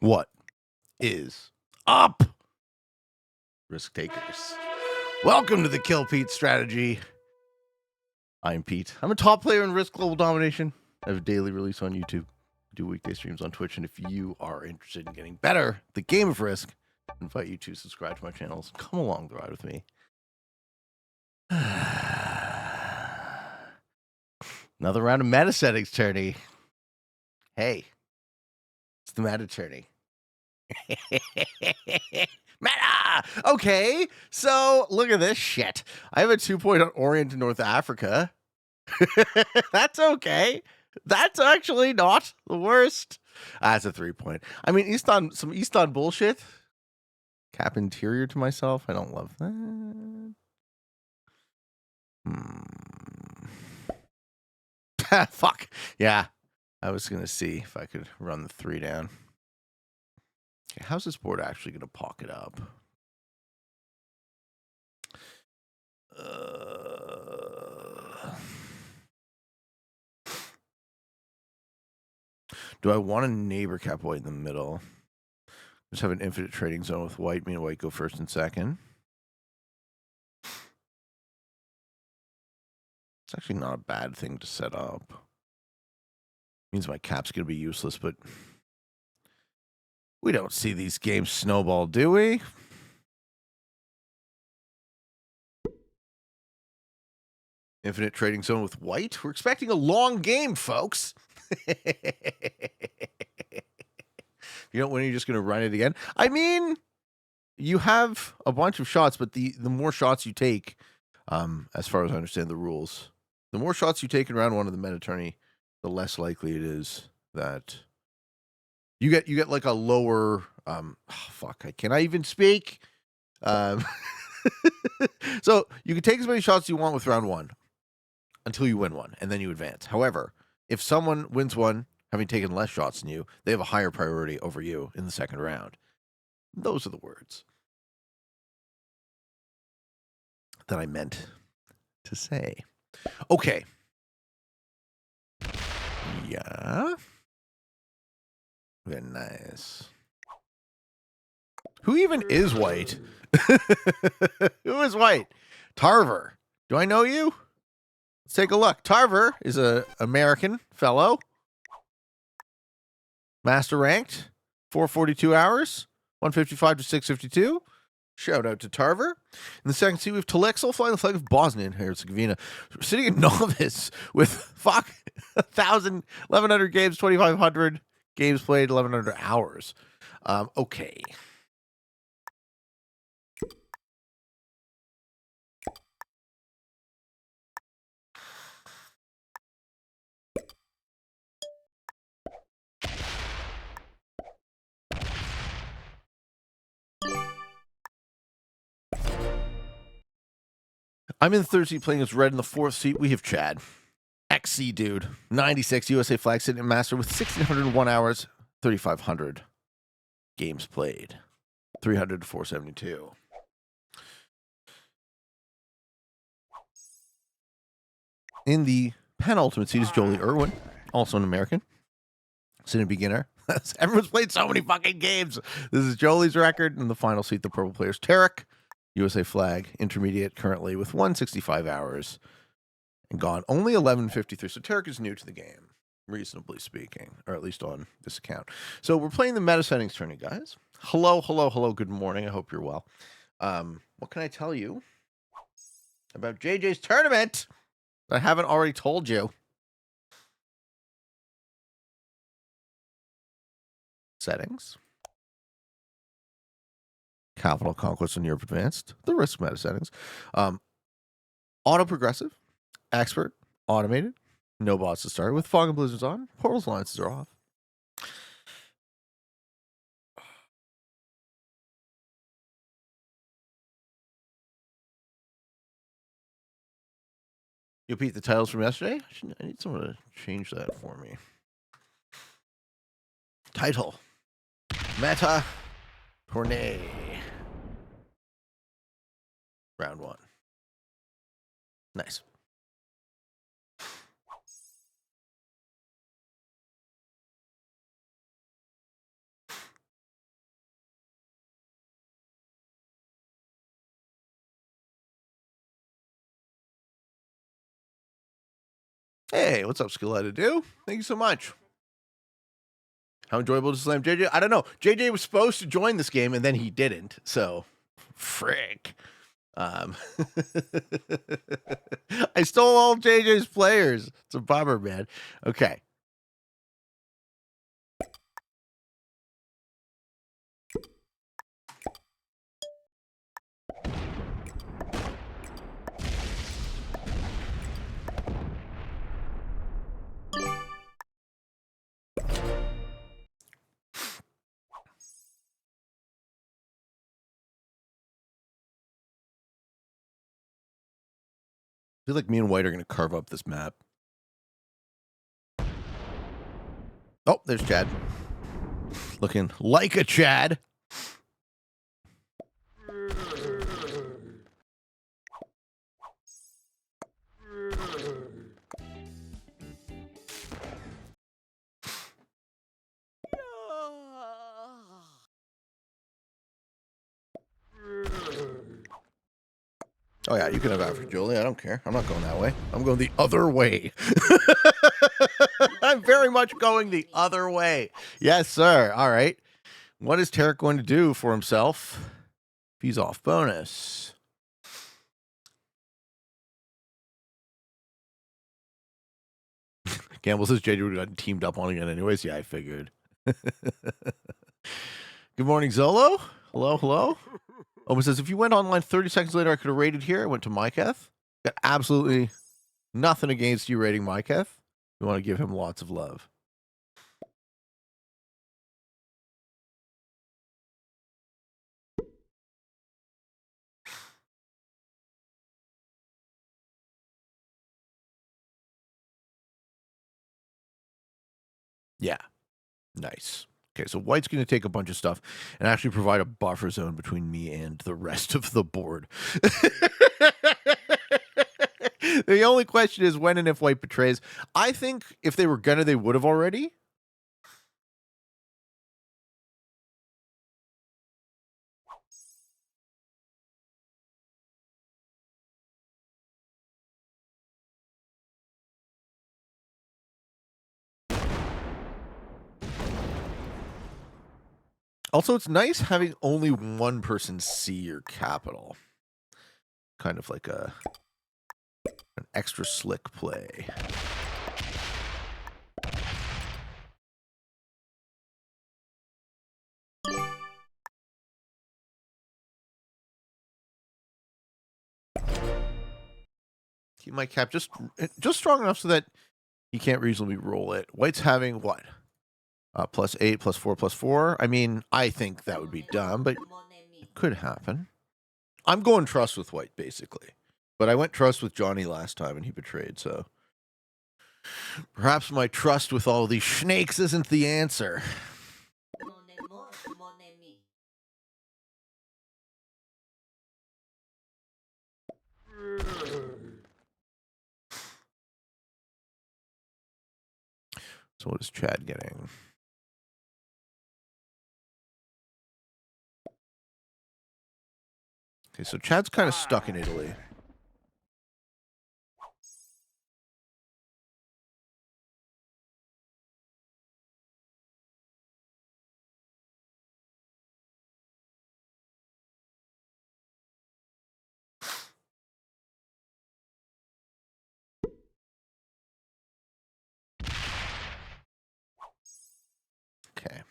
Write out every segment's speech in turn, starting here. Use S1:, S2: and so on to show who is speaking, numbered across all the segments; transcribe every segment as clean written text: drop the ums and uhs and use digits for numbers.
S1: What is up, risk takers? Welcome to the Kill Pete strategy. I'm Pete. I'm a top player in Risk Global Domination. I have a daily release on YouTube. I do weekday streams on Twitch, and if you are interested in getting better at the game of Risk, I invite you to subscribe to my channels. Come along the ride with me. Another round of meta settings, tourney. Hey, it's the meta tourney. Meta! Okay, so look at this shit. I have a 2-point on Orient in North Africa. That's okay. That's actually not the worst. That's a 3-point. I mean, some Easton bullshit. Cap interior to myself. I don't love that. Fuck. Yeah. I was going to see if I could run the 3 down. Okay, how's this board actually going to pocket up? Do I want a neighbor cap white in the middle? Just have an infinite trading zone with white. Me and white go first and second. It's actually not a bad thing to set up. Means my cap's going to be useless, but we don't see these games snowball, do we? Infinite trading zone with white. We're expecting a long game, folks. You don't win, you're just going to run it again. I mean, you have a bunch of shots, but the more shots you take, as far as I understand the rules, the more shots you take in round 1 of the meta tourney, the less likely it is that you get like a lower. Fuck! Can I even speak? So you can take as many shots as you want with round 1 until you win one, and then you advance. However, if someone wins one, having taken less shots than you, they have a higher priority over you in the second round. Those are the words that I meant to say. Okay. Yeah. Very nice. Who even is white? Who is white? Tarver. Do I know you? Let's take a look. Tarver is an American fellow. Master ranked. 442 hours. 155 to 652. Shout out to Tarver. In the second seat, we have Telexel flying the flag of Bosnia and Herzegovina. Sitting in novice with 1,000, 1,100 games, 2,500 games played, 1,100 hours. Okay. I'm in the third seat playing as red. In the fourth seat, we have Chad. XC dude. 96 USA flag sitting in master with 1,601 hours, 3,500 games played. 300 to 472. In the penultimate seat is Jolie Irwin, also an American. Sitting beginner. Everyone's played so many fucking games. This is Jolie's record. In the final seat, the purple player's Tarek. USA flag, intermediate currently with 165 hours and gone only 1153. So Tarek is new to the game, reasonably speaking, or at least on this account. So we're playing the meta settings tourney, guys. Hello. Good morning. I hope you're well. What can I tell you about JJ's tournament that I haven't already told you? Settings. Capital Conquest in Europe Advanced, the risk meta settings, auto progressive, expert, automated, no bots to start with, fog and blizzards on, portals alliances are off. You repeat the titles from yesterday? I need someone to change that for me. Title: Meta Tourney. Round 1. Nice. Hey, what's up, Skill How to Do? Thank you so much. How enjoyable to slam JJ? I don't know. JJ was supposed to join this game and then he didn't. So, frick. I stole all JJ's players. It's a bummer, man. Okay. I feel like me and White are going to carve up this map. Oh, there's Chad. Looking like a Chad. Oh, yeah, you can have that for Julie. I don't care. I'm not going that way. I'm going the other way. I'm very much going the other way. Yes, sir. All right. What is Tarek going to do for himself? He's off bonus. Gamble says JJ would have gotten teamed up on again anyways. Yeah, I figured. Good morning, Zolo. Hello, hello. Owen says, if you went online 30 seconds later, I could have raided here. I went to Myketh. Got absolutely nothing against you raiding Myketh. We want to give him lots of love. Yeah. Nice. Okay, so White's going to take a bunch of stuff and actually provide a buffer zone between me and the rest of the board. The only question is when and if White betrays. I think if they were gonna, they would have already. Also, it's nice having only one person see your capital. Kind of like an extra slick play. Keep my cap just strong enough so that he can't reasonably roll it. White's having what? +8, +4, +4. I mean, I think that would be dumb, but it could happen. I'm going trust with White, basically. But I went trust with Johnny last time, and he betrayed, so... Perhaps my trust with all these snakes isn't the answer. So what is Chad getting? Okay, so Chad's kind of stuck in Italy. Okay.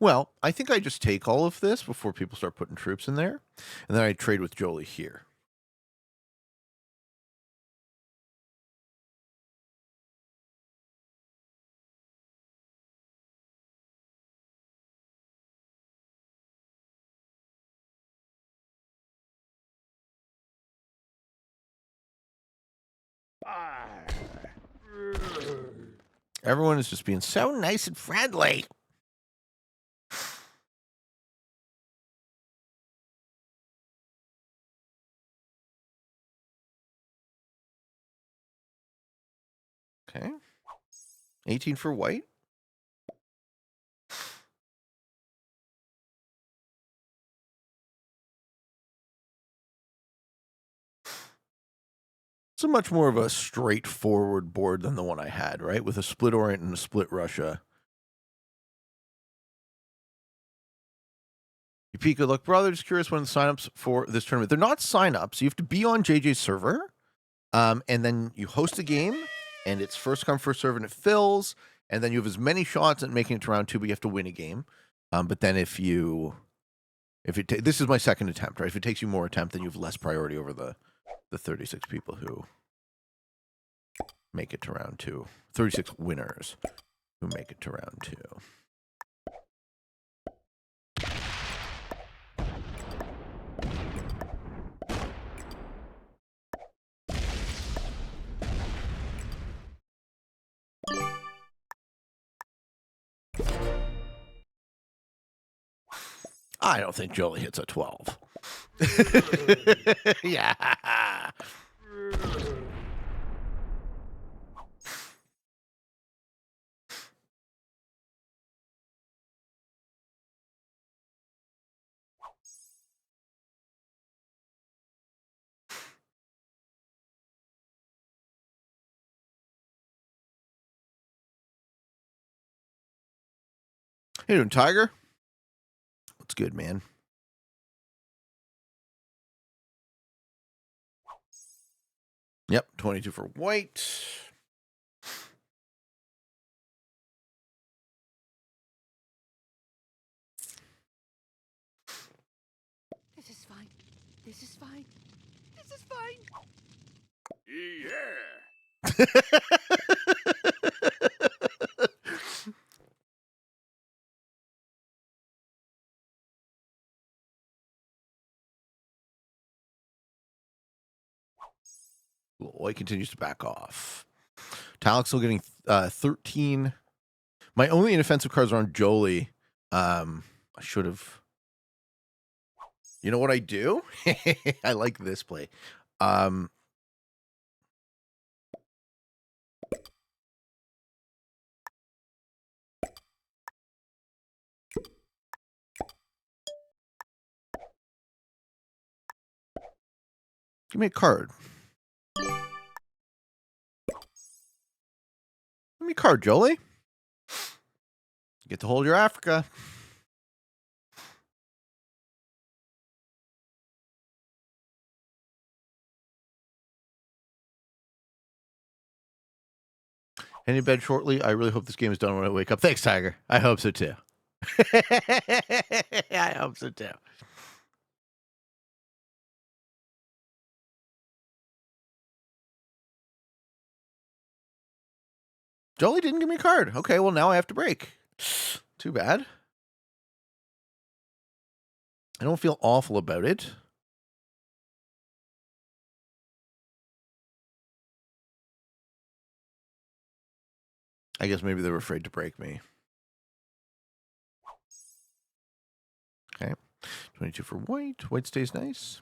S1: Well, I think I just take all of this before people start putting troops in there, and then I trade with Jolie here. Everyone is just being so nice and friendly. Okay. 18 for White. It's a much more of a straightforward board than the one I had, right? With a split Orient and a split Russia. EP, good luck, brother. Just curious when the signups for this tournament. They're not signups. You have to be on JJ's server, and then you host a game, and it's first come, first serve, and it fills, and then you have as many shots at making it to round 2, but you have to win a game. But then this is my second attempt, right? If it takes you more attempt, then you have less priority over the 36 people who make it to round 2. 36 winners who make it to round 2. I don't think Jolie hits a 12. Yeah. Hey, doing, Tiger? What's good, man? Yep, 22 for white.
S2: This is fine. This is fine. This is fine.
S3: Yeah.
S1: White continues to back off. Talek still getting 13. My only inoffensive cards are on Jolie. I should have. You know what I do? I like this play. Give me a card. Give me a card, Jolie. You get to hold your Africa. Any bed shortly? I really hope this game is done when I wake up. Thanks, Tiger. I hope so too. I hope so too. Jolie didn't give me a card. Okay, well, now I have to break. Too bad. I don't feel awful about it. I guess maybe they were afraid to break me. Okay. 22 for white. White stays nice.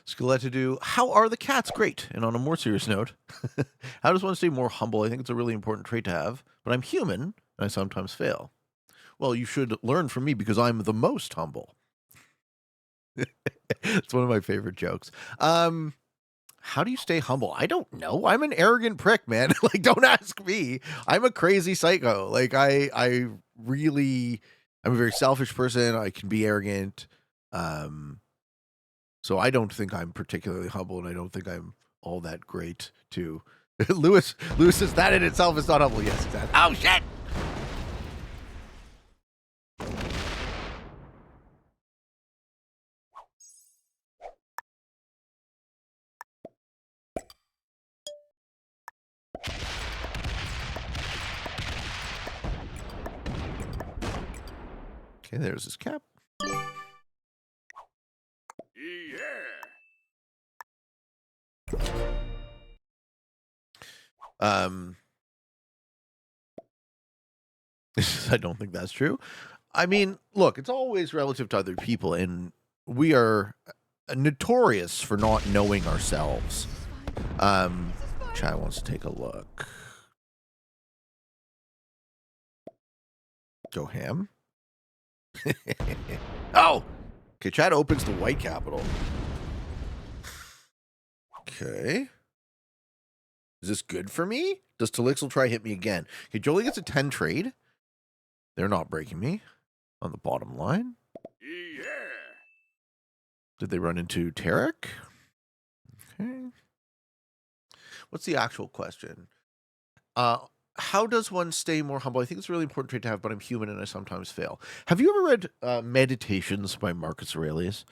S1: Skeleton do. How are the cats? Great. And on a more serious note, how does one stay more humble? I think it's a really important trait to have, but I'm human and I sometimes fail. Well, you should learn from me because I'm the most humble. It's one of my favorite jokes. How do you stay humble? I don't know. I'm an arrogant prick, man. Like, don't ask me. I'm a crazy psycho. Like, I'm a very selfish person. I can be arrogant. So I don't think I'm particularly humble, and I don't think I'm all that great too. Lewis says that in itself is not humble. Yes, exactly. Oh shit! Okay, there's his cap. I don't think that's true. I mean, look, it's always relative to other people, and we are notorious for not knowing ourselves. Chad wants to take a look. Go ham. Oh! Okay, chat opens the white capital. Okay. Is this good for me? Does Talixel try hit me again? Okay, Jolie gets a 10 trade. They're not breaking me on the bottom line. Yeah. Did they run into Tarek? Okay. What's the actual question? How does one stay more humble? I think it's a really important trait to have, but I'm human and I sometimes fail. Have you ever read Meditations by Marcus Aurelius?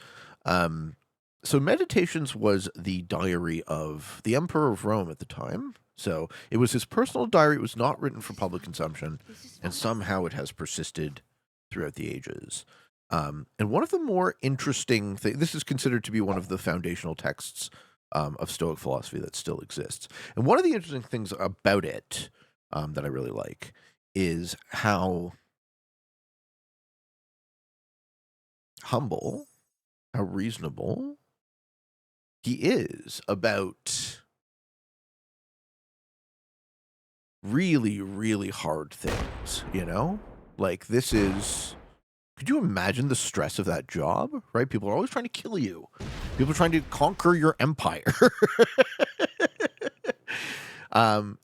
S1: So Meditations was the diary of the Emperor of Rome at the time. So it was his personal diary. It was not written for public consumption, and somehow it has persisted throughout the ages. And one of the more interesting things, this is considered to be one of the foundational texts of Stoic philosophy that still exists. And one of the interesting things about it that I really like is how humble, how reasonable he is about really, really hard things, you know? Like, this is... Could you imagine the stress of that job, right? People are always trying to kill you. People are trying to conquer your empire.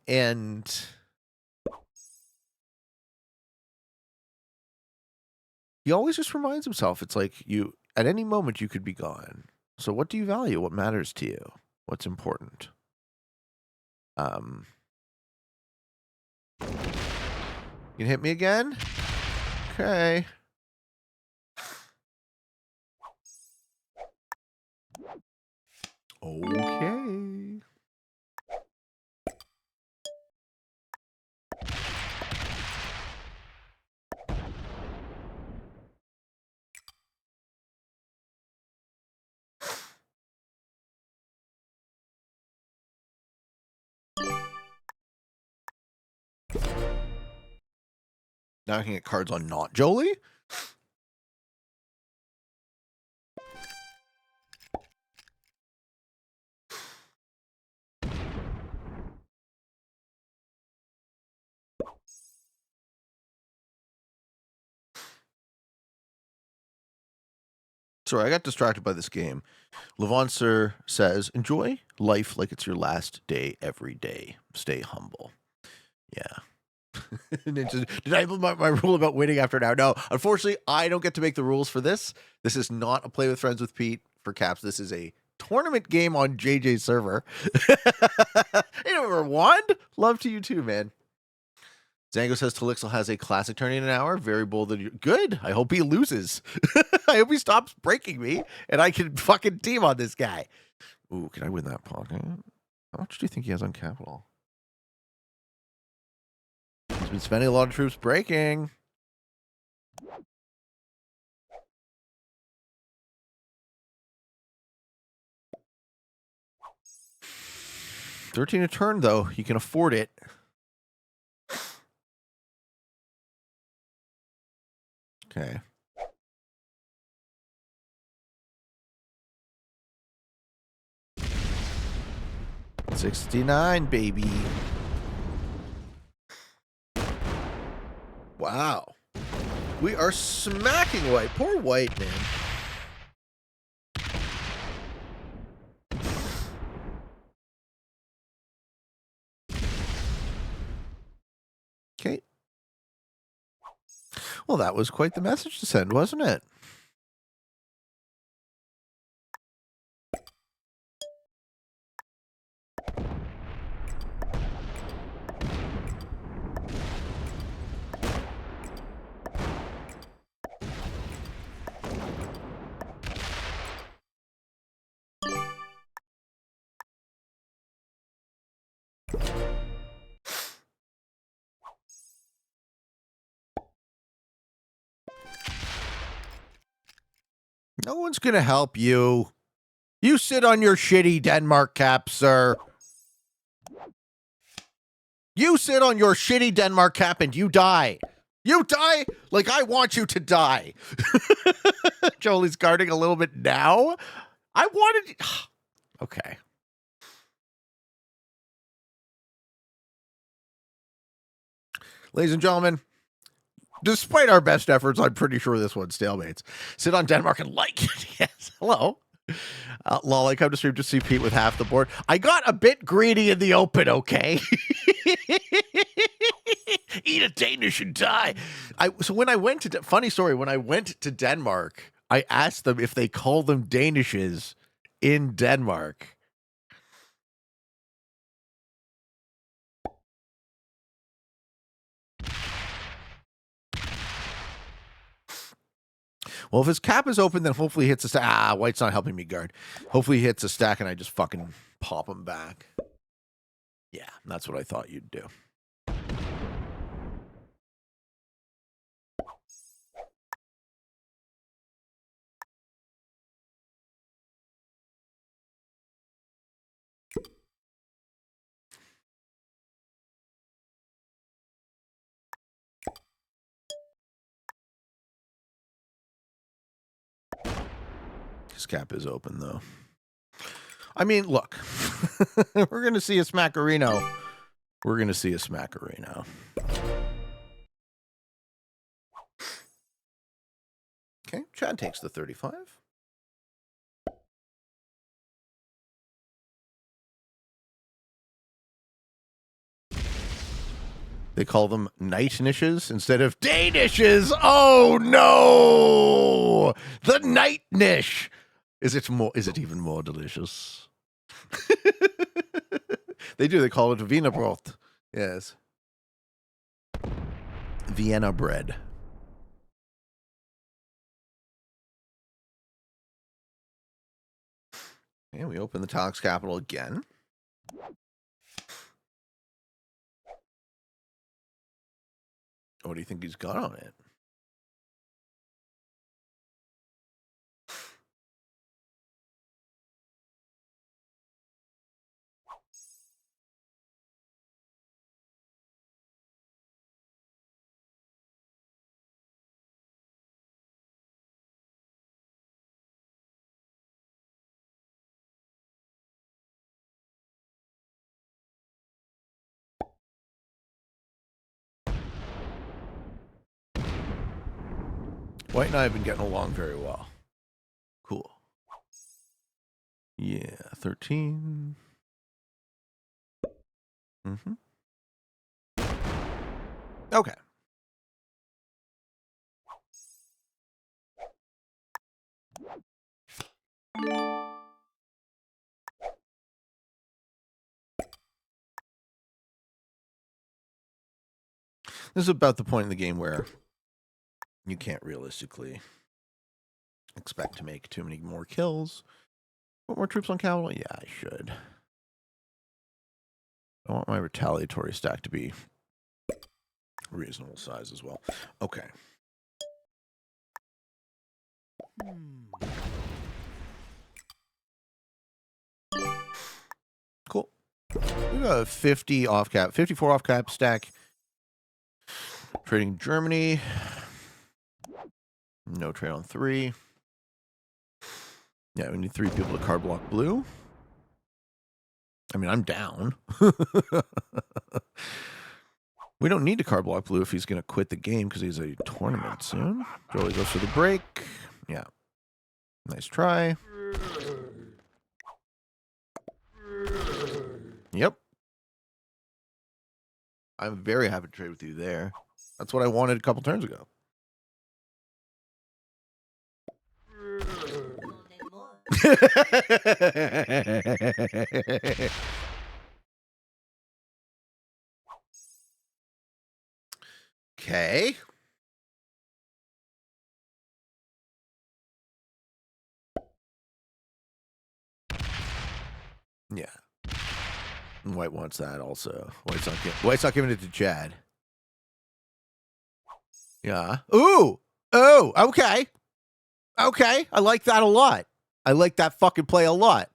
S1: And he always just reminds himself, it's like you, at any moment you could be gone. So what do you value? What matters to you? What's important? You can hit me again? Okay. Okay. Now I can get cards on not Jolie? Sorry, I got distracted by this game. Levancer says, enjoy life like it's your last day every day. Stay humble. Yeah. Did I implement my rule about winning after now? No, unfortunately, I don't get to make the rules for this. This is not a Play with Friends with Pete for Caps. This is a tournament game on JJ's server. Hey, number one. Love to you too, man. Zango says Talixel has a classic turn in an hour. Very bold. Good. I hope he loses. I hope he stops breaking me and I can fucking team on this guy. Ooh, can I win that pocket? How much do you think he has on capital? He's been spending a lot of troops breaking. $13 a turn, though. He can afford it. Okay. $69, baby. Wow. We are smacking white. Poor white, man. Okay. Well, that was quite the message to send, wasn't it? No one's going to help you. You sit on your shitty Denmark cap, sir. You sit on your shitty Denmark cap and you die. You die like I want you to die. Jolie's guarding a little bit now. I wanted... Okay. Ladies and gentlemen, Despite our best efforts, I'm pretty sure this one's stalemates. Sit on Denmark and like it. Yes. Hello. Lol, I come to stream to see Pete with half the board. I got a bit greedy in the open, okay? Eat a Danish and die. So when I went to, funny story, when I went to Denmark, I asked them if they call them Danishes in Denmark. Well, if his cap is open, then hopefully he hits a stack. White's not helping me guard. Hopefully he hits a stack and I just fucking pop him back. Yeah, that's what I thought you'd do. His cap is open, though. I mean, look. We're going to see a smackerino. We're going to see a smackerino. Okay, Chad takes the 35. They call them night nishes instead of day dishes. Oh no! The night niche. Is it even more delicious? They do. They call it Wiener Brot. Yes. Vienna bread. And we open the Talix Capital again. What do you think he's got on it? White and I have been getting along very well. Cool. Yeah, 13. Mm-hmm. Okay. This is about the point in the game where you can't realistically expect to make too many more kills. Put more troops on capital? Yeah, I should. I want my retaliatory stack to be reasonable size as well. Okay. Cool. We got a 50 off cap, 54 off cap stack. Trading Germany. No trade on 3. Yeah, we need 3 people to card block blue. I mean, I'm down. We don't need to card block blue if he's going to quit the game because he's a tournament soon. Joey goes for the break. Yeah. Nice try. Yep. I'm very happy to trade with you there. That's what I wanted a couple turns ago. Okay. Yeah. And White wants that also. White's not giving it to Chad. Yeah. Ooh. Oh, okay. Okay. I like that a lot. I like that fucking play a lot.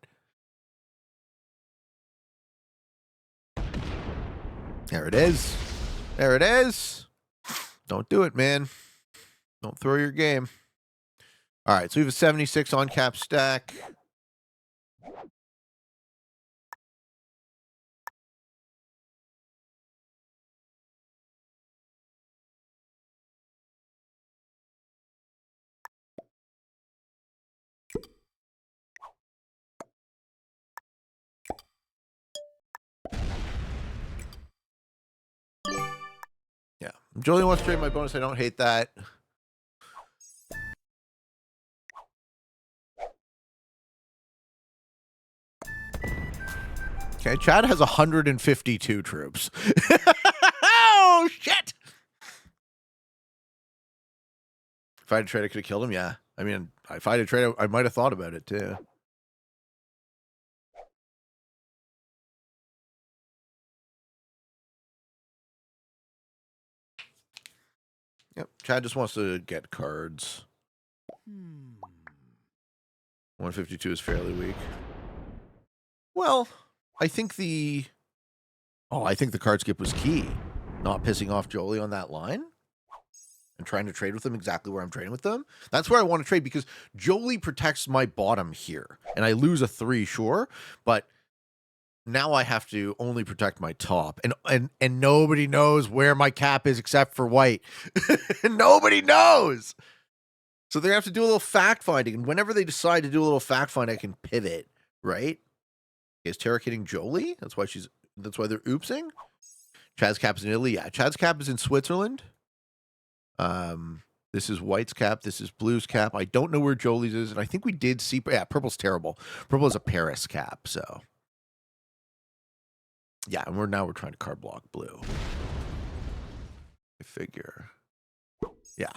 S1: There it is. There it is. Don't do it, man. Don't throw your game. All right, so we have a 76 on cap stack. Jolie wants to trade my bonus. I don't hate that. Okay, Chad has 152 troops. Oh, shit! If I had traded, I could have killed him, yeah. I mean, if I had traded, I might have thought about it, too. Yep, Chad just wants to get cards. 152 is fairly weak. Well, I think the card skip was key. Not pissing off Jolie on that line and trying to trade with them exactly where I'm trading with them. That's where I want to trade because Jolie protects my bottom here. And I lose a 3, sure, but now I have to only protect my top. And nobody knows where my cap is except for white. Nobody knows. So they have to do a little fact finding. And whenever they decide to do a little fact finding, I can pivot, right? Is Tara kidding Jolie? That's why they're oopsing. Chad's cap is in Italy. Yeah, Chad's cap is in Switzerland. This is White's cap. This is Blue's cap. I don't know where Jolie's is, and I think we did see. Yeah, Purple's terrible. Purple is a Paris cap, so yeah. And we're trying to card block Blue. I figure. Yeah.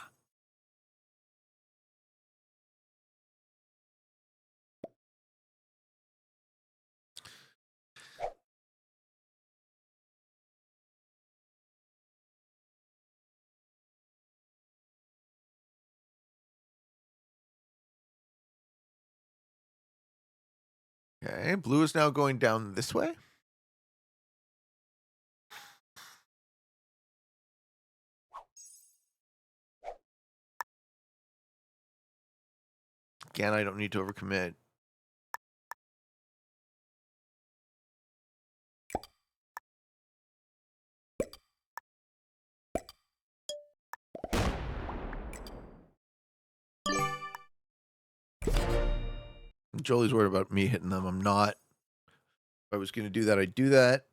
S1: Okay, Blue is now going down this way. Again, I don't need to overcommit. Jolie's worried about me hitting them. I'm not. If I was going to do that, I'd do that.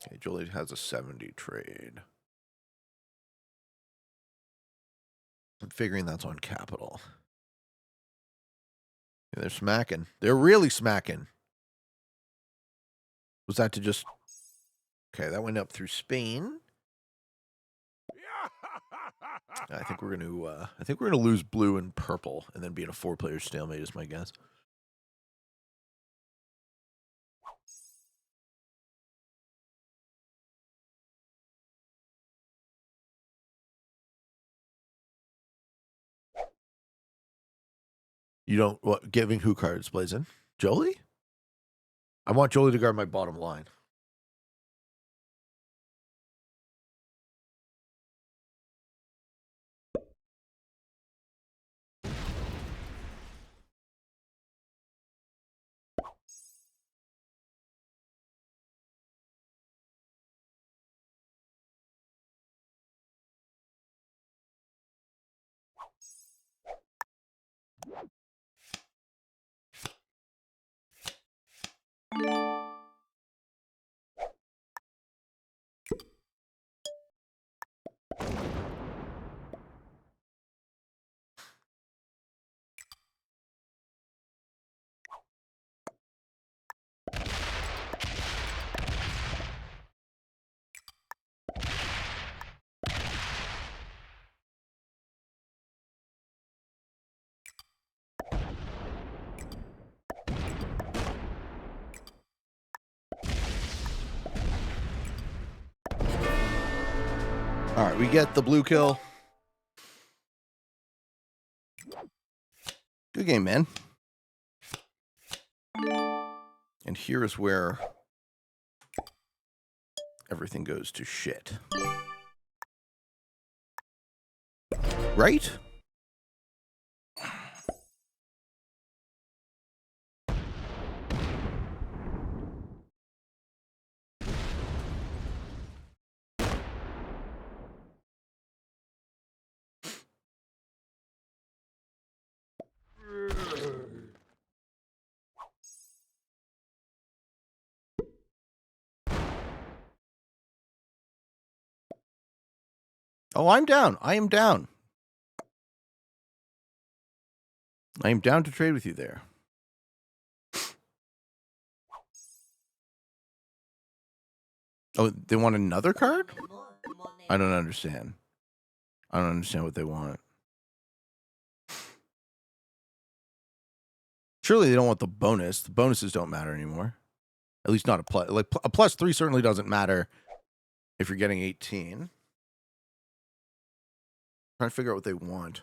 S1: Okay, Jolie has a 70 trade. I'm figuring that's on capital. Yeah, they're smacking. They're really smacking. Was that to just... Okay, that went up through Spain. I think we're gonna lose Blue and Purple and then be in a 4-player stalemate is my guess. You don't what giving who cards, Blazin? Jolie? I want Jolie to guard my bottom line. All right, we get the blue kill. Good game, man. And here is where everything goes to shit. Right? Oh, I'm down. I am down. I am down to trade with you there. Oh, they want another card? I don't understand. I don't understand what they want. Surely they don't want the bonus. The bonuses don't matter anymore. At least not a plus. Like a +3 certainly doesn't matter if you're getting 18. Trying to figure out what they want.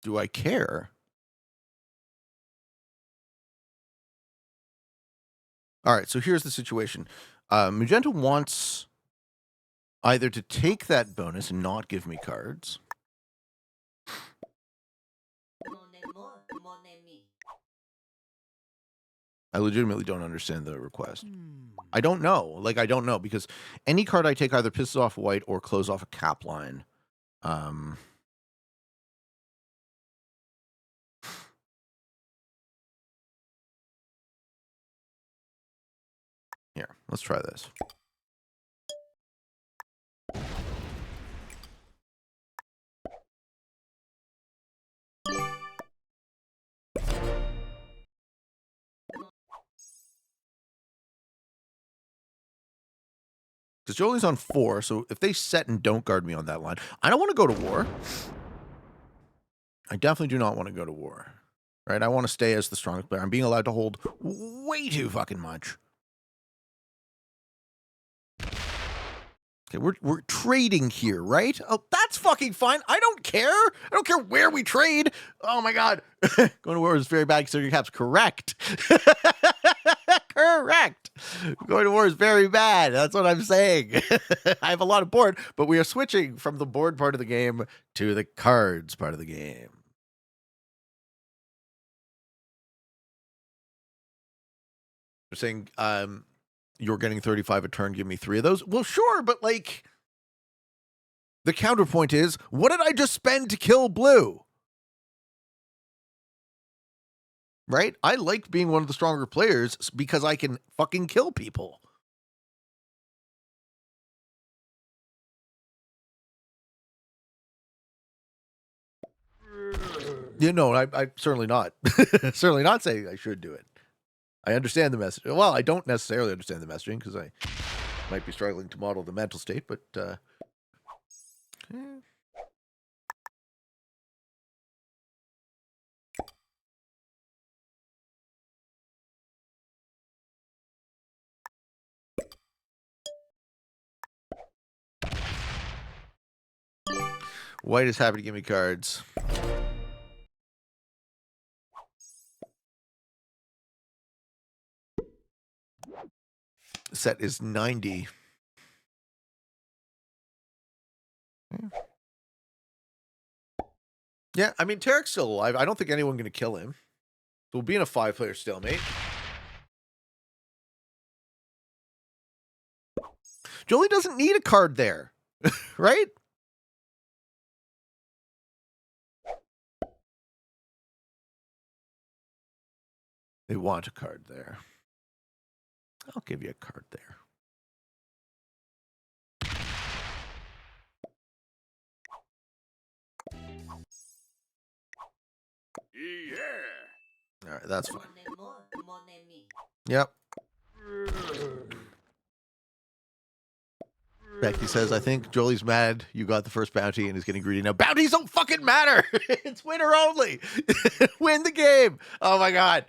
S1: Do I care? All right, so here's the situation. Magenta wants either to take that bonus and not give me cards. I legitimately don't understand the request. I don't know. Like, I don't know, because any card I take either pisses off white or close off a cap line. Here, let's try this. Because Jolie's on 4, so if they set and don't guard me on that line, I don't want to go to war. I definitely do not want to go to war. Right? I want to stay as the strongest player. I'm being allowed to hold way too fucking much. Okay, we're trading here, right? Oh, that's fucking fine. I don't care. I don't care where we trade. Oh my god. Going to war is very bad considering your caps. Correct. Correct. Going to war is very bad. That's what I'm saying. I have a lot of board, but we are switching from the board part of the game to the cards part of the game. They're saying, you're getting 35 a turn, give me 3 of those. Well, sure, but like, the counterpoint is, what did I just spend to kill blue? Right? I like being one of the stronger players because I can fucking kill people. You know, I'm certainly not. Certainly not saying I should do it. I understand the message. Well, I don't necessarily understand the messaging because I might be struggling to model the mental state, but white is happy to give me cards. Set is 90. Yeah, I mean, Tarek's still alive. I don't think anyone's going to kill him. We'll be in a 5-player stalemate. Jolie doesn't need a card there, right? They want a card there. I'll give you a card there. Yeah. All right, that's fine. Yep. Becky says, I think Jolie's mad you got the first bounty and is getting greedy now. Bounties don't fucking matter. It's winner only. Win the game. Oh my god.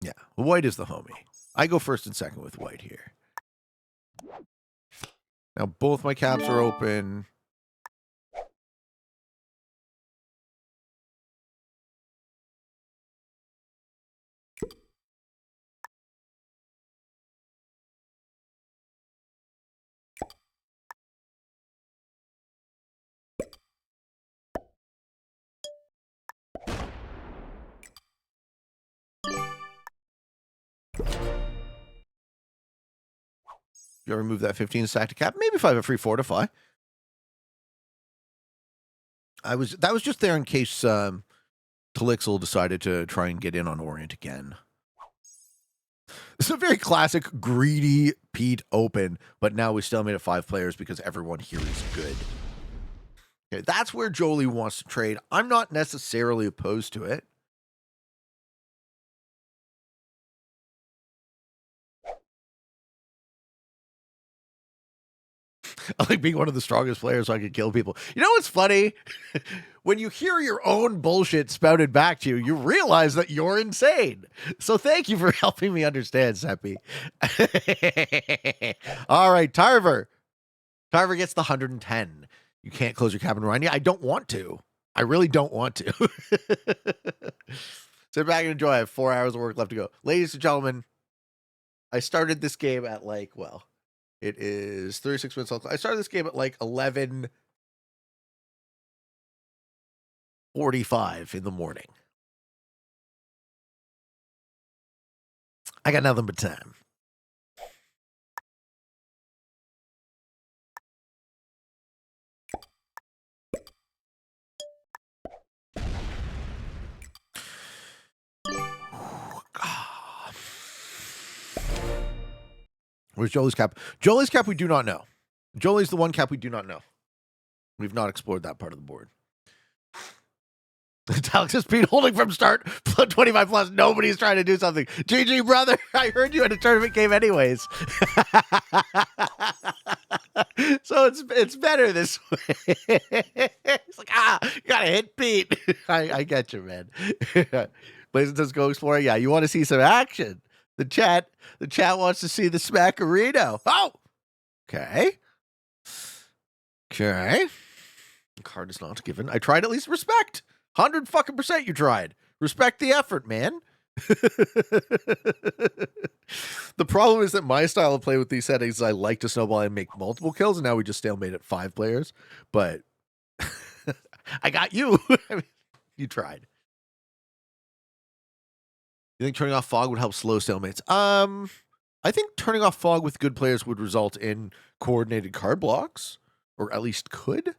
S1: Yeah, white is the homie. I go first and second with white here. Now both my caps are open. You remove that 15 stack to cap. Maybe if I have a free fortify. That was just there in case Talixel decided to try and get in on Orient again. It's a very classic greedy Pete open, but now we still made it 5 players because everyone here is good. Okay, that's where Jolie wants to trade. I'm not necessarily opposed to it. I like being one of the strongest players so I can kill people. You know what's funny? When you hear your own bullshit spouted back to you, you realize that you're insane. So thank you for helping me understand, Seppi. All right, Tarver. Tarver gets the 110. You can't close your cabin run. Yeah, I don't want to. I really don't want to. Sit back and enjoy. I have 4 hours of work left to go. Ladies and gentlemen, I started this game at it is 36 minutes. I started this game at 11:45 in the morning. I got nothing but time. Where's Jolie's cap? Jolie's cap we do not know. Jolie's the one cap we do not know. We've not explored that part of the board. Alex has been holding from start, 25 plus. Nobody's trying to do something. GG, brother. I heard you had a tournament game anyways. So it's better this way. It's like, you gotta hit Pete. I get you, man. Blazing says go explore. Yeah, you want to see some action. The chat wants to see the Smackarino. Oh, okay. Okay. The card is not given. I tried at least respect. 100% you tried. Respect the effort, man. The problem is that my style of play with these settings is I like to snowball and make multiple kills, and now we just stalemate at 5 players. But I got you. I mean, you tried. You think turning off fog would help slow stalemates? I think turning off fog with good players would result in coordinated card blocks, or at least could.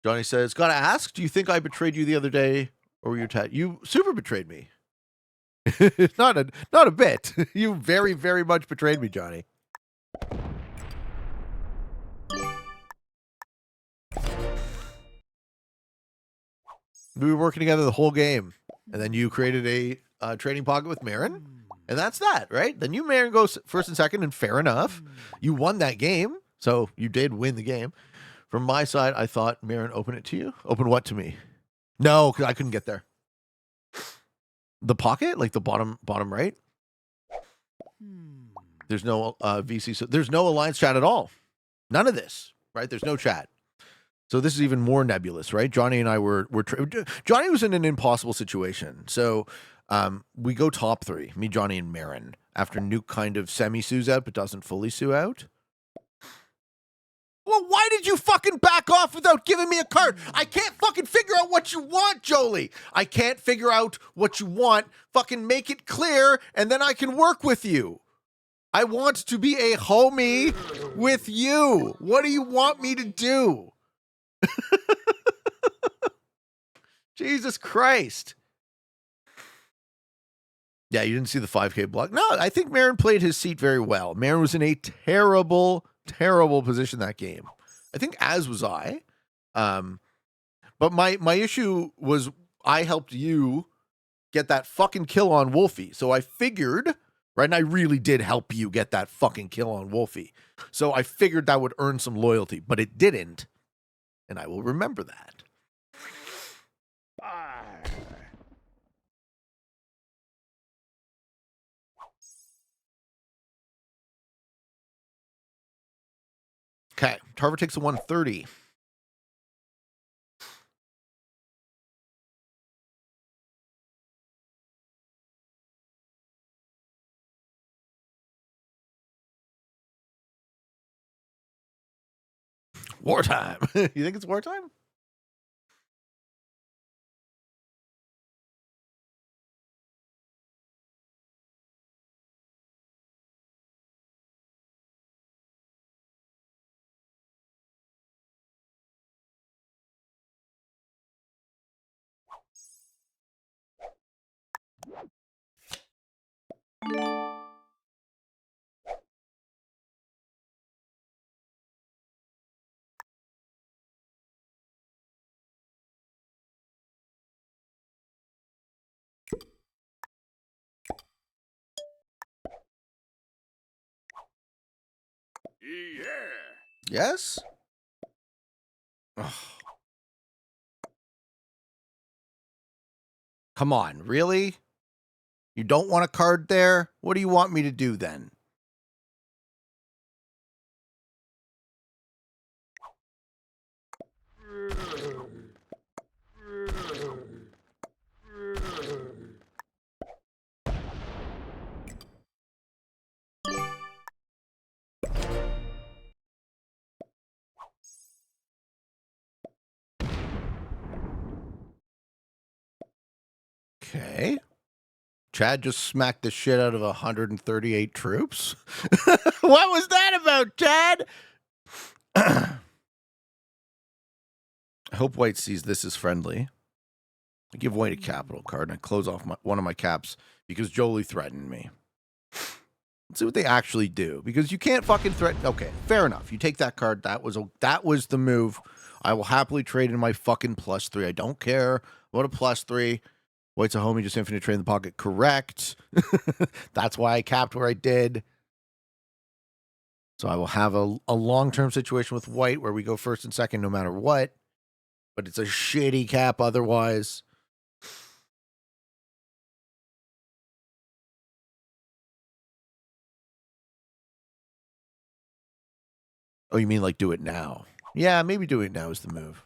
S1: Johnny says, gotta ask, do you think I betrayed you the other day, or were you you super betrayed me? not a bit. You very, very much betrayed me, Johnny. We were working together the whole game, and then you created a trading pocket with Marin, and that's that, right? Then you, Marin, goes first and second, and fair enough. You won that game, so you did win the game. From my side, I thought Marin opened it to you. Open what to me? No, because I couldn't get there. The pocket, like the bottom right. There's no VC, so there's no alliance chat at all. None of this, right? There's no chat. So this is even more nebulous, right? Johnny and I were Johnny was in an impossible situation. So we go top 3, me, Johnny, and Marin, after Nuke kind of semi-sues out but doesn't fully sue out. Well, why did you fucking back off without giving me a card? I can't fucking figure out what you want, Jolie. I can't figure out what you want. Fucking make it clear, and then I can work with you. I want to be a homie with you. What do you want me to do? Jesus Christ. Yeah, you didn't see the 5K block. No, I think Marin played his seat very well. Marin was in a terrible position that game. I think as was I. But my issue was I helped you get that fucking kill on Wolfie. So I figured, right, and I really did help you get that fucking kill on Wolfie. So I figured that would earn some loyalty, but it didn't. And I will remember that. Okay, Tarver takes a 130. Wartime. You think it's wartime? Yes? Ugh. Come on, really? You don't want a card there? What do you want me to do then? Okay. Chad just smacked the shit out of 138 troops. What was that about, Chad? I hope White sees this as friendly. I give White a capital card and I close off one of my caps because Jolie threatened me. Let's see what they actually do, because you can't fucking threaten. Okay, fair enough. You take that card. That was the move. I will happily trade in my fucking +3. I don't care about a +3. White's a homie, just infinite trade in the pocket. Correct. That's why I capped where I did. So I will have a long-term situation with White where we go first and second no matter what. But it's a shitty cap otherwise. Oh, you mean like do it now? Yeah, maybe do it now is the move.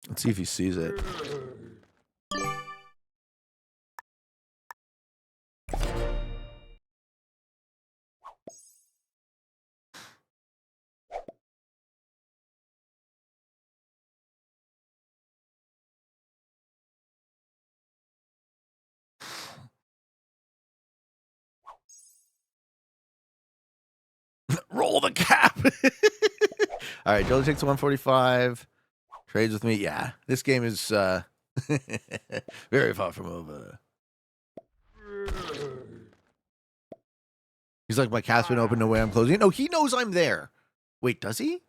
S1: Let's see if he sees it. Roll the cap. All right, Jolie takes the 145. Trades with me. Yeah, this game is very far from over. He's like, my cap's been open. No way I'm closing it. No, he knows I'm there. Wait, does he?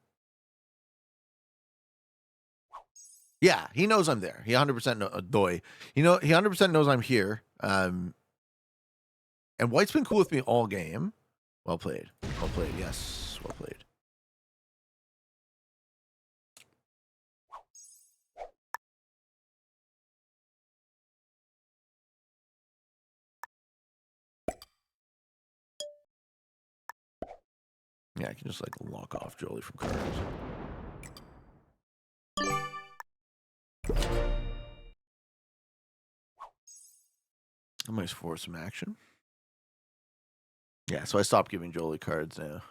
S1: Yeah, he knows I'm there. He 100% knows. He 100% knows I'm here. And White's been cool with me all game. Well played. Well played. Yes, well played. Yeah, I can just like lock off Jolie from cards. I might force some action. Yeah, so I stopped giving Jolie cards now.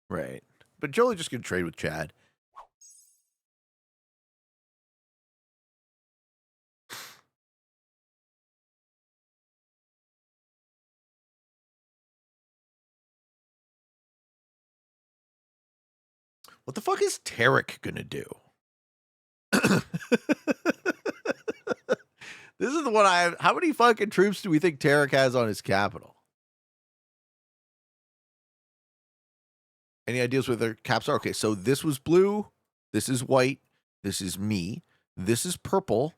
S1: Right. But Jolie just gonna trade with Chad. What the fuck is Tarek gonna do? This is the one I have. How many fucking troops do we think Tarek has on his capital? Any ideas where their caps are? Okay, so this was blue. This is white. This is me. This is purple.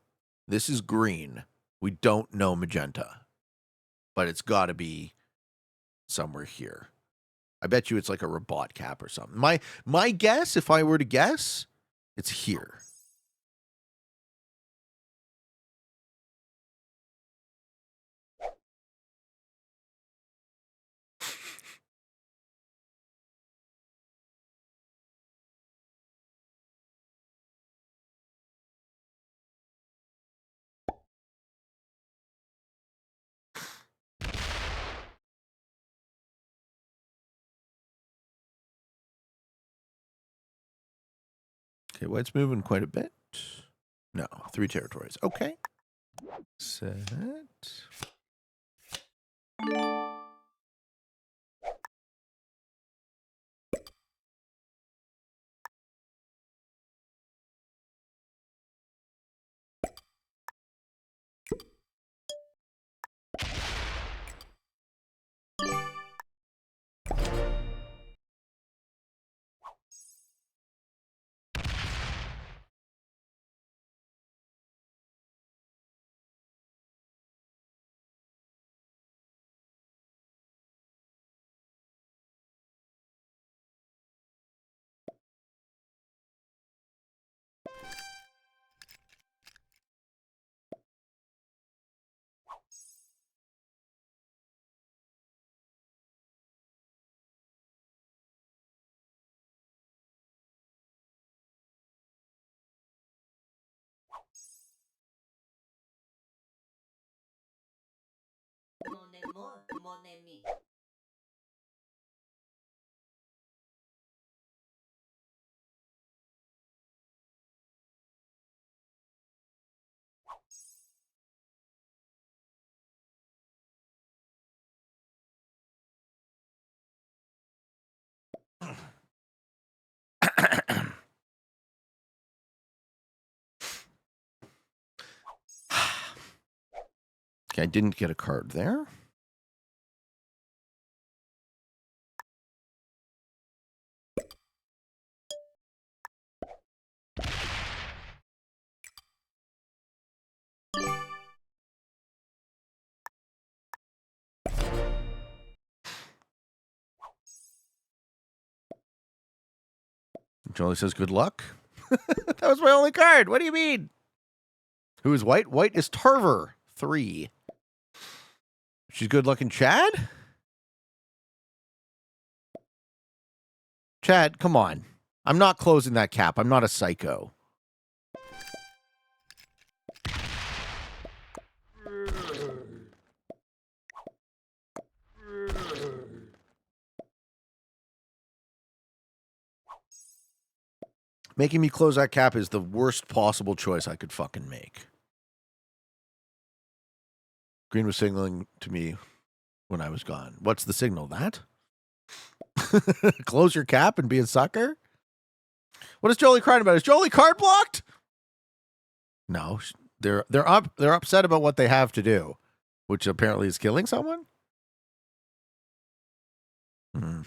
S1: This is green. We don't know magenta. But it's got to be somewhere here. I bet you it's like a Rabat cap or something. My guess, if I were to guess, it's here. Okay, white's moving quite a bit. No, 3 territories. Okay. Set.
S2: Mon amour, mon ami.
S1: Okay, I didn't get a card there. Jolie says, good luck. That was my only card. What do you mean? Who is white? White is Tarver. 3. She's good looking Chad? Chad, come on. I'm not closing that cap. I'm not a psycho. Making me close that cap is the worst possible choice I could fucking make. Green was signaling to me when I was gone. What's the signal? That? Close your cap and be a sucker? What is Jolie crying about? Is Jolie card blocked? No, they're upset about what they have to do, which apparently is killing someone. Hmm.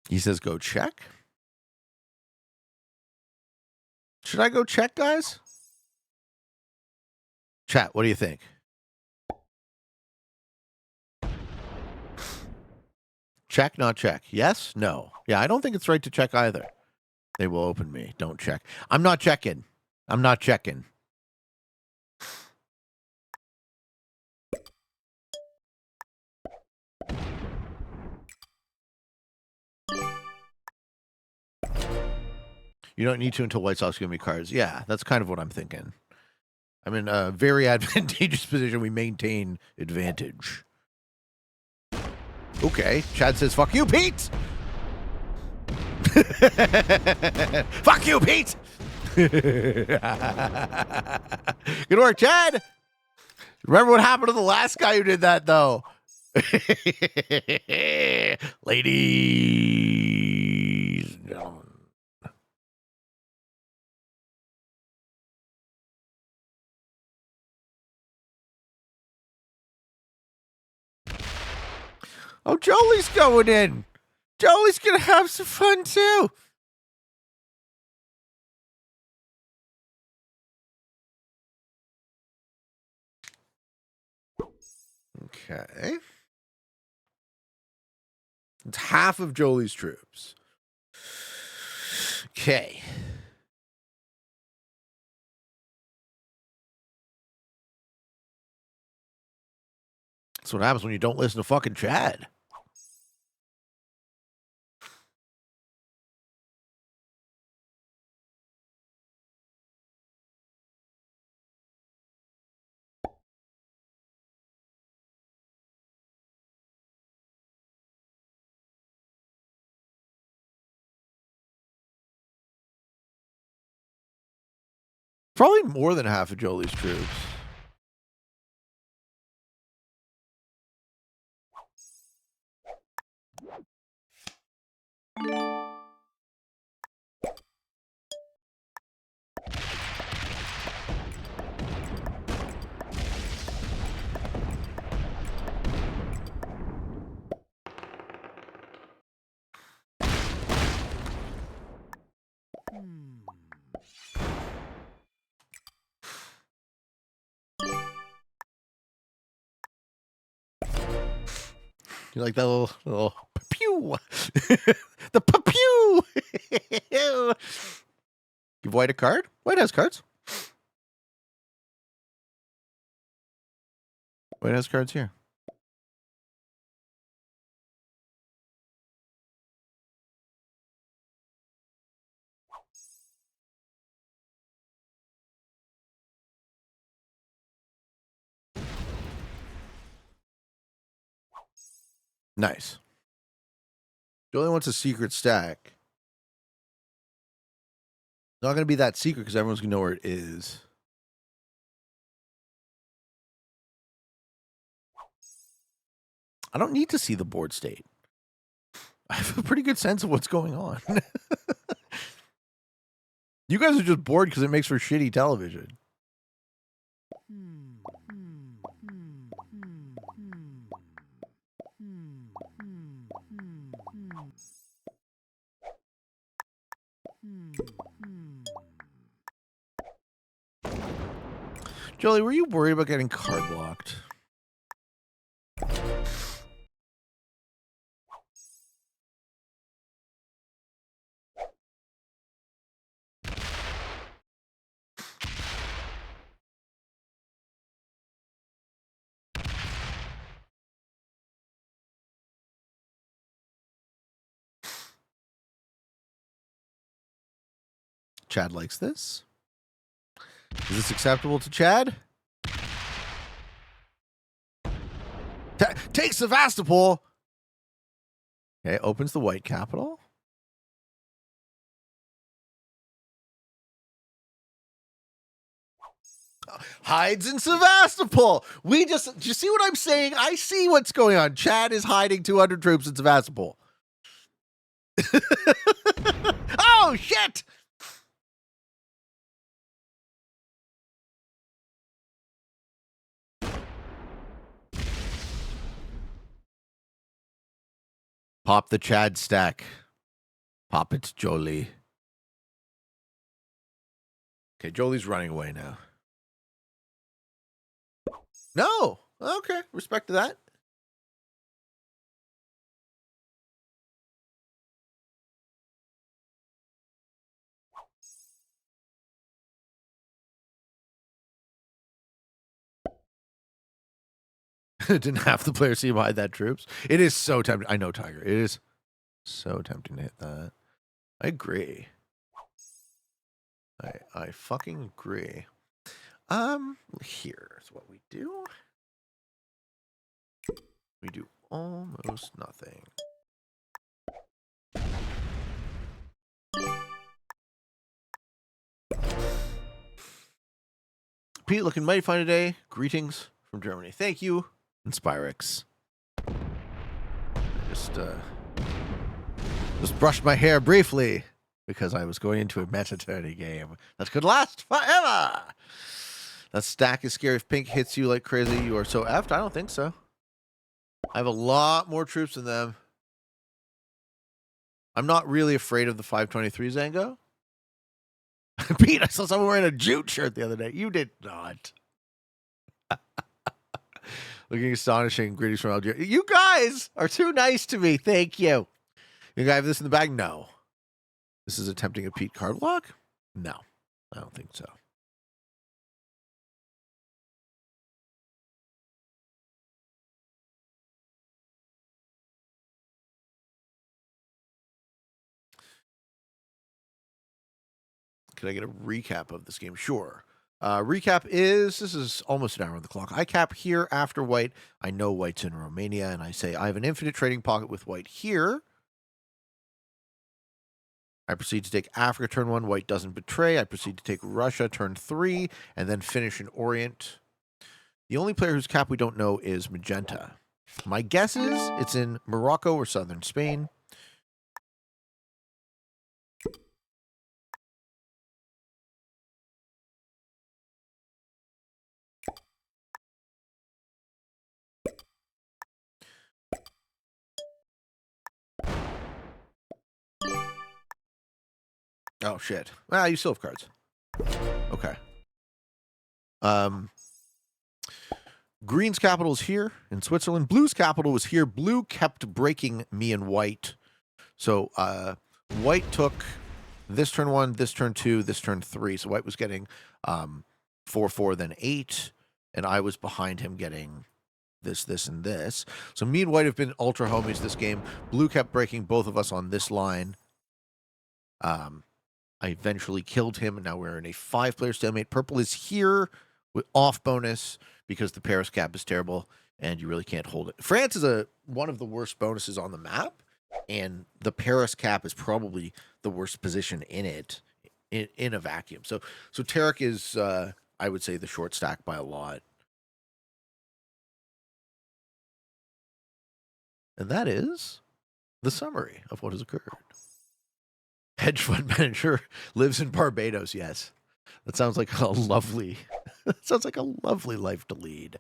S1: He says, go check. Should I go check, guys? Chat, what do you think? Check, not check. Yes? No. Yeah, I don't think it's right to check either. They will open me. Don't check. I'm not checking. I'm not checking. You don't need to until White Sox give me cards. Yeah, that's kind of what I'm thinking. I'm in a very advantageous position. We maintain advantage. Okay. Chad says, fuck you, Pete! Fuck you, Pete! Good work, Chad! Remember what happened to the last guy who did that, though? Ladies and gentlemen. Oh, Jolie's going in. Jolie's going to have some fun, too. Okay. It's half of Jolie's troops. Okay. That's what happens when you don't listen to fucking Chad. Probably more than half of Jolie's troops. You like that little pew? The pew. Give White a card. White has cards. White has cards here. Nice. Jolie wants a secret stack. Not going to be that secret because everyone's going to know where it is. I don't need to see the board state. I have a pretty good sense of what's going on. You guys are just bored because it makes for shitty television. Jolie, were you worried about getting card blocked? Chad likes this. Is this acceptable to Chad? Takes Sevastopol. Okay, opens the white capital. Hides in Sevastopol. Do you see what I'm saying? I see what's going on. Chad is hiding 200 troops in Sevastopol. Oh, shit. Pop the Chad stack. Pop it, Jolie. Okay, Jolie's running away now. No. Okay, respect to that. Didn't half the players see him hide that troops. It is so tempting. I know, Tiger. It is so tempting to hit that. I agree. I fucking agree. Here's what we do. We do almost nothing. Pete, looking mighty fine today. Greetings from Germany. Thank you, Inspirix. I just brushed my hair briefly because I was going into a meta-tourney game that could last forever. That stack is scary. If pink hits you like crazy, you are so effed. I don't think so. I have a lot more troops than them. I'm not really afraid of the 523 Zango. Pete, I saw someone wearing a jute shirt the other day. You did not. Looking astonishing. Greetings from Algeria. You guys are too nice to me. Thank you. You guys have this in the bag? No. This is attempting a Pete card block? No, I don't think so. Can I get a recap of this game? Sure. Recap is, this is almost an hour on the clock. I cap here after white. I know white's in Romania, and I say I have an infinite trading pocket with white here. I proceed to take Africa turn 1. White doesn't betray. I proceed to take Russia turn 3, and then finish in Orient. The only player whose cap we don't know is Magenta. My guess is it's in Morocco or southern Spain. Oh, shit. Well, you still have cards. Okay. Green's capital is here in Switzerland. Blue's capital was here. Blue kept breaking me and white. So white took this turn 1, this turn 2, this turn 3. So white was getting 4, then 8. And I was behind him getting this, and this. So me and white have been ultra homies this game. Blue kept breaking both of us on this line. I eventually killed him, and now we're in a 5-player stalemate. Purple is here with off bonus because the Paris cap is terrible, and you really can't hold it. France is one of the worst bonuses on the map, and the Paris cap is probably the worst position in it, in a vacuum. So Tarek is, I would say, the short stack by a lot. And that is the summary of what has occurred. Hedge fund manager lives in Barbados. Yes, that sounds like a lovely. Sounds like a lovely life to lead.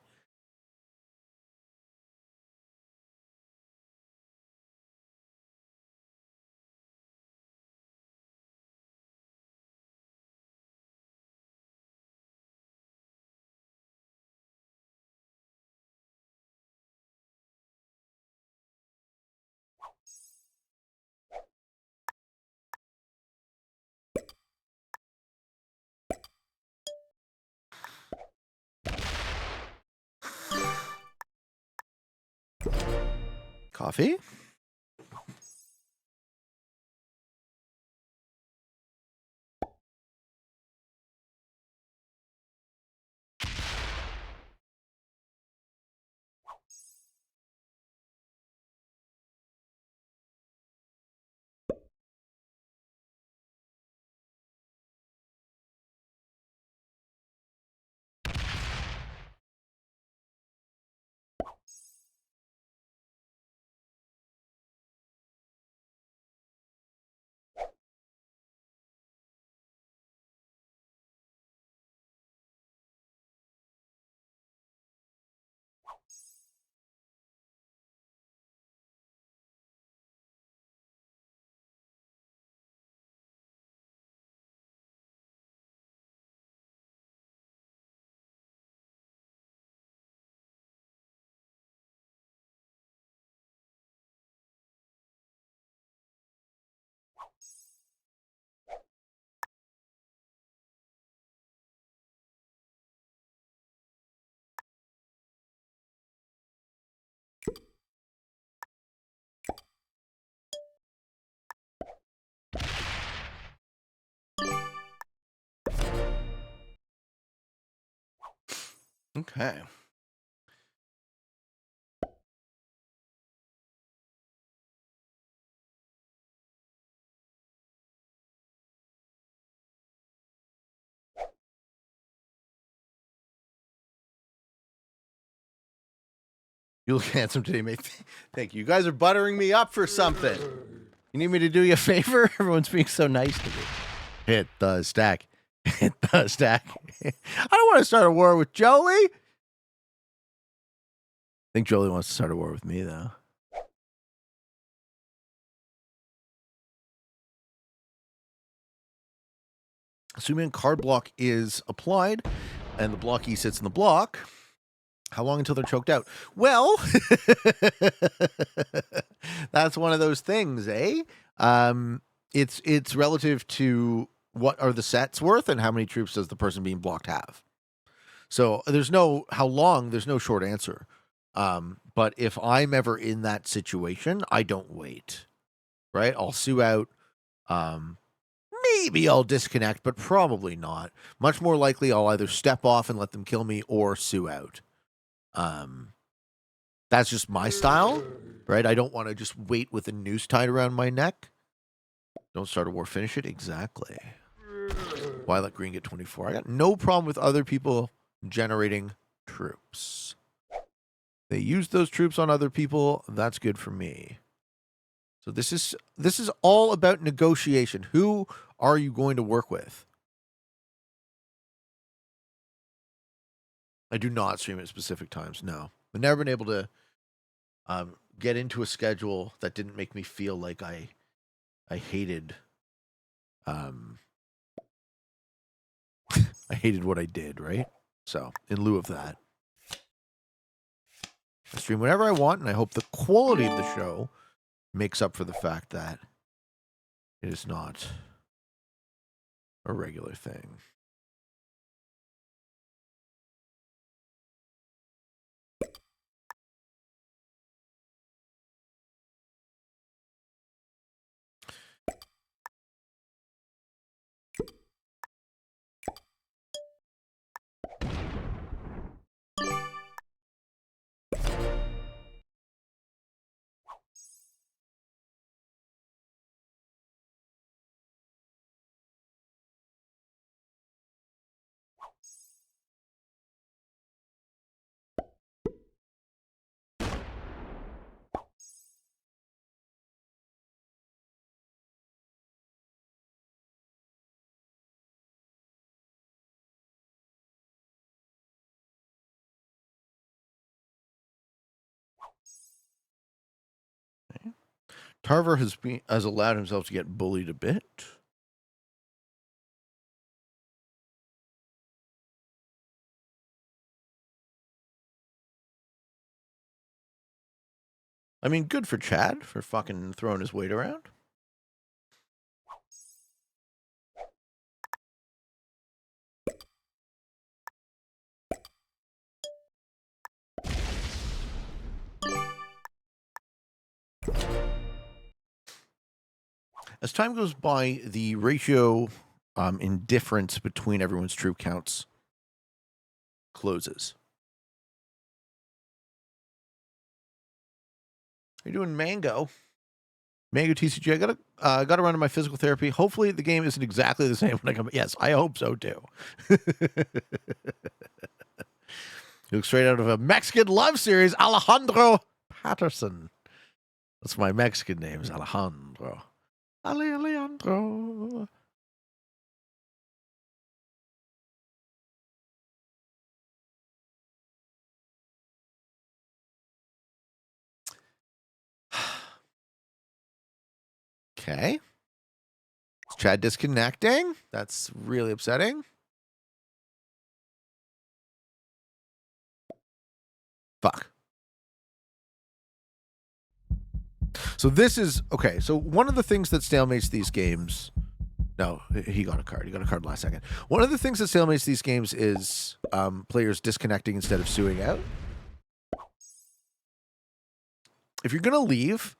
S1: Coffee? Okay. You look handsome today, mate. Thank you. You guys are buttering me up for something. You need me to do you a favor? Everyone's being so nice to me. Hit the stack. Hit the stack. I don't want to start a war with Jolie. I think Jolie wants to start a war with me, though. Assuming card block is applied and the blockee sits in the block, how long until they're choked out? Well, that's one of those things, eh? It's relative to what are the sets worth and how many troops does the person being blocked have. So there's no how long. There's no short answer. But if I'm ever in that situation, I don't wait. Right? I'll sue out. Maybe I'll disconnect, but probably not. Much more likely, I'll either step off and let them kill me or sue out. That's just my style, right? I don't want to just wait with a noose tied around my neck. Don't start a war, finish it. Exactly. Why let green get 24? I got no problem with other people generating troops. They use those troops on other people. That's good for me. So this is all about negotiation. Who are you going to work with? I do not stream at specific times. No, I've never been able to get into a schedule that didn't make me feel like I hated I hated what I did, right? So in lieu of that, I stream whenever I want, and I hope the quality of the show makes up for the fact that it is not a regular thing. Tarver has allowed himself to get bullied a bit. I mean, good for Chad for fucking throwing his weight around. As time goes by, the ratio in difference between everyone's troop counts closes. How you doing, Mango? Mango TCG. I gotta run to my physical therapy. Hopefully, the game isn't exactly the same when I come. Yes, I hope so too. You look straight out of a Mexican love series, Alejandro Patterson. That's my Mexican name, is Alejandro. Alejandro. Okay. Is Chad disconnecting? That's really upsetting. Fuck. So this is okay. So one of the things that stalemates these games. No, he got a card. He got a card last second. One of the things that stalemates these games is players disconnecting instead of suing out. If you're gonna leave,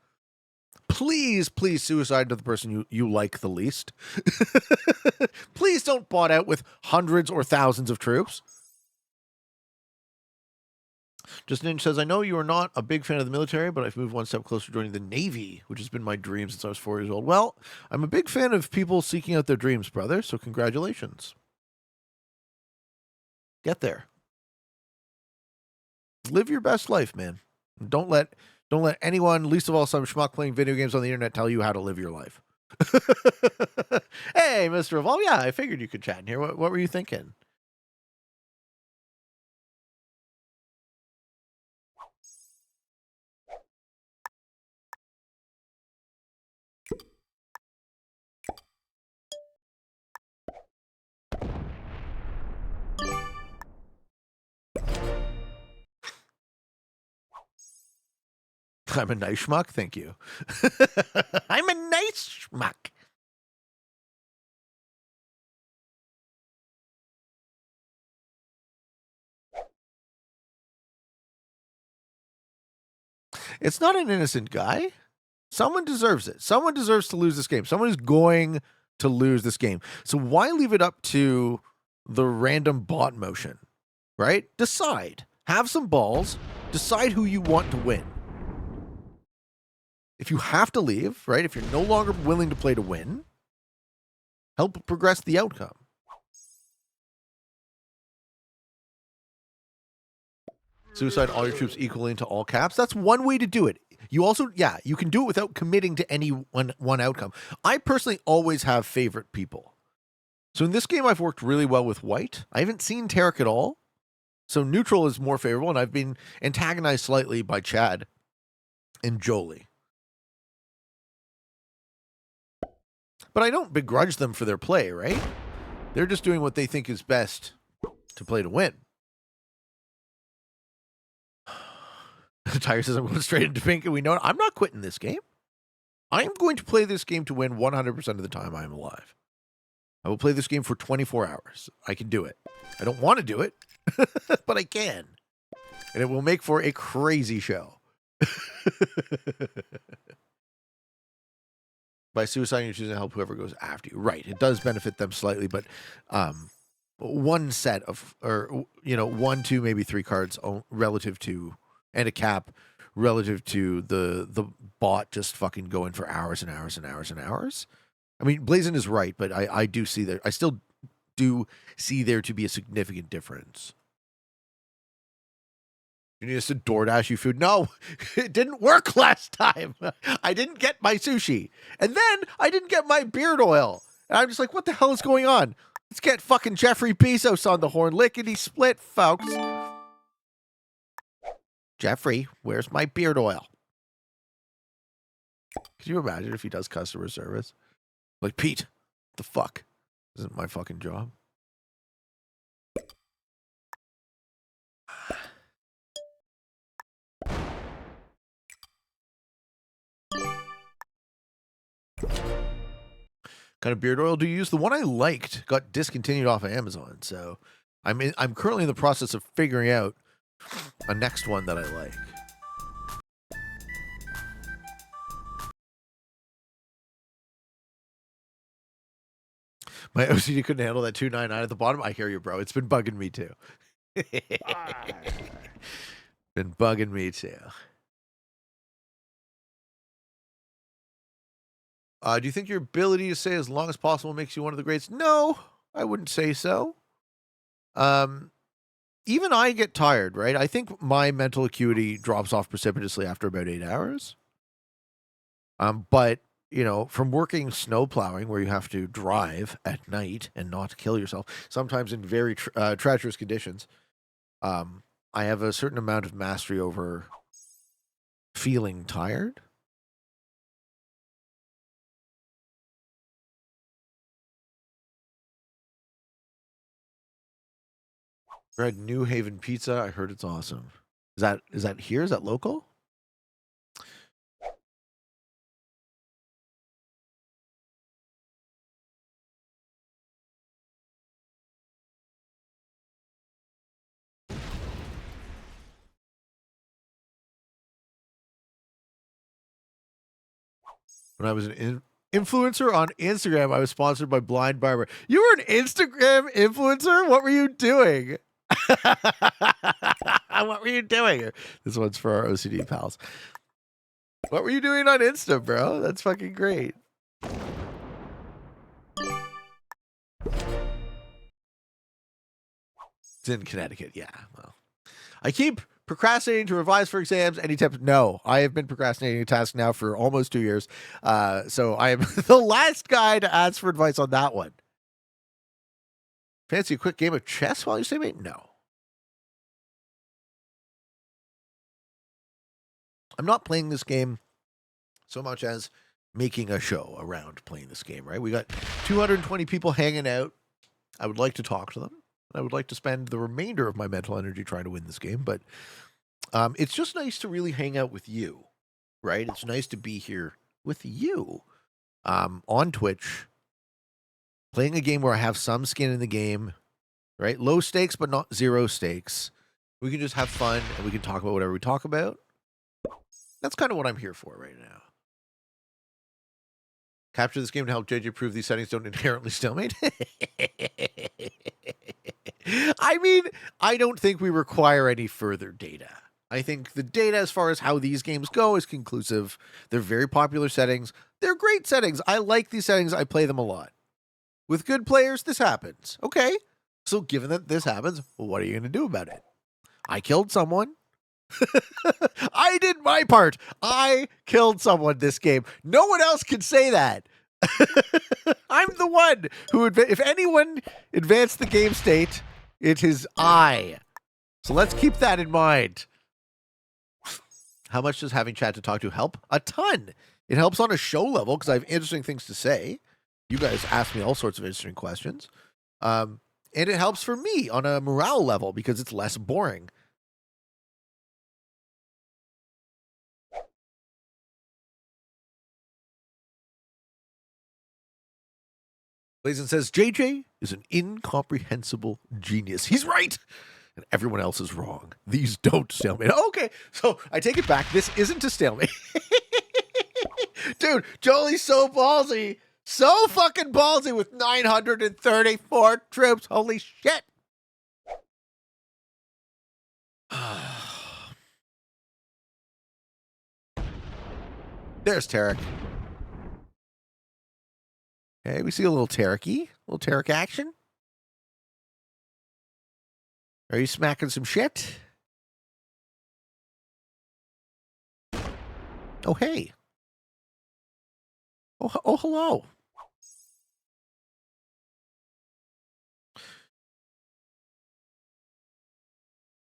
S1: please suicide to the person you like the least. Please don't bot out with hundreds or thousands of troops. Just Ninja says, I know you are not a big fan of the military, but I've moved one step closer to joining the Navy, which has been my dream since I was 4 years old. Well, I'm a big fan of people seeking out their dreams, brother, so congratulations. Get there. Live your best life, man. Don't let anyone, least of all some schmuck playing video games on the internet, tell you how to live your life. Hey, Mr. Evolve. Yeah, I figured you could chat in here. What were you thinking? I'm a nice schmuck. Thank you. I'm a nice schmuck. It's not an innocent guy. Someone deserves it. Someone deserves to lose this game. Someone is going to lose this game. So why leave it up to the random bot motion, right? Decide. Have some balls. Decide who you want to win. If you have to leave, right? If you're no longer willing to play to win, help progress the outcome. Suicide all your troops equally into all caps. That's one way to do it. You also, yeah, you can do it without committing to any one outcome. I personally always have favorite people. So in this game, I've worked really well with white. I haven't seen Tarek at all. So neutral is more favorable, and I've been antagonized slightly by Chad and Jolie. But I don't begrudge them for their play, right? They're just doing what they think is best to play to win. Tiger says, I'm going straight into pink, and we know it. I'm not quitting this game. I am going to play this game to win 100% of the time I am alive. I will play this game for 24 hours. I can do it. I don't want to do it, but I can. And it will make for a crazy show. By suicide, you're choosing to help whoever goes after you. Right. It does benefit them slightly, but one set of, or, you know, 1, 2, maybe 3 cards relative to, and a cap relative to the bot just fucking going for hours and hours and hours and hours. I mean, Blazin is right, but I do see I still do see there to be a significant difference. You need us to DoorDash you food? No, it didn't work last time. I didn't get my sushi. And then I didn't get my beard oil. And I'm just like, what the hell is going on? Let's get fucking Jeffrey Bezos on the horn. Lickety split, folks. Jeffrey, where's my beard oil? Could you imagine if he does customer service? Like, Pete, what the fuck? Isn't my fucking job? Kind of beard oil do you use? The one I liked got discontinued off of Amazon, so I'm currently in the process of figuring out a next one that I like. My OCD couldn't handle that 299 at the bottom. I hear you, bro. It's been bugging me too. Been bugging me too. Do you think your ability to say as long as possible makes you one of the greats? No, I wouldn't say so. Even I get tired, right? I think my mental acuity drops off precipitously after about 8 hours. But, you know, from working snow plowing where you have to drive at night and not kill yourself, sometimes in very treacherous conditions, I have a certain amount of mastery over feeling tired. Red New Haven Pizza. I heard it's awesome. Is that here? Is that local? When I was an influencer on Instagram, I was sponsored by Blind Barber. You were an Instagram influencer? What were you doing? What were you doing? This one's for our OCD pals. What were you doing on Insta, bro? That's fucking great. It's in Connecticut, yeah. Well, I keep procrastinating to revise for exams. Any tips? No, I have been procrastinating a task now for almost 2 years. So I am the last guy to ask for advice on that one. Fancy a quick game of chess while you stay mate? No. I'm not playing this game so much as making a show around playing this game, right? We got 220 people hanging out. I would like to talk to them. I would like to spend the remainder of my mental energy trying to win this game, but it's just nice to really hang out with you, right? It's nice to be here with you on Twitch, playing a game where I have some skin in the game, right? Low stakes, but not zero stakes. We can just have fun and we can talk about whatever we talk about. That's kind of what I'm here for right now. Capture this game to help JJ prove these settings don't inherently stalemate. I mean, I don't think we require any further data. I think the data as far as how these games go is conclusive. They're very popular settings. They're great settings. I like these settings. I play them a lot. With good players, this happens. Okay. So given that this happens, what are you going to do about it? I killed someone. I did my part. I killed someone this game. No one else can say that. I'm the one who, if anyone advanced the game state, it is I. So let's keep that in mind. How much does having chat to talk to help? A ton. It helps on a show level because I have interesting things to say. You guys ask me all sorts of interesting questions. And it helps for me on a morale level because it's less boring. Blazin says, JJ is an incomprehensible genius. He's right. And everyone else is wrong. These don't stalemate. Okay, so I take it back. This isn't a stalemate. Dude, Jolie's so ballsy. So fucking ballsy with 934 troops. Holy shit. There's Tarek. Okay, we see a little Tarek-y. A little Tarek action. Are you smacking some shit? Oh, hey. Oh, hello.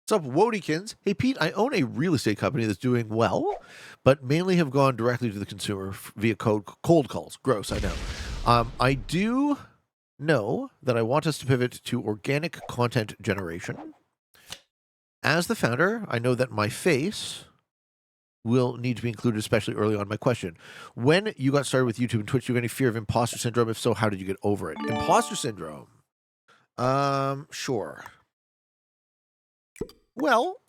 S1: What's up, Wodykins? Hey, Pete, I own a real estate company that's doing well, but mainly have gone directly to the consumer via cold calls. Gross, I know. I do know that I want us to pivot to organic content generation. As the founder, I know that my face will need to be included, especially early on. My question: when you got started with YouTube and Twitch, do you have any fear of imposter syndrome? If so, how did you get over it? Imposter syndrome. Sure. Well,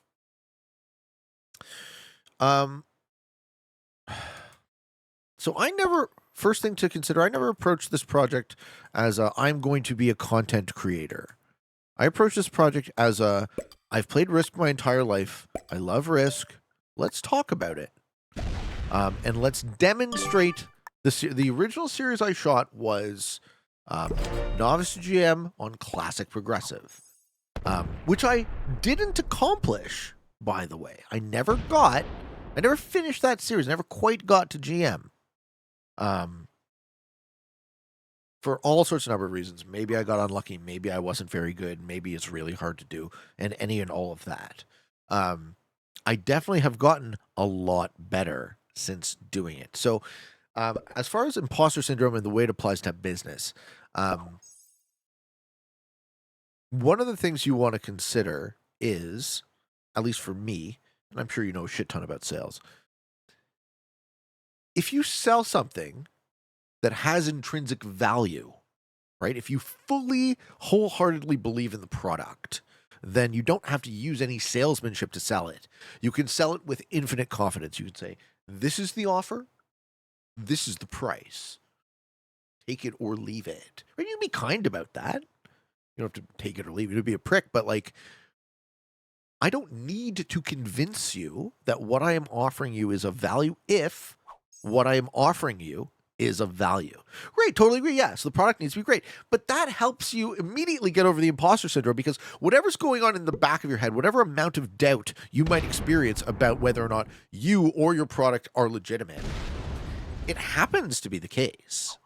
S1: so first thing to consider, I never approached this project as I'm going to be a content creator. I approached this project as I've played Risk my entire life. I love Risk. Let's talk about it. And let's demonstrate the original series I shot was Novice to GM on Classic Progressive, which I didn't accomplish, by the way. I never finished that series. I never quite got to GM. For all sorts of number of reasons. Maybe I got unlucky. Maybe I wasn't very good. Maybe it's really hard to do. And any and all of that. I definitely have gotten a lot better since doing it. So as far as imposter syndrome and the way it applies to business, one of the things you want to consider is, at least for me, and I'm sure you know a shit ton about sales, if you sell something that has intrinsic value, right? If you fully, wholeheartedly believe in the product, then you don't have to use any salesmanship to sell it. You can sell it with infinite confidence. You can say, this is the offer. This is the price. Take it or leave it. Right? You can be kind about that. You don't have to take it or leave it. It'd be a prick, but like, I don't need to convince you that what I am offering you is of value if what I am offering you is of value. Great, totally agree. Yeah, so the product needs to be great. But that helps you immediately get over the imposter syndrome because whatever's going on in the back of your head, whatever amount of doubt you might experience about whether or not you or your product are legitimate, it happens to be the case,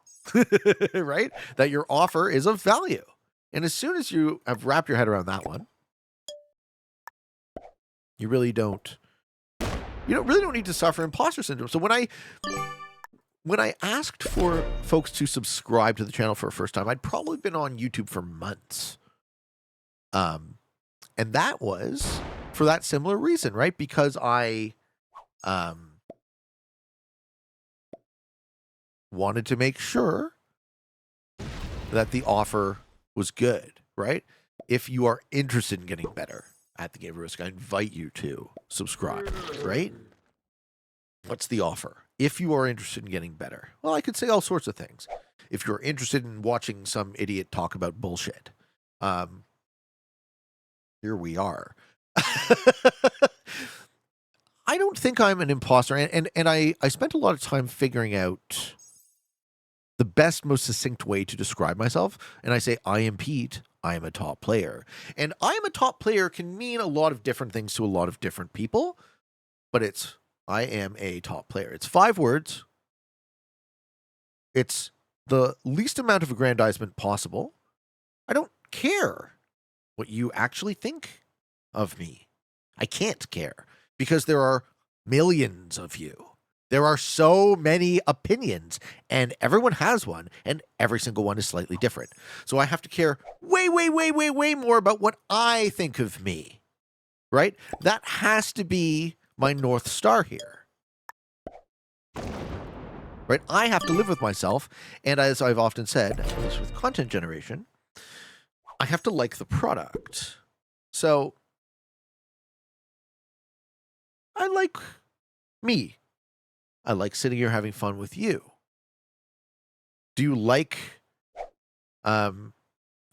S1: right? That your offer is of value. And as soon as you have wrapped your head around that one, you really don't need to suffer imposter syndrome. So when I asked for folks to subscribe to the channel for the first time, I'd probably been on YouTube for months. And that was for that similar reason, right? Because I wanted to make sure that the offer was good, right? If you are interested in getting better at the game of Risk, I invite you to subscribe, right? What's the offer? If you are interested in getting better, well, I could say all sorts of things. If you're interested in watching some idiot talk about bullshit, here we are. I don't think I'm an imposter, and I spent a lot of time figuring out the best, most succinct way to describe myself. And I say, I am Pete. I am a top player. And I am a top player can mean a lot of different things to a lot of different people, but it's I am a top player. It's 5 words. It's the least amount of aggrandizement possible. I don't care what you actually think of me. I can't care because there are millions of you. There are so many opinions, and everyone has one, and every single one is slightly different. So I have to care way, way, way, way, way more about what I think of me, right? That has to be my North Star here, right? I have to live with myself, and as I've often said, at least with content generation, I have to like the product. So I like me. I like sitting here having fun with you. Do you like the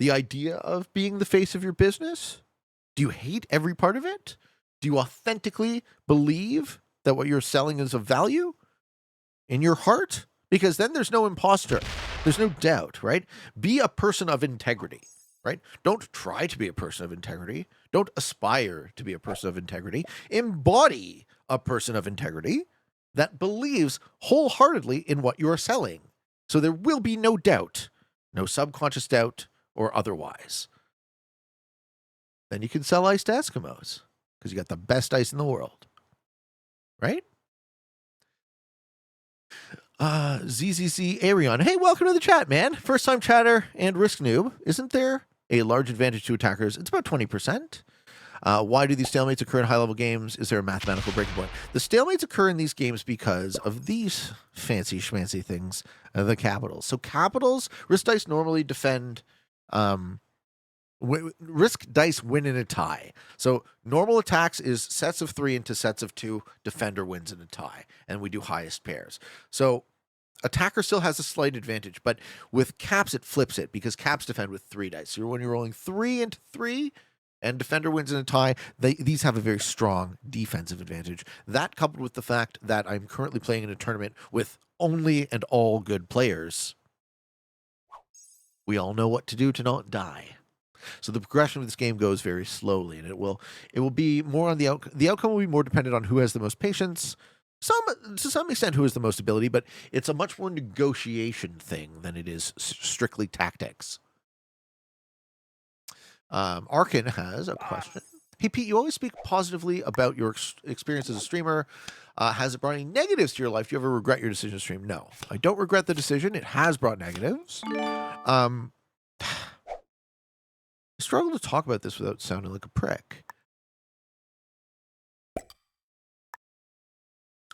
S1: idea of being the face of your business? Do you hate every part of it? Do you authentically believe that what you're selling is of value in your heart? Because then there's no imposter. There's no doubt, right? Be a person of integrity, right? Don't try to be a person of integrity. Don't aspire to be a person of integrity. Embody a person of integrity that believes wholeheartedly in what you are selling. So there will be no doubt, no subconscious doubt or otherwise. Then you can sell ice to Eskimos because you got the best ice in the world, right? ZZZ Arion. Hey, welcome to the chat, man. First time chatter and risk noob. Isn't there a large advantage to attackers? It's about 20%. Why do these stalemates occur in high-level games? Is there a mathematical breaking point? The stalemates occur in these games because of these fancy schmancy things, the capitals. So capitals, risk dice normally defend, risk dice win in a tie. So normal attacks is sets of 3 into sets of 2, defender wins in a tie, and we do highest pairs. So attacker still has a slight advantage, but with caps it flips it because caps defend with 3 dice. So when you're rolling 3 into 3, and defender wins in a tie, these have a very strong defensive advantage. That coupled with the fact that I'm currently playing in a tournament with only and all good players, we all know what to do to not die. So the progression of this game goes very slowly, and it will be more on the outcome will be more dependent on who has the most patience, to some extent who has the most ability, but it's a much more negotiation thing than it is strictly tactics. Arkin has a question. Hey, Pete, you always speak positively about your experience as a streamer. Has it brought any negatives to your life? Do you ever regret your decision to stream? No, I don't regret the decision. It has brought negatives. I struggle to talk about this without sounding like a prick.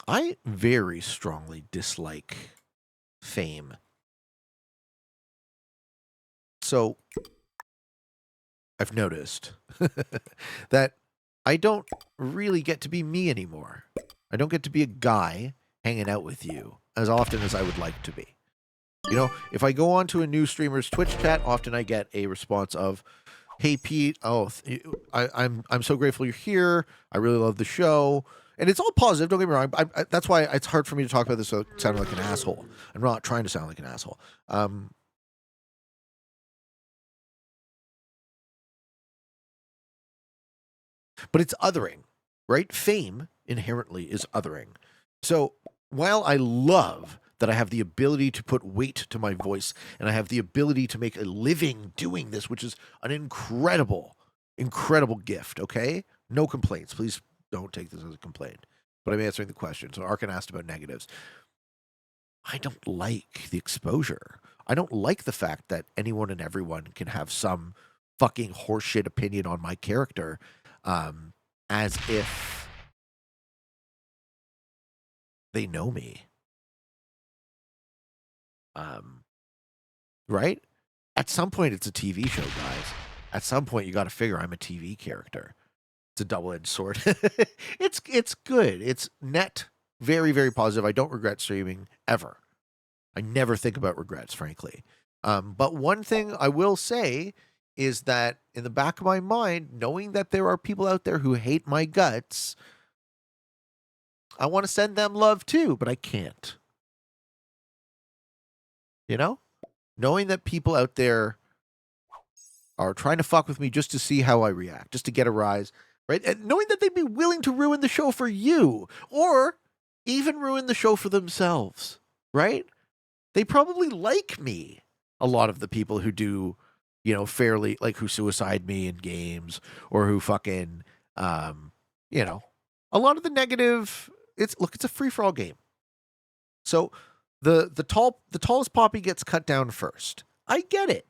S1: I very strongly dislike fame. So I've noticed that I don't really get to be me anymore. I don't get to be a guy hanging out with you as often as I would like to be. You know, if I go on to a new streamer's Twitch chat, often I get a response of, "Hey Pete, I'm so grateful you're here. I really love the show." And it's all positive, don't get me wrong. That's why it's hard for me to talk about this without sounding like an asshole. I'm not trying to sound like an asshole. But it's othering, right? Fame inherently is othering. So while I love that I have the ability to put weight to my voice and I have the ability to make a living doing this, which is an incredible, incredible gift, okay? No complaints. Please don't take this as a complaint. But I'm answering the question. So Arkin asked about negatives. I don't like the exposure. I don't like the fact that anyone and everyone can have some fucking horseshit opinion on my character, as if they know me. Right? At some point, it's a TV show, guys. At some point, you got to figure I'm a TV character. It's a double-edged sword. It's good. It's net very, very positive. I don't regret streaming ever. I never think about regrets, frankly. But one thing I will say is that in the back of my mind, knowing that there are people out there who hate my guts, I want to send them love too, but I can't. You know? Knowing that people out there are trying to fuck with me just to see how I react, just to get a rise, right? And knowing that they'd be willing to ruin the show for you, or even ruin the show for themselves, right? They probably like me. A lot of the people who do, fairly, like, who suicide me in games, or who fucking, a lot of the negative. It's a free for all game. So the tallest poppy gets cut down first. I get it.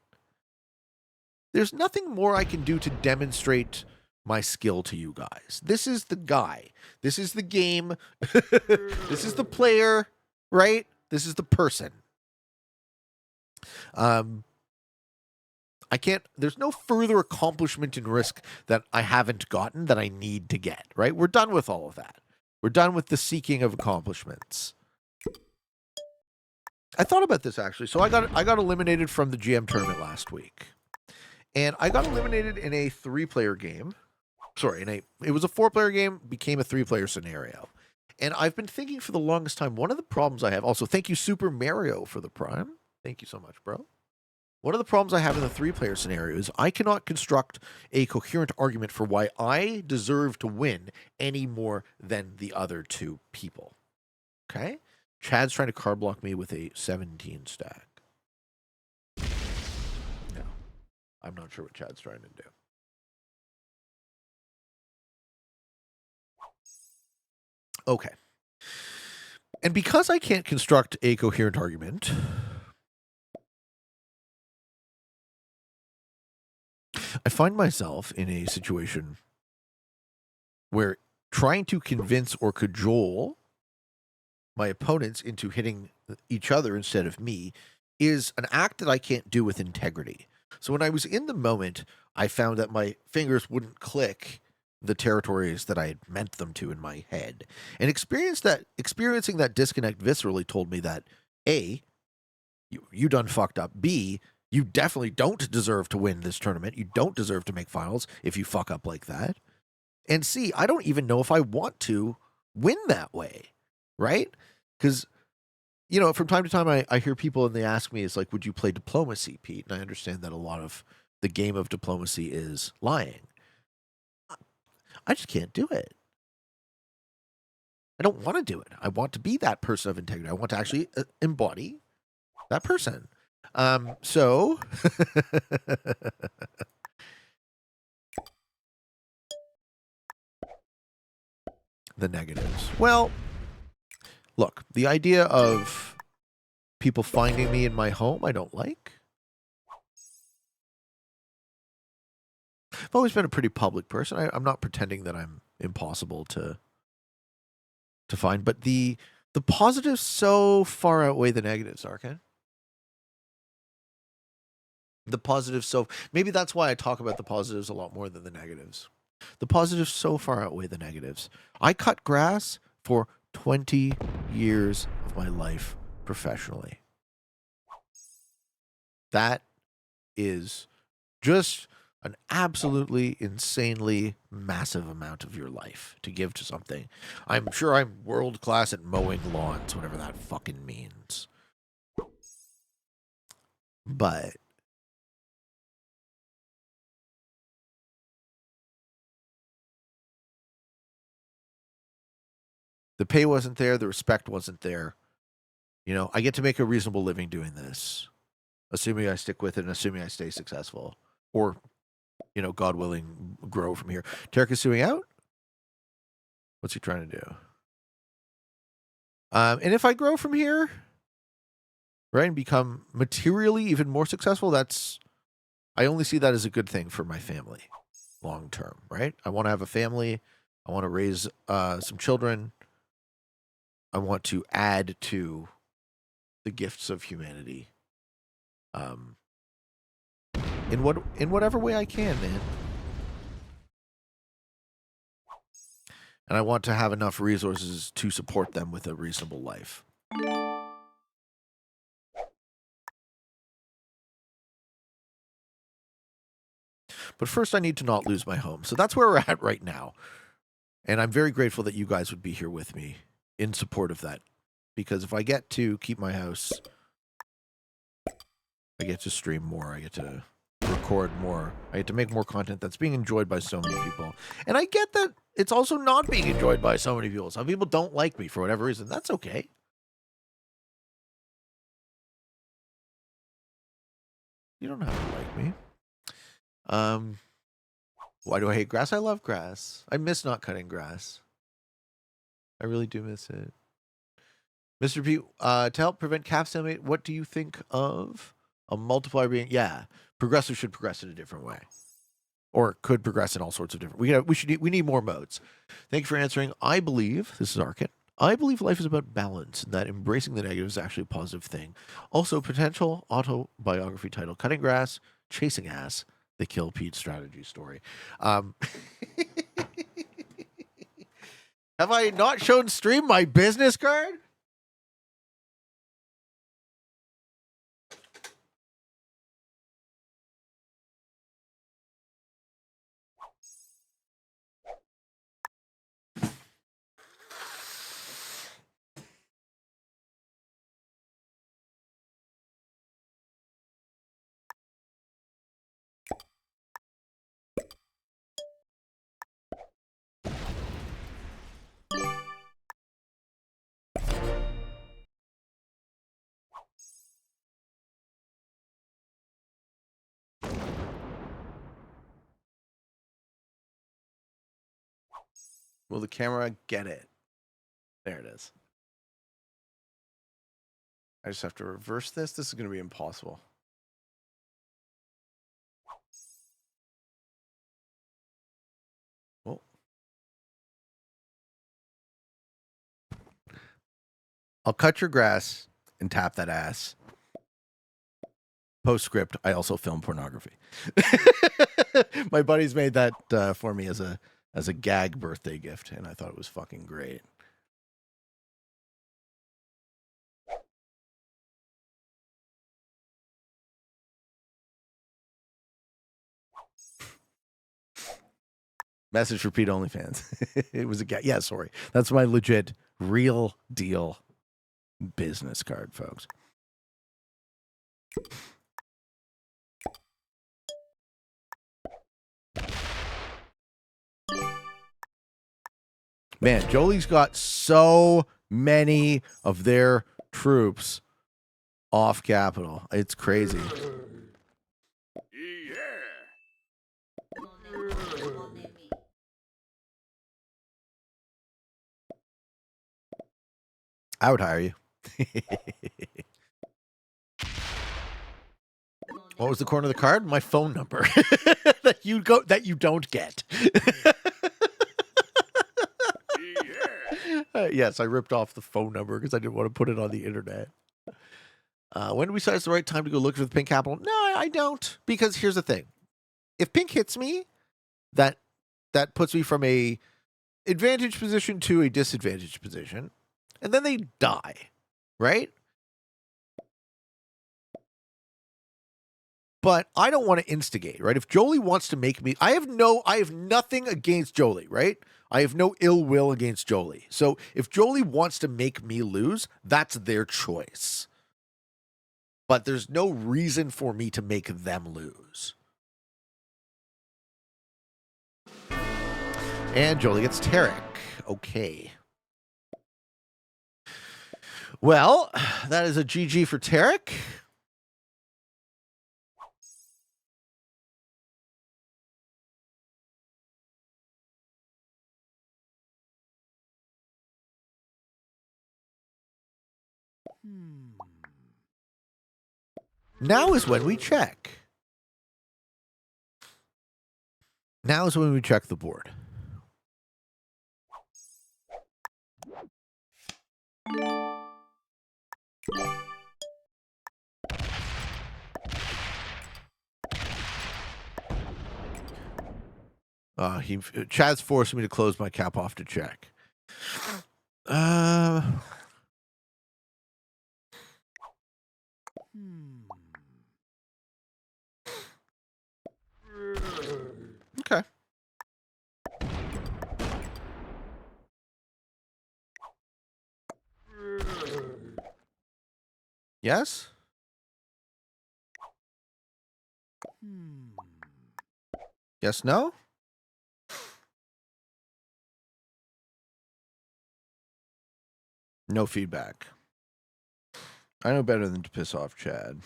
S1: There's nothing more I can do to demonstrate my skill to you guys. This is the guy. This is the game. This is the player, right? This is the person. I can't, there's no further accomplishment in Risk that I haven't gotten that I need to get, right? We're done with all of that. We're done with the seeking of accomplishments. I thought about this actually. So I got eliminated from the GM tournament last week. And I got eliminated in a 3-player game. Sorry, it was a 4-player game, became a 3-player scenario. And I've been thinking for the longest time, one of the problems I have, also thank you Super Mario for the Prime. Thank you so much, bro. One of the problems I have in the 3-player scenario is I cannot construct a coherent argument for why I deserve to win any more than the other 2 people. Okay? Chad's trying to card block me with a 17 stack. No. I'm not sure what Chad's trying to do. Okay. And because I can't construct a coherent argument, I find myself in a situation where trying to convince or cajole my opponents into hitting each other instead of me is an act that I can't do with integrity. So when I was in the moment, I found that my fingers wouldn't click the territories that I had meant them to in my head. And experiencing that disconnect viscerally told me that A, you done fucked up. B, you definitely don't deserve to win this tournament. You don't deserve to make finals if you fuck up like that. And C, I don't even know if I want to win that way, right? Because, from time to time I hear people and they ask me, it's like, would you play diplomacy, Pete? And I understand that a lot of the game of diplomacy is lying. I just can't do it. I don't want to do it. I want to be that person of integrity. I want to actually embody that person. So the negatives. Well, look, the idea of people finding me in my home, I don't like. I've always been a pretty public person. I'm not pretending that I'm impossible to find, but the positives so far outweigh the negatives, Arkan. The positives, so maybe that's why I talk about the positives a lot more than the negatives. The positives so far outweigh the negatives. I cut grass for 20 years of my life professionally. That is just an absolutely insanely massive amount of your life to give to something. I'm sure I'm world class at mowing lawns, whatever that fucking means. But the pay wasn't there, the respect wasn't there. I get to make a reasonable living doing this, assuming I stick with it and assuming I stay successful. Or, God willing, grow from here. Tarek is suing out? What's he trying to do? And if I grow from here, right, and become materially even more successful, I only see that as a good thing for my family long term, right? I want to have a family. I want to raise some children. I want to add to the gifts of humanity. In whatever way I can, man. And I want to have enough resources to support them with a reasonable life. But first I need to not lose my home. So that's where we're at right now. And I'm very grateful that you guys would be here with me in support of that. Because if I get to keep my house, I get to stream more, I get to record more, I get to make more content that's being enjoyed by so many people. And I get that it's also not being enjoyed by so many people. Some people don't like me for whatever reason. That's okay. You don't have to like me. Why do I hate grass? I love grass. I miss not cutting grass. I really do miss it. Mr. P, to help prevent cap stalemate, what do you think of a multiplier being? Yeah, progressive should progress in a different way, or could progress in all sorts of different. We need more modes. Thank you for answering. I believe this is Arkin. I believe life is about balance, and that embracing the negative is actually a positive thing. Also, potential autobiography title: Cutting Grass, Chasing Ass, the Kill Pete strategy story. Have I not shown stream my business card? Will the camera get it? There it is. I just have to reverse this. This is going to be impossible. Well, I'll cut your grass and tap that ass. Postscript, I also film pornography. My buddies made that for me as a gag birthday gift, and I thought it was fucking great. Message for Pete OnlyFans. It was a gag. Yeah, sorry. That's my legit, real deal business card, folks. Man, Jolie's got so many of their troops off capital. It's crazy. I would hire you. What was the corner of the card? My phone number that you don't get. Yes, I ripped off the phone number because I didn't want to put it on the internet. When do we decide it's the right time to go look for the pink capital? No, I don't. Because here's the thing. If pink hits me, that puts me from a advantage position to a disadvantage position. And then they die. Right? But I don't want to instigate, right? If Jolie wants to make me, I have nothing against Jolie, right? I have no ill will against Jolie. So if Jolie wants to make me lose, that's their choice. But there's no reason for me to make them lose. And Jolie gets Tarek. Okay. Well, that is a GG for Tarek. Now is when we check. Now is when we check the board. Chad's forced me to close my cap off to check. Okay. Yes? Yes, no? No feedback. I know better than to piss off Chad.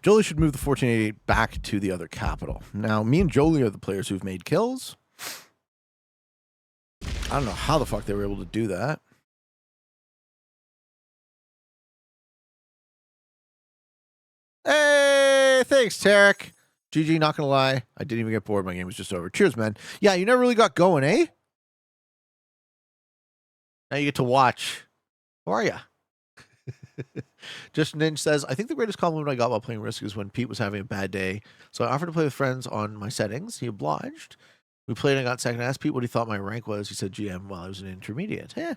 S1: Jolie should move the 1488 back to the other capital. Now, me and Jolie are the players who've made kills. I don't know how the fuck they were able to do that. Hey, thanks, Tarek. GG, not gonna lie. I didn't even get bored. My game was just over. Cheers, man. Yeah, you never really got going, eh? Now you get to watch. How are ya? Just Ninja says, I think the greatest compliment I got while playing Risk is when Pete was having a bad day. So I offered to play with friends on my settings. He obliged. We played and I got second. I asked Pete what he thought my rank was. He said GM while I was an intermediate. Yeah.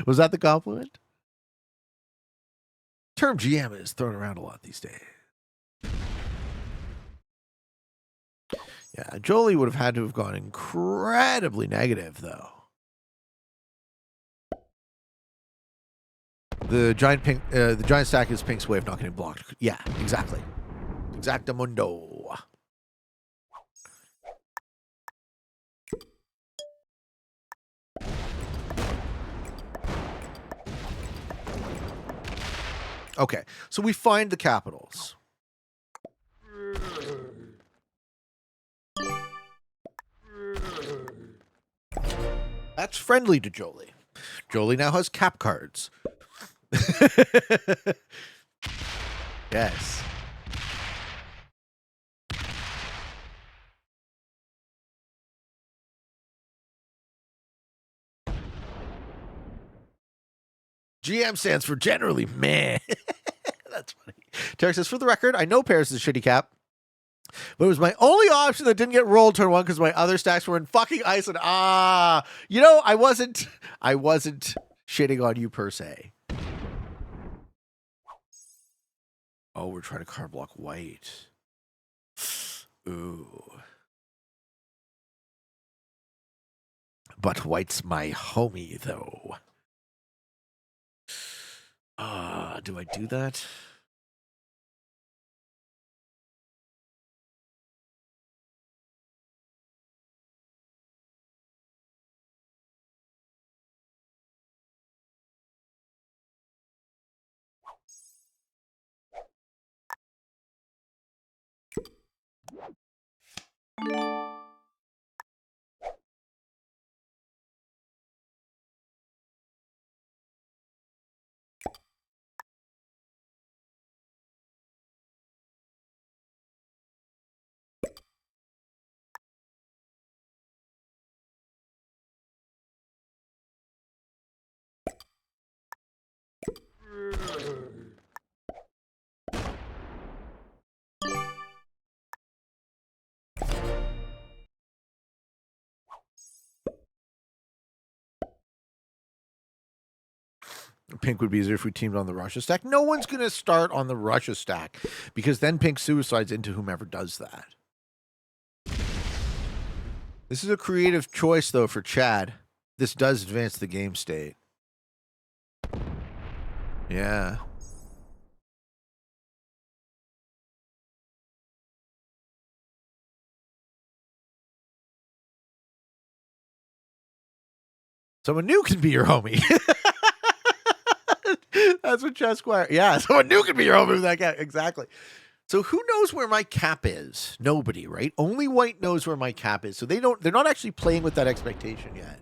S1: Was that the compliment? Term GM is thrown around a lot these days. Yeah, Jolie would have had to have gone incredibly negative, though. The giant pink, the giant stack is Pink's way of not getting blocked. Yeah, exactly. Exactamundo. Okay, so we find the capitals. That's friendly to Jolie. Jolie now has cap cards. Yes. GM stands for generally meh. That's funny. Tarek says, for the record, I know Paris is a shitty cap, but it was my only option that didn't get rolled turn one because my other stacks were in fucking ice. And you know, I wasn't shitting on you per se. Oh, we're trying to card block white. Ooh. But white's my homie, though. Do I do that? Pink would be easier if we teamed on the Russia stack. No one's going to start on the Russia stack because then Pink suicides into whomever does that. This is a creative choice, though, for Chad. This does advance the game state. Yeah. Someone new can be your homie. That's what Chad Squire. Yeah, someone new can be your homie with that cap. Exactly. So who knows where my cap is? Nobody, right? Only white knows where my cap is. So they're not actually playing with that expectation yet.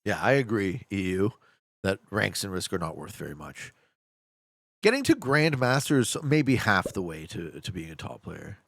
S1: Yeah, I agree, EU, that ranks and risk are not worth very much. Getting to Grandmasters may be half the way to being a top player.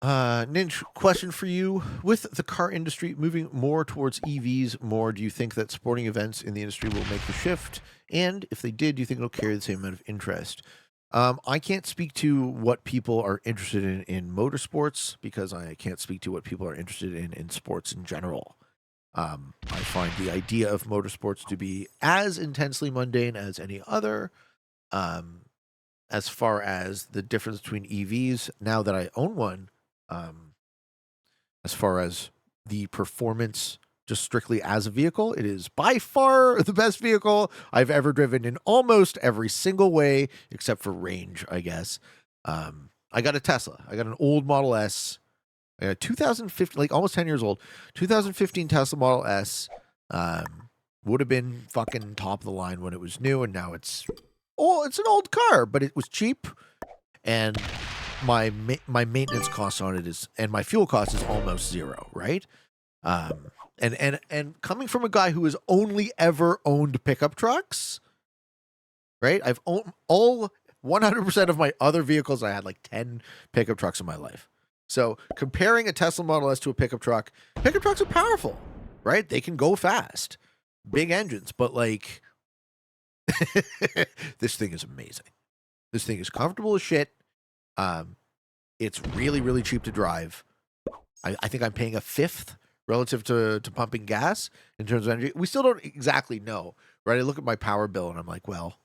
S1: Ninja, question for you. With the car industry moving more towards EVs do you think that sporting events in the industry will make the shift? And if they did, do you think it'll carry the same amount of interest? I can't speak to what people are interested in motorsports because I can't speak to what people are interested in sports in general. I find the idea of motorsports to be as intensely mundane as any other. As far as the difference between EVs, now that I own one, as far as the performance, just strictly as a vehicle, it is by far the best vehicle I've ever driven in almost every single way, except for range, I guess. I got a Tesla. I got an old Model S. I got a 2015, like almost 10 years old, 2015 Tesla Model S. Would have been fucking top of the line when it was new, and now it's an old car, but it was cheap, and my maintenance cost on it is, and my fuel cost is almost zero, right? And coming from a guy who has only ever owned pickup trucks, right? I've owned all 100% of my other vehicles. I had like 10 pickup trucks in my life. So comparing a Tesla Model S to a pickup trucks are powerful, right? They can go fast, big engines, but like this thing is amazing. This thing is comfortable as shit. It's really, really cheap to drive. I think I'm paying a fifth relative to pumping gas in terms of energy. We still don't exactly know, right? I look at my power bill and I'm like, well,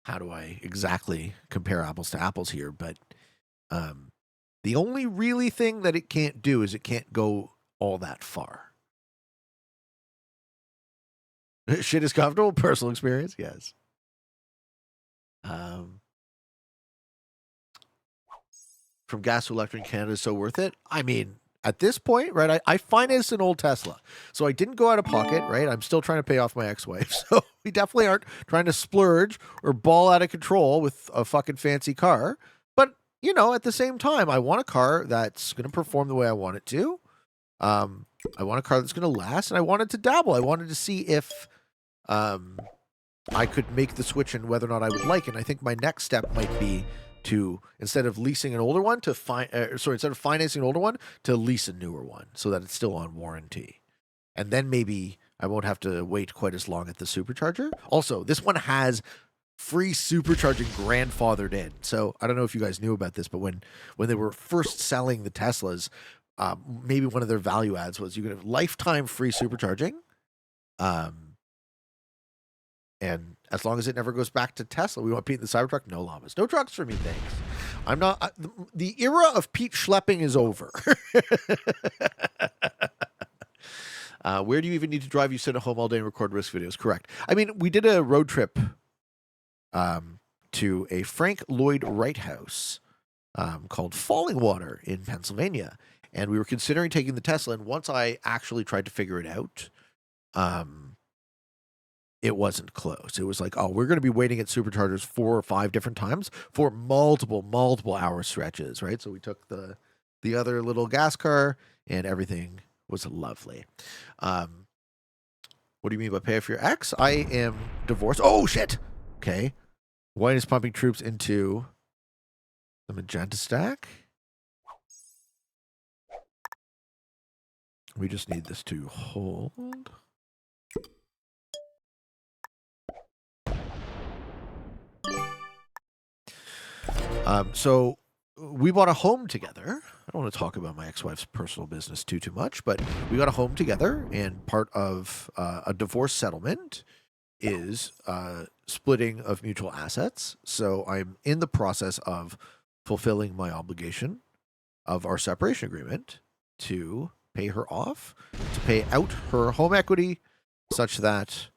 S1: how do I exactly compare apples to apples here? But the only really thing that it can't do is it can't go all that far. Shit is comfortable. Personal experience, yes. From gas to electric in Canada is so worth it. I mean, at this point, right, I financed an old Tesla. So I didn't go out of pocket, right? I'm still trying to pay off my ex-wife. So we definitely aren't trying to splurge or ball out of control with a fucking fancy car. But, you know, at the same time, I want a car that's going to perform the way I want it to. I want a car that's going to last, and I wanted to dabble. I wanted to see if I could make the switch in whether or not I would like it. And I think my next step might be to, instead of leasing an older one, instead of financing an older one, to lease a newer one so that it's still on warranty. And then maybe I won't have to wait quite as long at the supercharger. Also, this one has free supercharging grandfathered in. So I don't know if you guys knew about this, but when they were first selling the Teslas, maybe one of their value adds was you could have lifetime free supercharging. And as long as it never goes back to Tesla, we want Pete in the Cybertruck. No llamas. No trucks for me, thanks. I'm not... the era of Pete schlepping is over. Where do you even need to drive? You sit at home all day and record risk videos. Correct. I mean, we did a road trip to a Frank Lloyd Wright house called Falling Water in Pennsylvania. And we were considering taking the Tesla. And once I actually tried to figure it out... it wasn't close. It was like, oh, we're going to be waiting at superchargers 4 or 5 different times for multiple hour stretches, right? So we took the other little gas car, and everything was lovely. What do you mean by pay for your ex? I am divorced. Oh, shit! Okay. White is pumping troops into the magenta stack. We just need this to hold. So we bought a home together. I don't want to talk about my ex-wife's personal business too much, but we got a home together, and part of a divorce settlement is splitting of mutual assets. So I'm in the process of fulfilling my obligation of our separation agreement to pay her off, to pay out her home equity, such that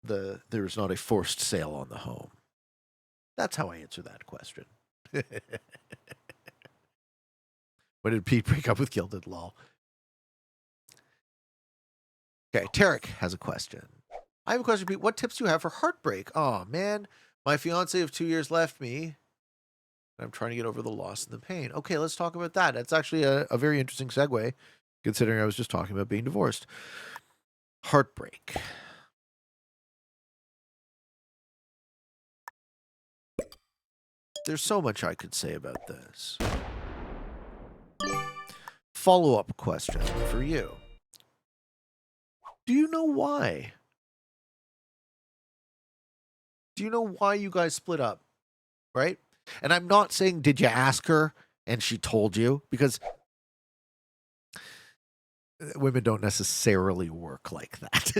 S1: there is not a forced sale on the home. That's how I answer that question. When did Pete break up with Gilded? Lol. Okay, Tarek has a question. I have a question, Pete. What tips do you have for heartbreak? Oh, man. My fiance of 2 years left me. I'm trying to get over the loss and the pain. Okay, let's talk about that. That's actually a very interesting segue, considering I was just talking about being divorced. Heartbreak. There's so much I could say about this. Follow-up question for you. Do you know why? Do you know why you guys split up? Right? And I'm not saying, did you ask her and she told you? Because women don't necessarily work like that.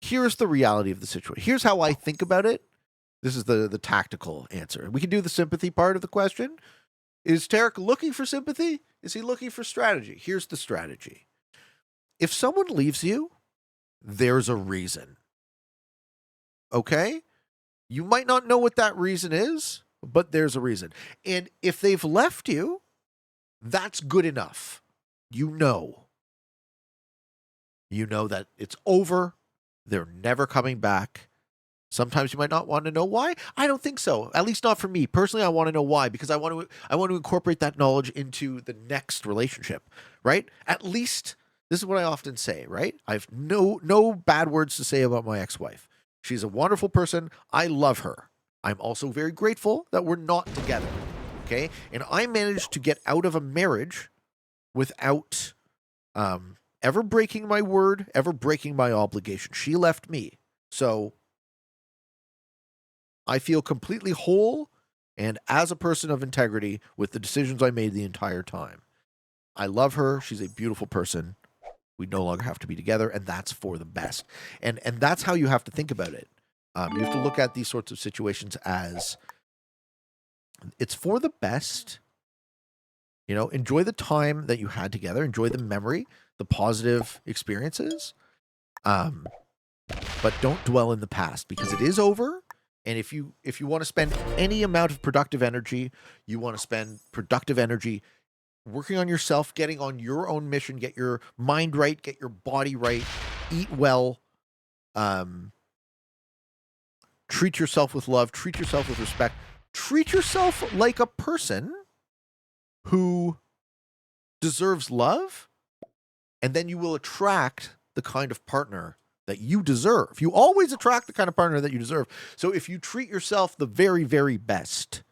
S1: Here's the reality of the situation. Here's how I think about it. This is the tactical answer. We can do the sympathy part of the question. Is Tarek looking for sympathy? Is he looking for strategy? Here's the strategy. If someone leaves you, there's a reason. Okay? You might not know what that reason is, but there's a reason. And if they've left you, that's good enough. You know. You know that it's over. They're never coming back. Sometimes you might not want to know why. I don't think so. At least not for me. Personally, I want to know why because I want to incorporate that knowledge into the next relationship, right? At least this is what I often say, right? I have no bad words to say about my ex-wife. She's a wonderful person. I love her. I'm also very grateful that we're not together, okay? And I managed to get out of a marriage without ever breaking my word, ever breaking my obligation. She left me. So I feel completely whole and as a person of integrity with the decisions I made the entire time. I love her. She's a beautiful person. We no longer have to be together, and that's for the best. And that's how you have to think about it. You have to look at these sorts of situations as it's for the best. You know, enjoy the time that you had together. Enjoy the memory, the positive experiences. But don't dwell in the past because it is over. And if you want to spend any amount of productive energy, you want to spend productive energy working on yourself, getting on your own mission, get your mind right, get your body right, eat well, treat yourself with love, treat yourself with respect, treat yourself like a person who deserves love, and then you will attract the kind of partner that you deserve. You always attract the kind of partner that you deserve. So if you treat yourself the very, very best,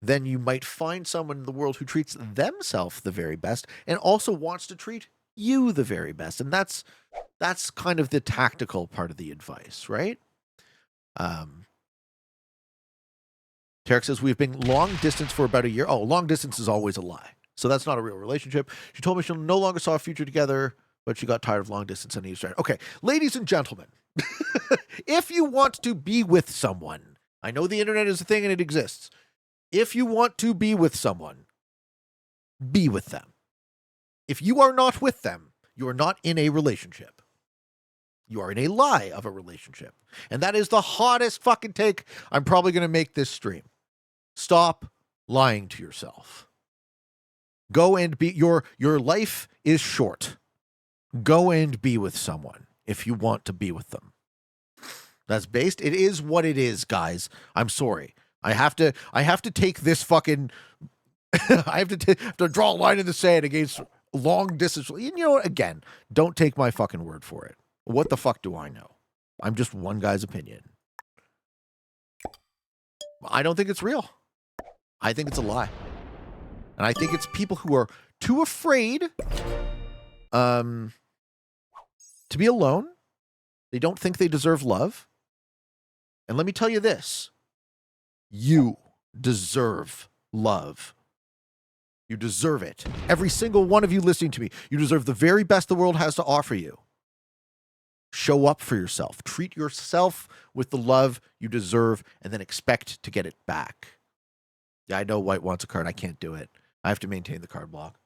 S1: then you might find someone in the world who treats themselves the very best and also wants to treat you the very best. And that's kind of the tactical part of the advice, right? Tarek says, we've been long distance for about a year. Oh, long distance is always a lie. So that's not a real relationship. She told me she'll no longer saw a future together, but she got tired of long distance and needs to. Okay, ladies and gentlemen, if you want to be with someone, I know the internet is a thing and it exists. If you want to be with someone, be with them. If you are not with them, you are not in a relationship. You are in a lie of a relationship. And that is the hottest fucking take I'm probably going to make this stream. Stop lying to yourself. Go and be, your life is short. Go and be with someone if you want to be with them. That's based. It is what it is, guys. I'm sorry. I have to take this fucking I have to draw a line in the sand against long distance. You know, again, don't take my fucking word for it. What the fuck do I know? I'm just one guy's opinion. I don't think it's real. I think it's a lie. And I think it's people who are too afraid to be alone. They don't think they deserve love. And let me tell you this. You deserve love. You deserve it. Every single one of you listening to me, you deserve the very best the world has to offer you. Show up for yourself. Treat yourself with the love you deserve and then expect to get it back. Yeah, I know White wants a card. I can't do it. I have to maintain the card block.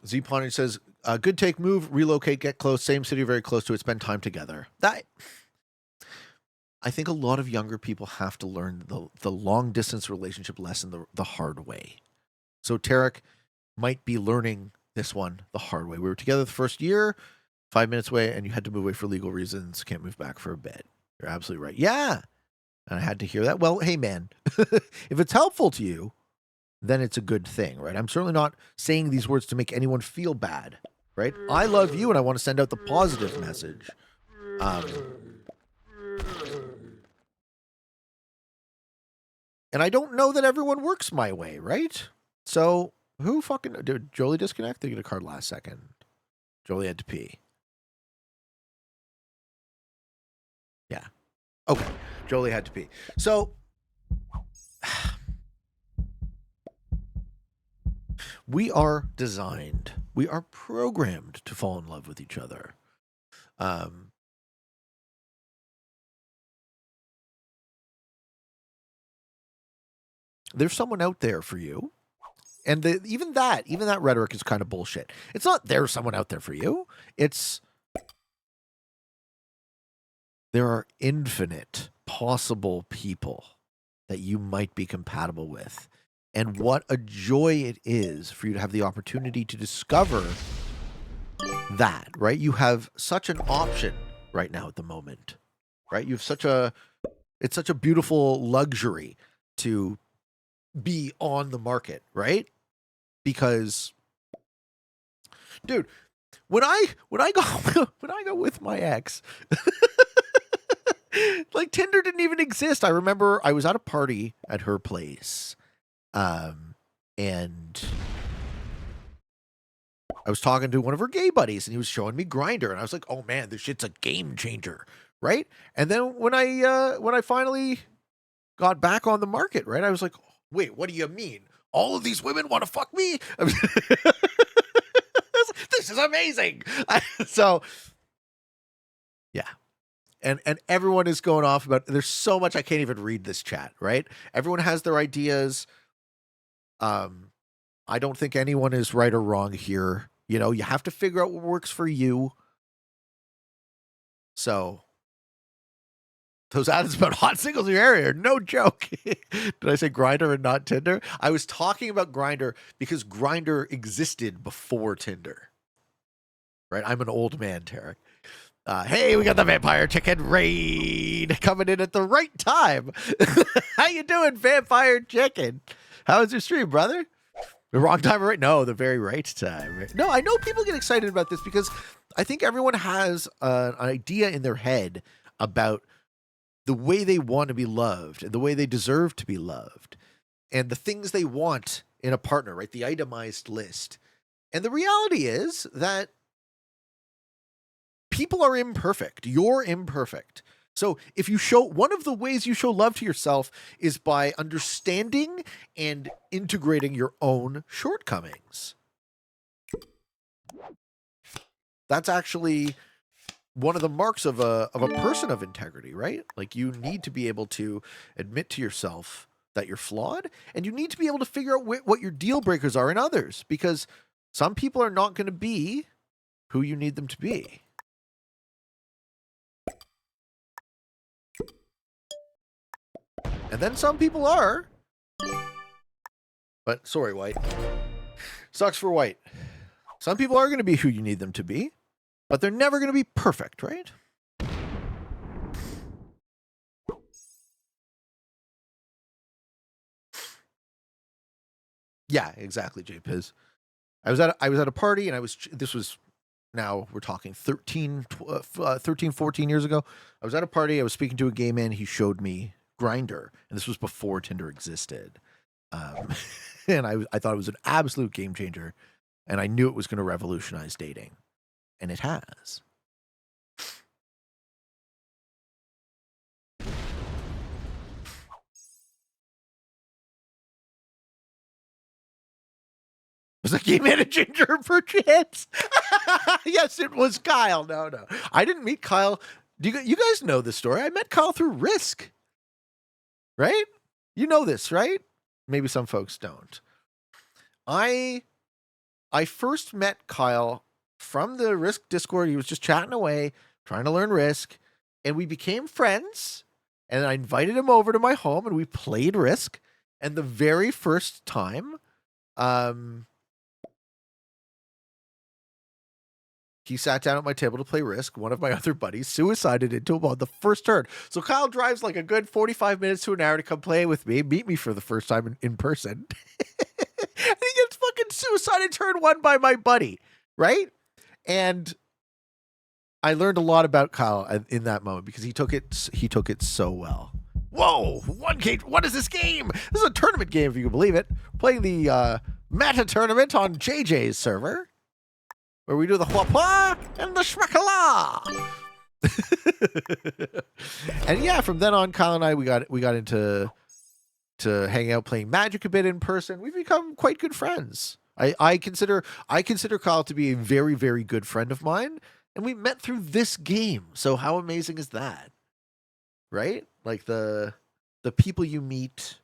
S1: Z Ponder says, good take, move, relocate, get close, same city, very close to it, spend time together. I think a lot of younger people have to learn the long distance relationship lesson the hard way. So Tarek might be learning this one the hard way. We were together the first year, 5 minutes away, and you had to move away for legal reasons. Can't move back for a bit. You're absolutely right. Yeah. And I had to hear that. Well, hey, man, if it's helpful to you, then it's a good thing, right? I'm certainly not saying these words to make anyone feel bad, right? I love you and I want to send out the positive message. And I don't know that everyone works my way, right? So who fucking did Jolie disconnect? They get a card last second. Jolie had to pee. Yeah. Okay. Jolie had to pee. So we are designed, we are programmed to fall in love with each other. There's someone out there for you. And even that rhetoric is kind of bullshit. It's not there's someone out there for you. It's there are infinite possible people that you might be compatible with. And what a joy it is for you to have the opportunity to discover that, right? You have such an option right now at the moment, right? You have it's such a beautiful luxury to be on the market, right? Because, dude, when I go with my ex, like Tinder didn't even exist. I remember I was at a party at her place, and I was talking to one of her gay buddies, and he was showing me Grindr, and I was like, "Oh man, this shit's a game changer, right?" And then when I finally got back on the market, right, I was like, "Wait, what do you mean? All of these women want to fuck me?" This is amazing. So, yeah. And everyone is going off about, there's so much I can't even read this chat, right? Everyone has their ideas. I don't think anyone is right or wrong here. You know, you have to figure out what works for you. So those ads about hot singles in your area are no joke. Did I say Grindr and not Tinder? I was talking about Grindr because Grindr existed before Tinder. Right? I'm an old man, Tarek. Hey, we got the vampire chicken raid coming in at the right time. How you doing, vampire chicken? How was your stream, brother? The wrong time, right? No, the very right time. No, I know people get excited about this because I think everyone has an idea in their head about the way they want to be loved and the way they deserve to be loved and the things they want in a partner, right? The itemized list. And the reality is that people are imperfect. You're imperfect. So if you show, one of the ways you show love to yourself is by understanding and integrating your own shortcomings. That's actually one of the marks of a person of integrity, right? Like, you need to be able to admit to yourself that you're flawed, and you need to be able to figure out what your deal breakers are in others, because some people are not going to be who you need them to be. And then some people are. But sorry, White. Sucks for White. Some people are going to be who you need them to be, but they're never going to be perfect, right? Yeah, exactly, J-Piz. I was at a party, and this was, now we're talking 13, 14 years ago. I was at a party, I was speaking to a gay man, he showed me Grindr, and this was before Tinder existed. And I thought it was an absolute game changer, and I knew it was going to revolutionize dating, and it has. Was the game man a ginger perchance? Yes, it was Kyle. No. I didn't meet Kyle. You guys know this story. I met Kyle through Risk. Right? You know this, right? Maybe some folks don't. I first met Kyle from the Risk Discord. He was just chatting away, trying to learn Risk, and we became friends. And I invited him over to my home, and we played Risk. And the very first time, he sat down at my table to play Risk. One of my other buddies suicided into him on the first turn. So Kyle drives like a good 45 minutes to an hour to come play with me, meet me for the first time in person. And he gets fucking suicided turn 1 by my buddy, right? And I learned a lot about Kyle in that moment because he took it so well. Whoa, 1K, what is this game? This is a tournament game, if you can believe it. Playing the Meta tournament on JJ's server, where we do the Huapa and the Shmakala. And yeah, from then on, Kyle and I we got into hanging out playing Magic a bit in person. We've become quite good friends. I consider Kyle to be a very, very good friend of mine, and we met through this game. So how amazing is that? Right? Like the people you meet.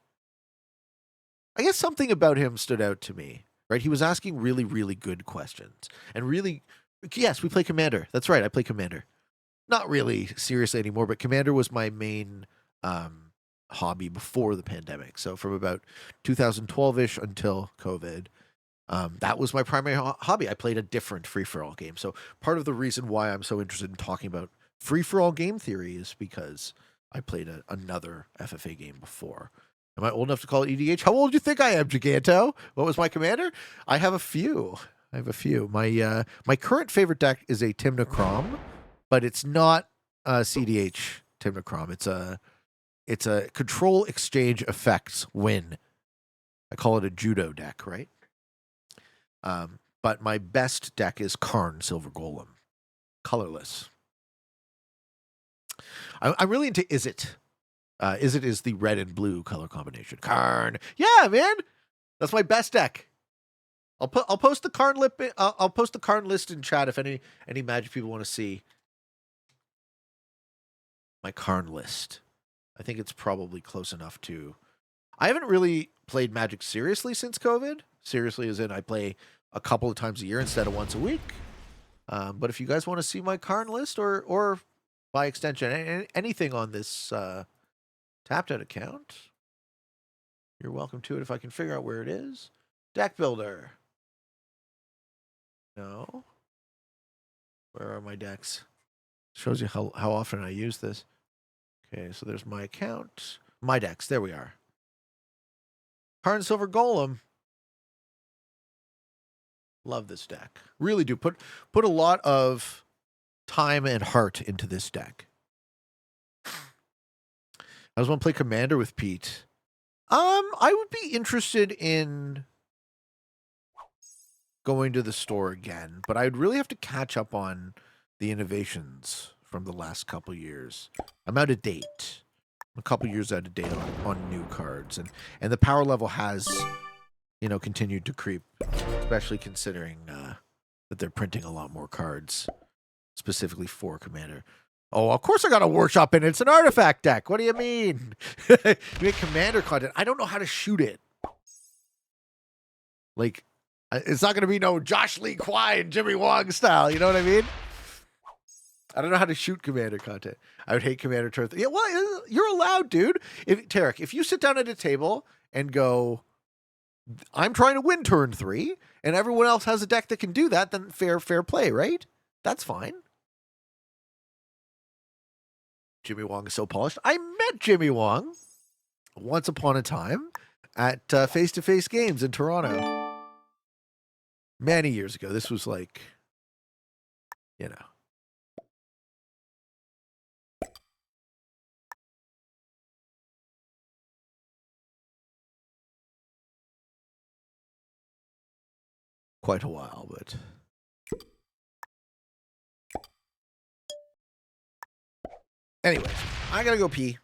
S1: I guess something about him stood out to me. Right? He was asking really, really good questions. And really, yes, we play Commander. That's right, I play Commander. Not really seriously anymore, but Commander was my main hobby before the pandemic. So from about 2012-ish until COVID, that was my primary hobby. I played a different free-for-all game. So part of the reason why I'm so interested in talking about free-for-all game theory is because I played another FFA game before. Am I old enough to call it EDH? How old do you think I am, Giganto? What was my commander? I have a few. My current favorite deck is a Timnacrom, but it's not a CDH Timnacrom. It's a control exchange effects win. I call it a judo deck, right? But my best deck is Karn Silver Golem, colorless. I'm really into Izzet. Izzet is the red and blue color combination. Karn, yeah, man, that's my best deck. I'll post the Karn lip. I'll post the Karn list in chat if any Magic people want to see my Karn list. I think it's probably close enough to. I haven't really played Magic seriously since COVID. Seriously, as in I play a couple of times a year instead of once a week. But if you guys want to see my Karn list or by extension anything on this tapped out account, you're welcome to it if I can figure out where it is. Deck builder. No. Where are my decks? Shows you how often I use this. Okay, so there's my account. My decks. There we are. Karn Silver Golem. Love this deck. Really do. Put a lot of time and heart into this deck. I just want to play Commander with Pete. I would be interested in going to the store again, but I'd really have to catch up on the innovations from the last couple years. I'm out of date. I'm a couple years out of date on new cards, and the power level has, continued to creep, especially considering that they're printing a lot more cards specifically for Commander. Oh, of course I got a workshop in it. It's an artifact deck. What do you mean? You make Commander content. I don't know how to shoot it. Like, it's not going to be no Josh Lee Kwai and Jimmy Wong style. You know what I mean? I don't know how to shoot Commander content. I would hate Commander turn. Yeah, well, you're allowed, dude. Tarek, if you sit down at a table and go, I'm trying to win turn 3, and everyone else has a deck that can do that, then fair play, right? That's fine. Jimmy Wong is so polished. I met Jimmy Wong once upon a time at face-to-face games in Toronto. Many years ago. This was like, quite a while, but anyways, I gotta go pee.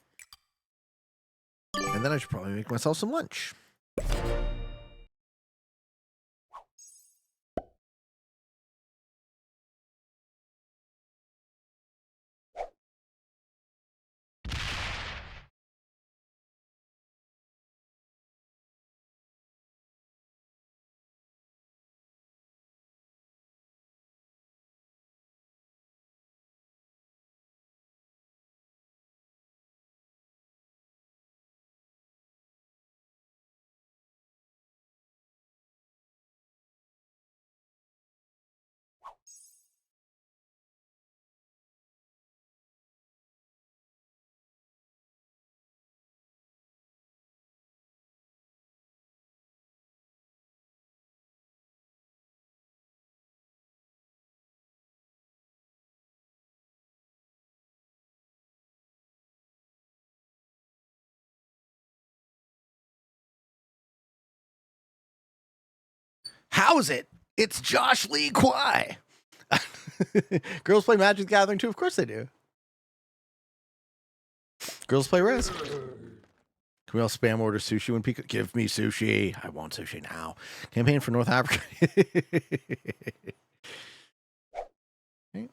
S1: And then I should probably make myself some lunch. How's it? It's Josh Lee Kwai. Girls play Magic the Gathering too? Of course they do. Girls play Risk. Can we all spam order sushi when Pika? Give me sushi. I want sushi now. Campaign for North Africa. Okay.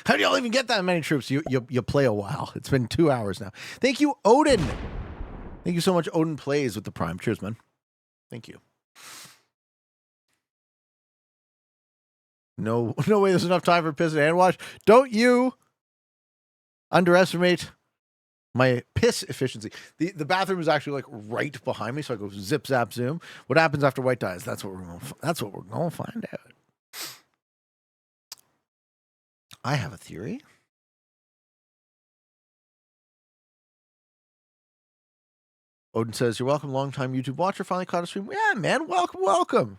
S1: How do y'all even get that many troops? You play a while. It's been 2 hours now. Thank you, Odin. Thank you so much, Odin Plays with the Prime. Cheers, man. Thank you. No way there's enough time for piss and hand wash. Don't you underestimate my piss efficiency. The bathroom is actually like right behind me, so I go zip zap zoom. What happens after white dies? That's what we're going to find out. I have a theory. Odin says, "You're welcome, long-time YouTube watcher. Finally caught a stream." Yeah, man, welcome.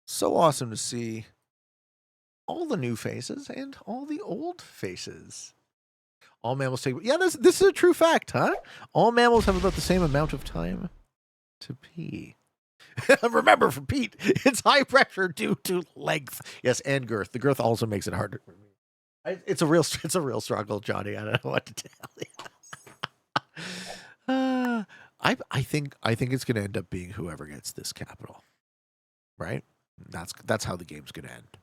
S1: So awesome to see all the new faces and all the old faces. All mammals take... Yeah, this is a true fact, huh? All mammals have about the same amount of time to pee. Remember, for Pete, it's high pressure due to length. Yes, and girth. The girth also makes it harder for me. It's a real struggle, Johnny. I don't know what to tell you. I think it's going to end up being whoever gets this capital, right? That's how the game's going to end.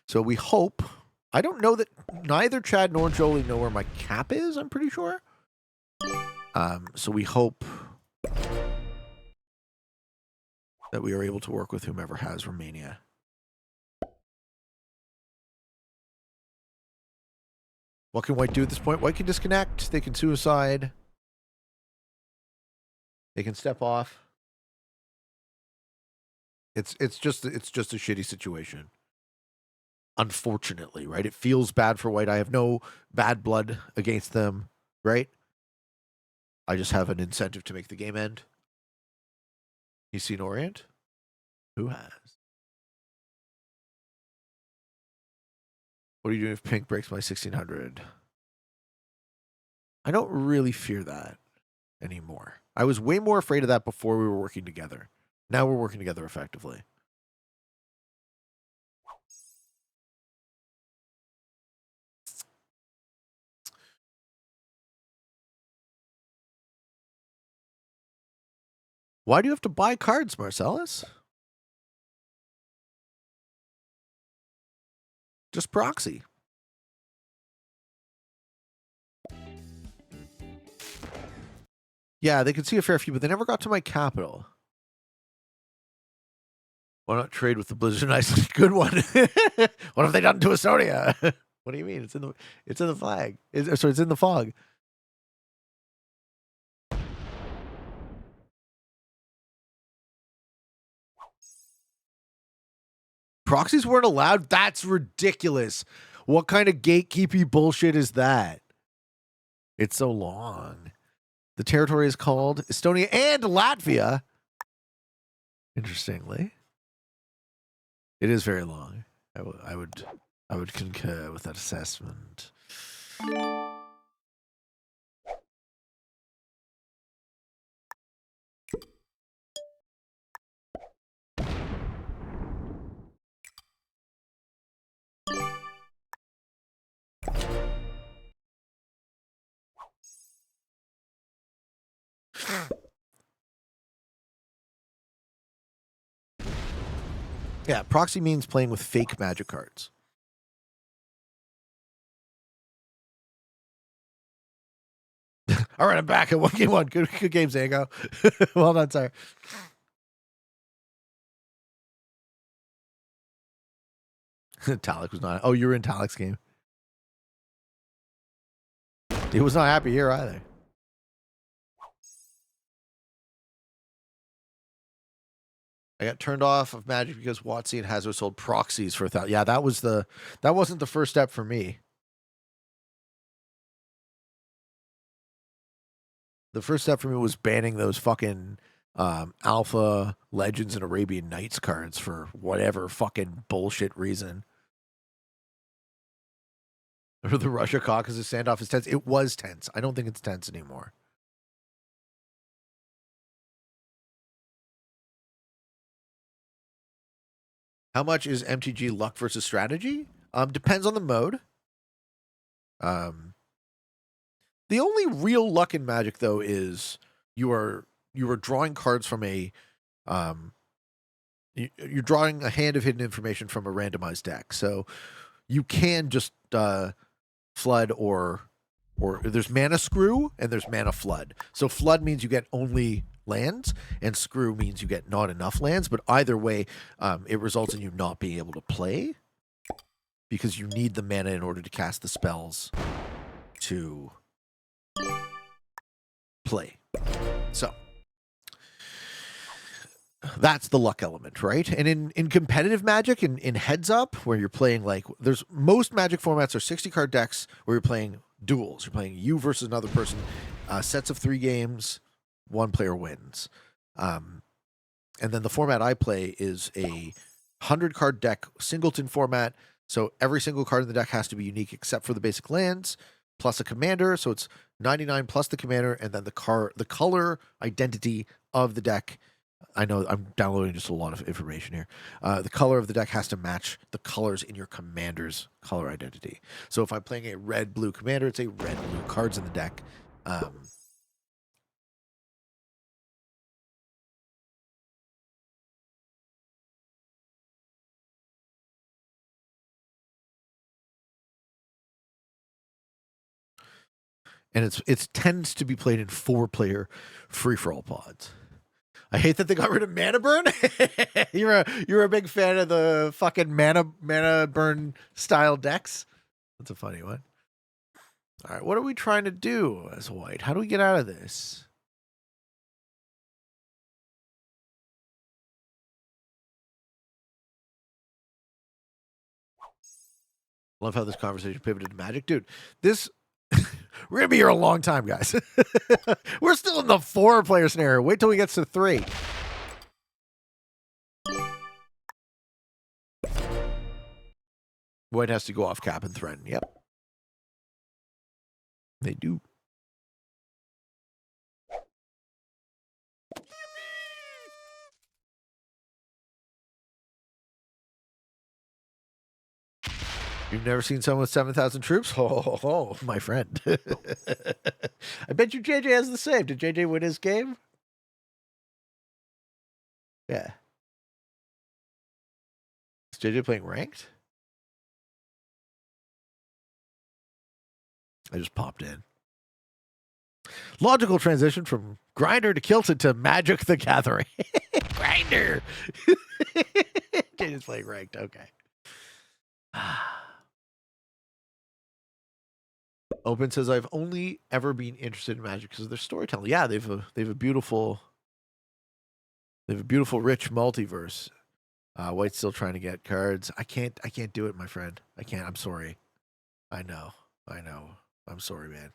S1: So we hope. I don't know that neither Chad nor Jolie know where my cap is. I'm pretty sure. So we hope that we are able to work with whomever has Romania. What can White do at this point? White can disconnect. They can suicide. They can step off. It's just a shitty situation. Unfortunately, right? It feels bad for White. I have no bad blood against them, right? I just have an incentive to make the game end. You seen Orient? Who has? What are you doing if Pink breaks my 1600? I don't really fear that anymore. I was way more afraid of that before we were working together. Now we're working together effectively. Why do you have to buy cards, Marcellus? Just proxy. Yeah, they could see a fair few, but they never got to my capital. Why not trade with the Blizzard Iceland? Good one. What have they done to Estonia? What do you mean? It's in the flag. It's in the fog. Proxies weren't allowed? That's ridiculous. What kind of gatekeepy bullshit is that? It's so long. The territory is called Estonia and Latvia. Interestingly. It is very long. I would concur with that assessment. Yeah, proxy means playing with fake magic cards. All right, I'm back at 1-1. Good game, Zango. Well done, sir. Talik was not. Oh, you were in Talik's game. He was not happy here either. I got turned off of Magic because WotC and Hasbro sold proxies for 1,000. Yeah, that wasn't the first step for me. The first step for me was banning those fucking Alpha Legends and Arabian Nights cards for whatever fucking bullshit reason. Or the Russia Caucasus standoff is tense. It was tense. I don't think it's tense anymore. How much is MTG luck versus strategy? Depends on the mode. The only real luck in Magic, though, is you are drawing cards from a you're drawing a hand of hidden information from a randomized deck. So you can just flood or there's mana screw and there's mana flood. So flood means you get only lands and screw means you get not enough lands, but either way it results in you not being able to play because you need the mana in order to cast the spells to play. So that's the luck element, right? And in competitive Magic, in heads up, where you're playing like there's most Magic formats are 60 card decks where you're playing duels. You're playing you versus another person, sets of 3 games, one player wins. And then the format I play is a 100 card deck singleton format. So every single card in the deck has to be unique except for the basic lands plus a commander. So it's 99 plus the commander, and then the color identity of the deck. I know I'm downloading just a lot of information here. The color of the deck has to match the colors in your commander's color identity. So if I'm playing a red-blue commander, it's a red-blue cards in the deck. And it tends to be played in 4-player free-for-all pods. I hate that they got rid of mana burn. You're a big fan of the fucking mana burn style decks. That's a funny one. All right, what are we trying to do as white? How do we get out of this? Love how this conversation pivoted to Magic, dude. This we're gonna be here a long time, guys. We're still in the 4-player scenario. Wait till we get to 3. White has to go off cap and threaten. Yep. They do. You've never seen someone with 7,000 troops? Oh, my friend. I bet you JJ has the same. Did JJ win his game? Yeah. Is JJ playing ranked? I just popped in. Logical transition from Grinder to Kilted to Magic the Gathering. Grinder. JJ's playing ranked. Okay. Open says I've only ever been interested in Magic because of their storytelling. Yeah, they've a beautiful, rich multiverse. White's still trying to get cards. I can't do it, my friend. I can't. I'm sorry. I know. I'm sorry, man.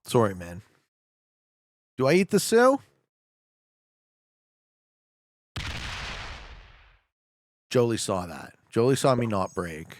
S1: Sorry, man. Do I eat the Sue? Jolie saw that. Jolie saw me not break.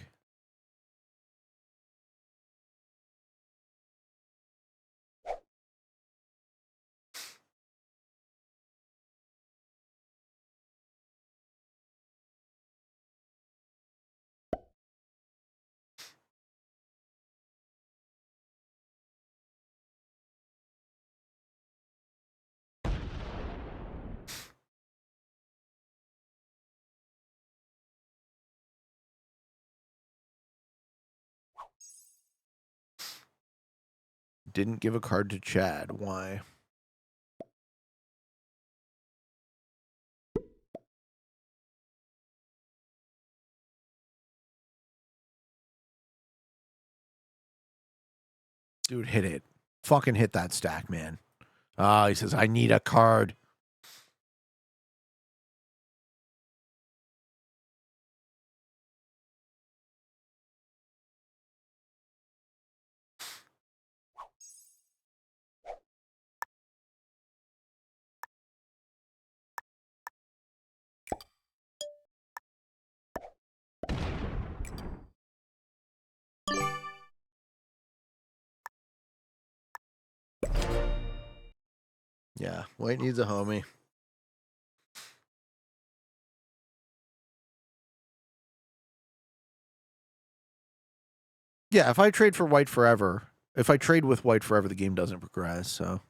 S1: Didn't give a card to Chad. Why? Dude, hit it. Fucking hit that stack, man. Ah, he says, I need a card. Yeah, White needs a homie. Yeah, if I trade for White forever, if I trade with White forever, the game doesn't progress, so.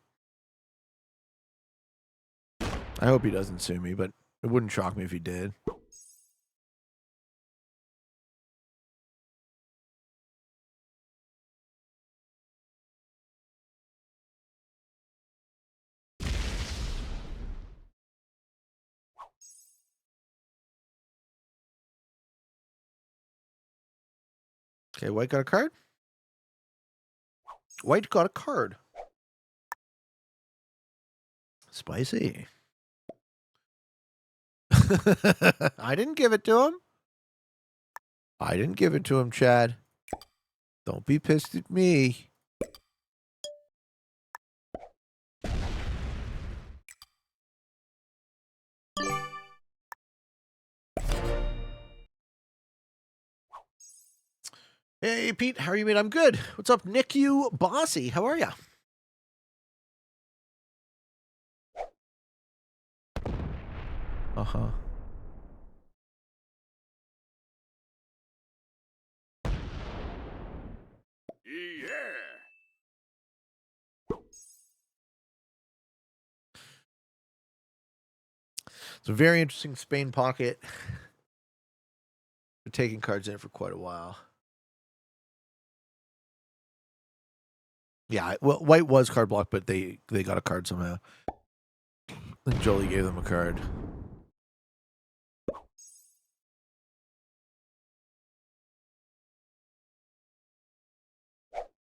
S1: I hope he doesn't sue me, but it wouldn't shock me if he did. Okay, White got a card. White got a card. Spicy. I didn't give it to him. I didn't give it to him, Chad. Don't be pissed at me. Hey, Pete, how are you, mate? I'm good. What's up, Nick? You bossy? How are ya? Uh-huh.
S3: Yeah.
S1: It's a very interesting Spain pocket. Been taking cards in for quite a while. Yeah, well, White was card blocked, but they got a card somehow. And Jolie gave them a card.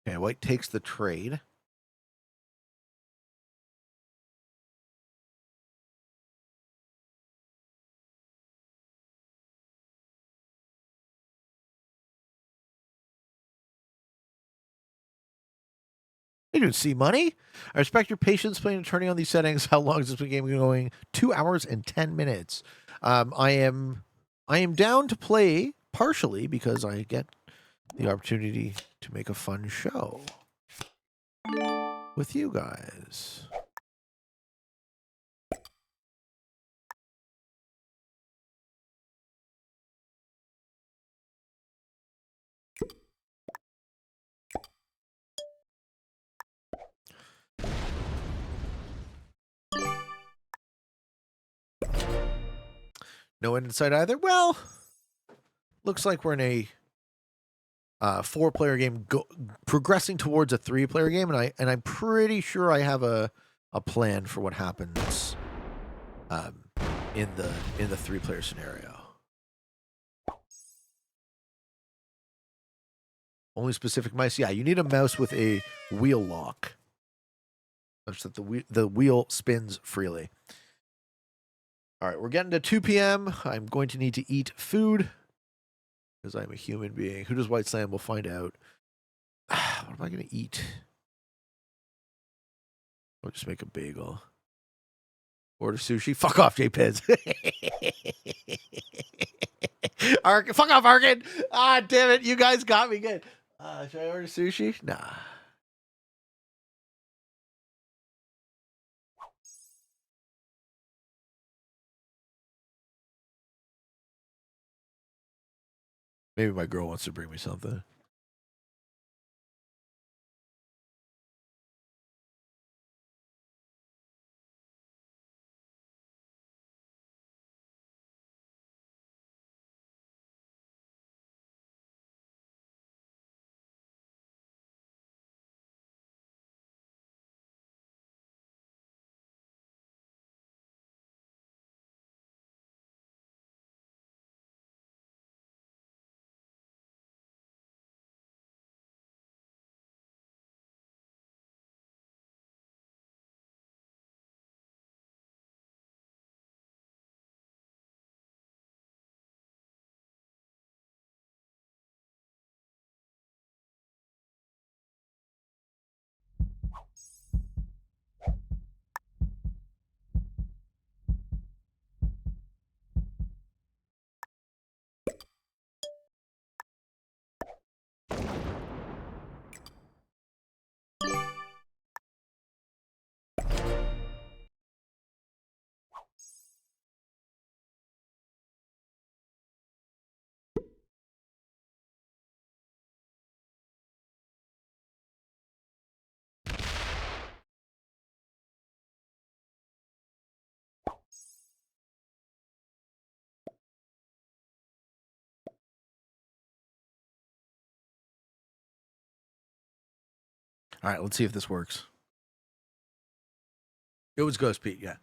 S1: Okay, White takes the trade. You didn't see money. I respect your patience playing and turning on these settings. How long is this game going? 2 hours and 10 minutes. I am down to play partially because I get the opportunity to make a fun show with you guys. No end in sight either. Well, looks like we're in a 4-player game progressing towards a 3-player game, and I'm pretty sure I have a plan for what happens in the 3-player scenario. Only specific mice. Yeah, you need a mouse with a wheel lock, such that the wheel spins freely. All right, we're getting to 2 p.m. I'm going to need to eat food because I'm a human being. Who does White Slam? We'll find out. What am I going to eat? I'll just make a bagel. Order sushi. Fuck off, J-Pez. Fuck off, Arkin. Ah, damn it. You guys got me good. Should I order sushi? Nah. Maybe my girl wants to bring me something. All right, let's see if this works. It was Ghost Pete, yeah.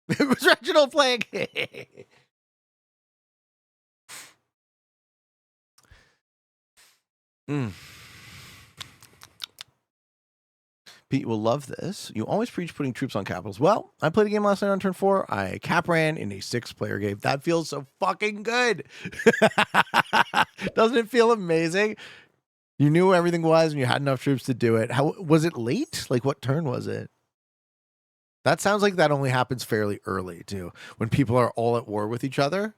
S1: It was Reginald playing. Mm. Pete will love this. You always preach putting troops on capitals. Well, I played a game last night on turn 4. I cap ran in a 6-player game. That feels so fucking good. Doesn't it feel amazing? You knew everything was and you had enough troops to do it. How was it late? Like what turn was it? That sounds like that only happens fairly early too, when people are all at war with each other.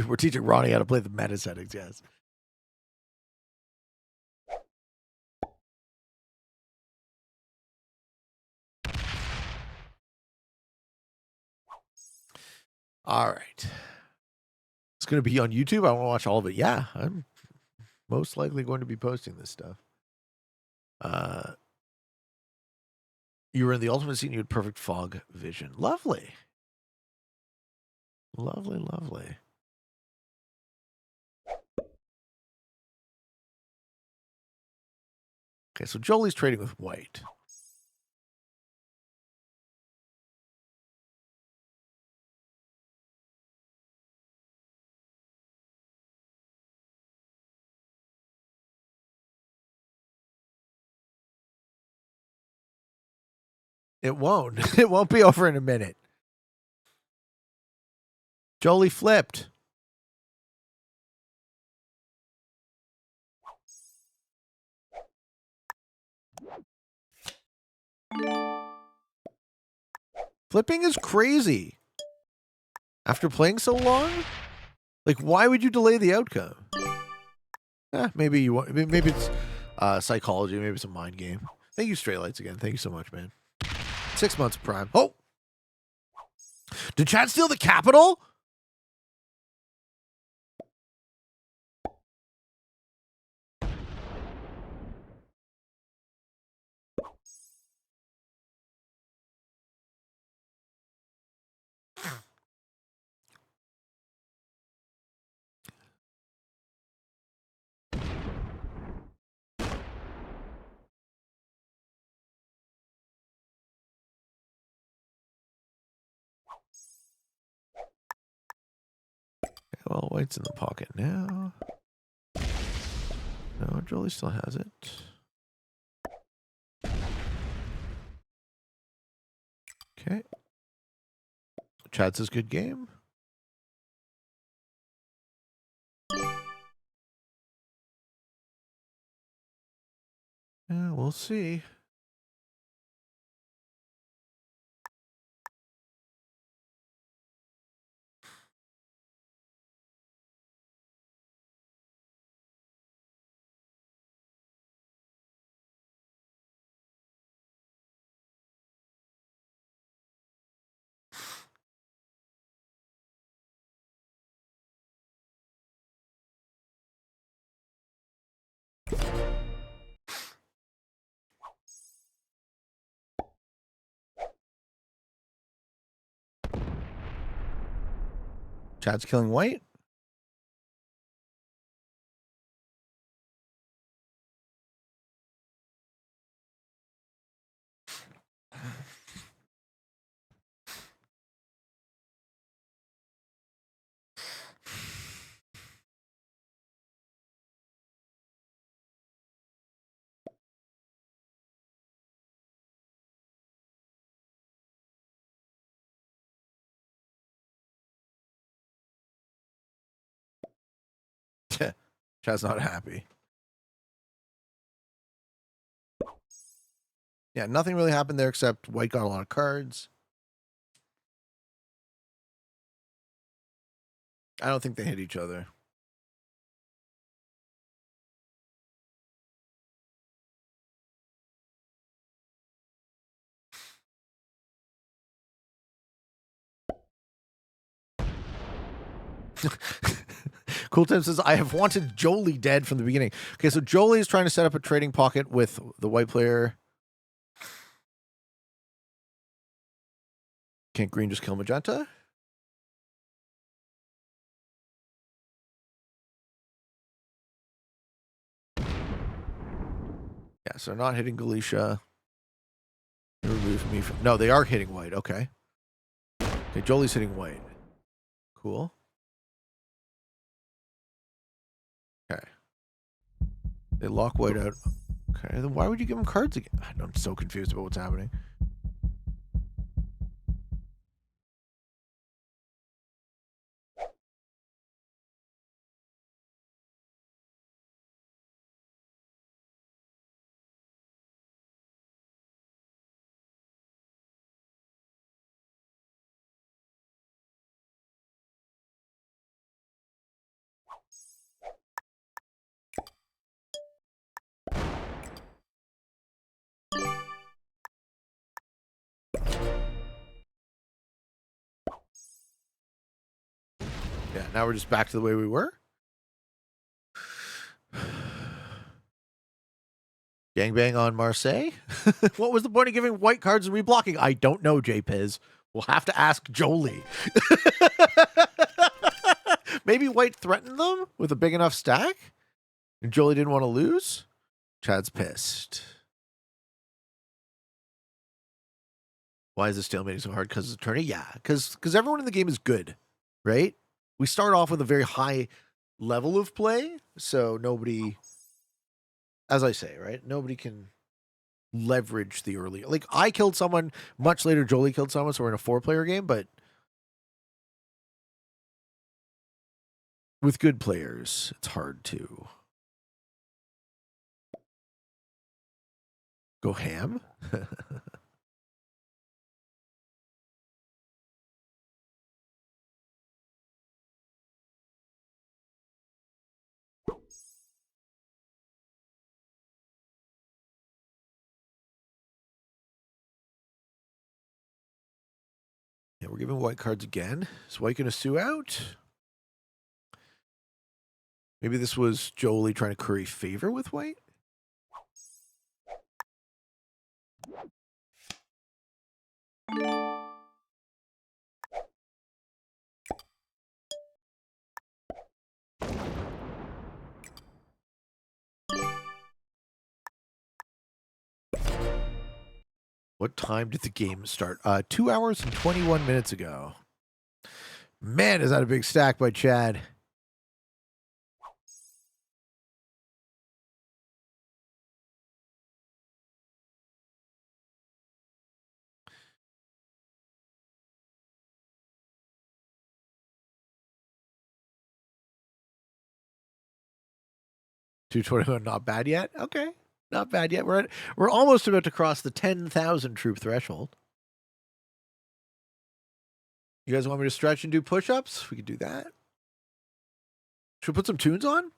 S1: We're teaching Ronnie how to play the meta settings, yes. All right. It's going to be on YouTube. I want to watch all of it. Yeah, I'm most likely going to be posting this stuff. You were in the ultimate scene. You had perfect fog vision. Lovely. Lovely, lovely. Okay, so Jolie's trading with white. It won't. It won't be over in a minute. Jolie flipped. Flipping is crazy. After playing so long? Like, why would you delay the outcome? Maybe you want. Maybe it's psychology. Maybe it's a mind game. Thank you, Straight Lights, again. Thank you so much, man. 6 months of Prime. Oh! Did Chad steal the capital? Well, White's in the pocket now. No, Jolie still has it. Okay. Chad says good game. Yeah, we'll see. Chad's killing White. Chad's not happy. Yeah, nothing really happened there except White got a lot of cards. I don't think they hit each other. Cool Tim says, I have wanted Jolie dead from the beginning. Okay, so Jolie is trying to set up a trading pocket with the white player. Can't green just kill magenta? Yeah, so not hitting Galicia. Remove me from... No, they are hitting white. Okay. Okay, Jolie's hitting white. Cool. Okay. They lock white out. Okay, then why would you give him cards again? I'm so confused about what's happening. Yeah, now we're just back to the way we were. Gangbang on Marseille? What was the point of giving white cards and reblocking? I don't know, JPiz. We'll have to ask Jolie. Maybe white threatened them with a big enough stack? And Jolie didn't want to lose? Chad's pissed. Why is the stalemating so hard? Because of the tourney? Yeah, because everyone in the game is good, right? We start off with a very high level of play, so nobody, as I say, right? Nobody can leverage the early. Like, I killed someone much later, Jolie killed someone, so we're in a 4-player game, but with good players, it's hard to go ham. Yeah, we're giving white cards again. Is white going to sue out? Maybe this was Jolie trying to curry favor with white? What time did the game start? 2 hours and 21 minutes ago. Man, is that a big stack by Chad. $221, not bad yet. Okay, not bad yet. We're almost about to cross the 10,000 troop threshold. You guys want me to stretch and do push-ups? We could do that. Should we put some tunes on?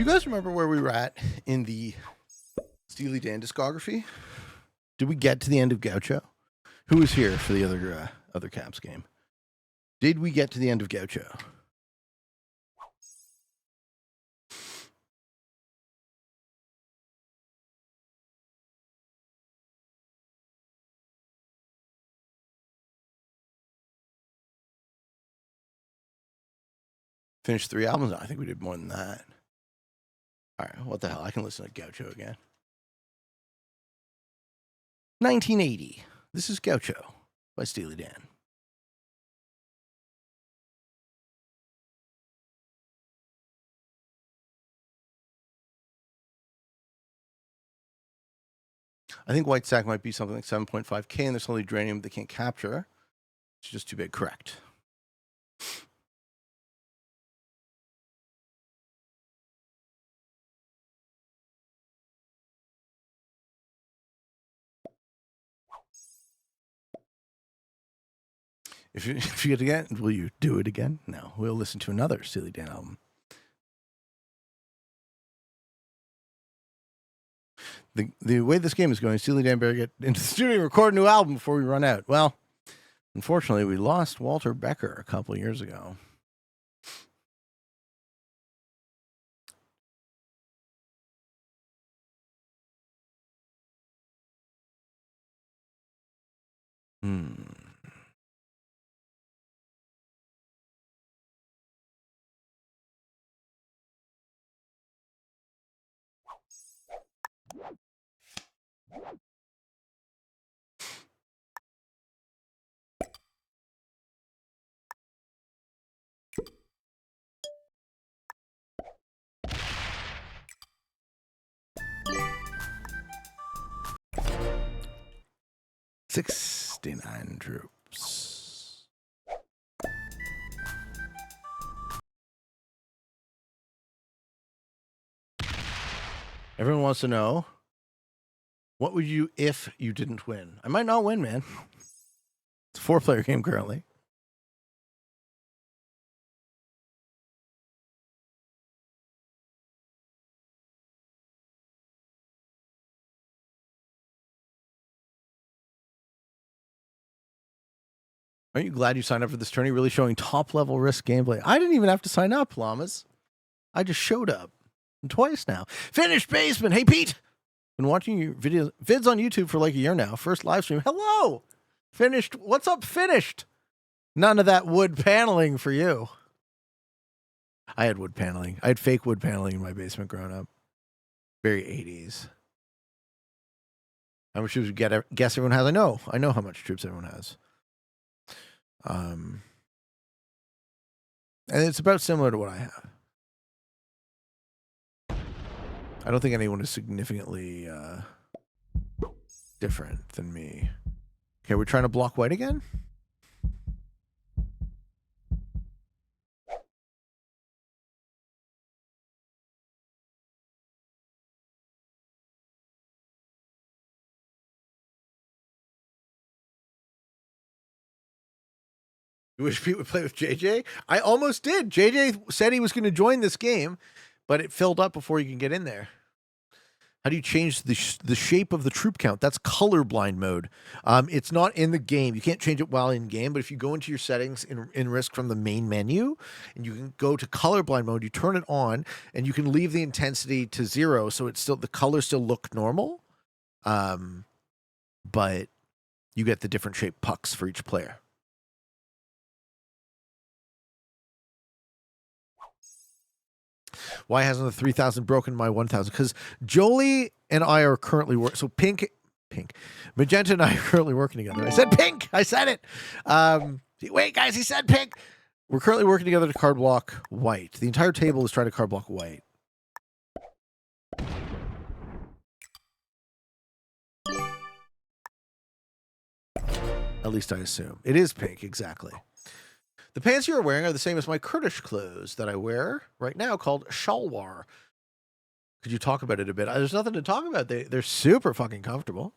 S1: Do you guys remember where we were at in the Steely Dan discography? Did we get to the end of Gaucho? Who was here for the other Caps game? Did we get to the end of Gaucho? Finished 3 albums? No, I think we did more than that. All right, what the hell? I can listen to Gaucho again. 1980. This is Gaucho by Steely Dan. I think White Sack might be something like 7.5K, and there's only uranium they can't capture. It's just too big. Correct. If you get it again, will you do it again? No, we'll listen to another Steely Dan album. The way this game is going, Steely Dan better get into the studio and record a new album before we run out. Well, unfortunately, we lost Walter Becker a couple of years ago. $69 troops. Everyone wants to know, what would you if you didn't win? I might not win, man. It's a 4-player game currently. Aren't you glad you signed up for this tourney? Really showing top-level Risk gameplay. I didn't even have to sign up, Llamas. I just showed up. Twice now. Finished Basement. Hey, Pete. Been watching your vids on YouTube for like a year now. First live stream. Hello. Finished. What's up, Finished? None of that wood paneling for you. I had wood paneling. I had fake wood paneling in my basement growing up. Very 80s. How much troops you guess everyone has? I know how much troops everyone has. And it's about similar to what I have. I don't think anyone is significantly different than me. Okay, we're trying to block white again? You wish Pete would play with JJ? I almost did. JJ said he was going to join this game, but it filled up before you can get in there. How do you change the shape of the troop count? That's colorblind mode. It's not in the game. You can't change it while in game, but if you go into your settings in Risk from the main menu, and you can go to colorblind mode, you turn it on, and you can leave the intensity to 0, so it's still the colors still look normal, but you get the different shaped pucks for each player. Why hasn't the 3,000 broken my 1,000? Because Jolie and I are currently working. So Pink, Magenta and I are currently working together. I said Pink. I said it. Wait, guys, he said Pink. We're currently working together to card block white. The entire table is trying to card block white. At least I assume. It is pink, exactly. The pants you are wearing are the same as my Kurdish clothes that I wear right now called shalwar. Could you talk about it a bit? There's nothing to talk about. They're super fucking comfortable.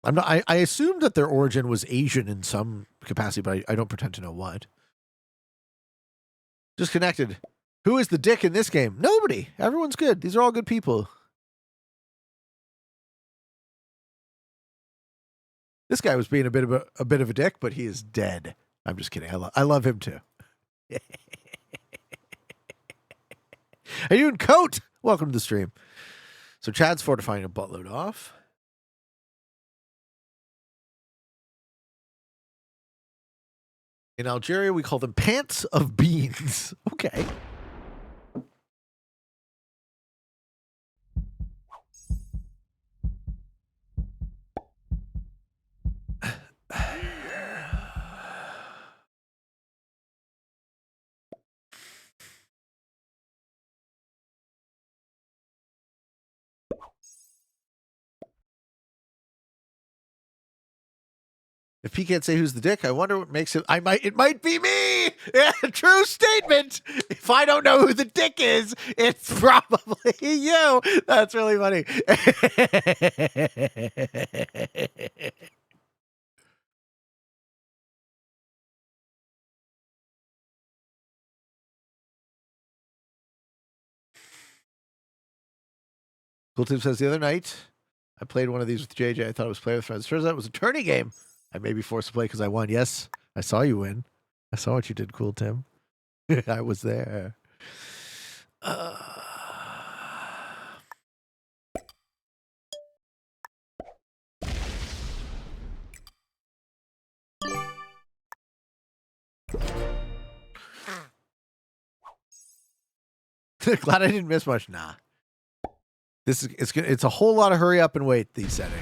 S1: I assumed that their origin was Asian in some capacity, but I don't pretend to know what. Disconnected. Who is the dick in this game? Nobody. Everyone's good. These are all good people. This guy was being a bit of a dick, but he is dead. I'm just kidding. I love him too. Are you in coat? Welcome to the stream. So Chad's fortifying a buttload off. In Algeria, we call them pants of beans. Okay. If he can't say who's the dick, I wonder what makes it. It might be me. Yeah, true statement. If I don't know who the dick is, it's probably you. That's really funny. Cool Tip says the other night I played one of these with JJ. I thought it was play with friends. Turns out it was a tourney game. I may be forced to play because I won. Yes, I saw you win. I saw what you did, Cool Tim. I was there. Glad I didn't miss much. Nah. It's a whole lot of hurry up and wait, these settings.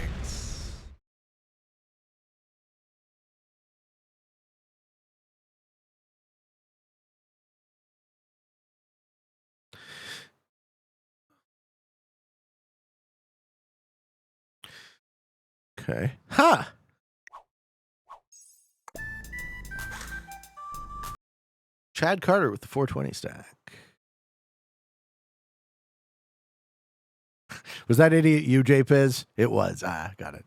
S1: Okay. Huh. Chad Carter with the 420 stack. Was that idiot you, JPiz? It was. Got it.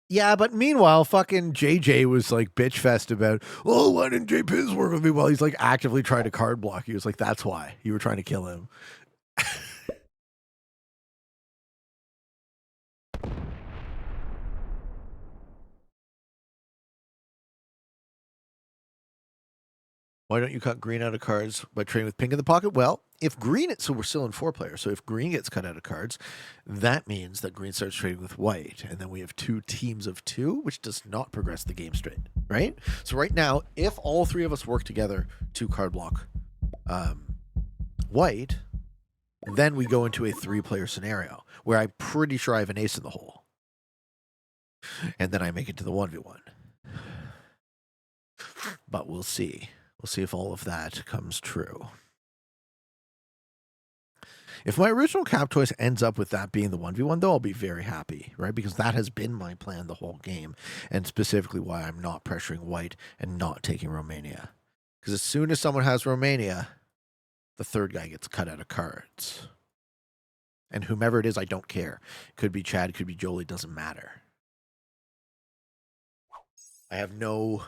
S1: Yeah, but meanwhile, fucking JJ was like bitch fest about, oh, why didn't JPiz work with me? While he's like actively trying to card block. He was like, that's why you were trying to kill him. Why don't you cut green out of cards by trading with pink in the pocket? Well, if green, so we're still in 4 players. So if green gets cut out of cards, that means that green starts trading with white. And then we have 2 teams of 2, which does not progress the game straight, right? So right now, if all 3 of us work together to card block white, then we go into a 3-player scenario where I'm pretty sure I have an ace in the hole. And then I make it to the 1v1. But we'll see. We'll see if all of that comes true. If my original cap choice ends up with that being the 1v1, though, I'll be very happy, right? Because that has been my plan the whole game, and specifically why I'm not pressuring white and not taking Romania. Because as soon as someone has Romania, the third guy gets cut out of cards. And whomever it is, I don't care. Could be Chad, could be Jolie, doesn't matter. I have no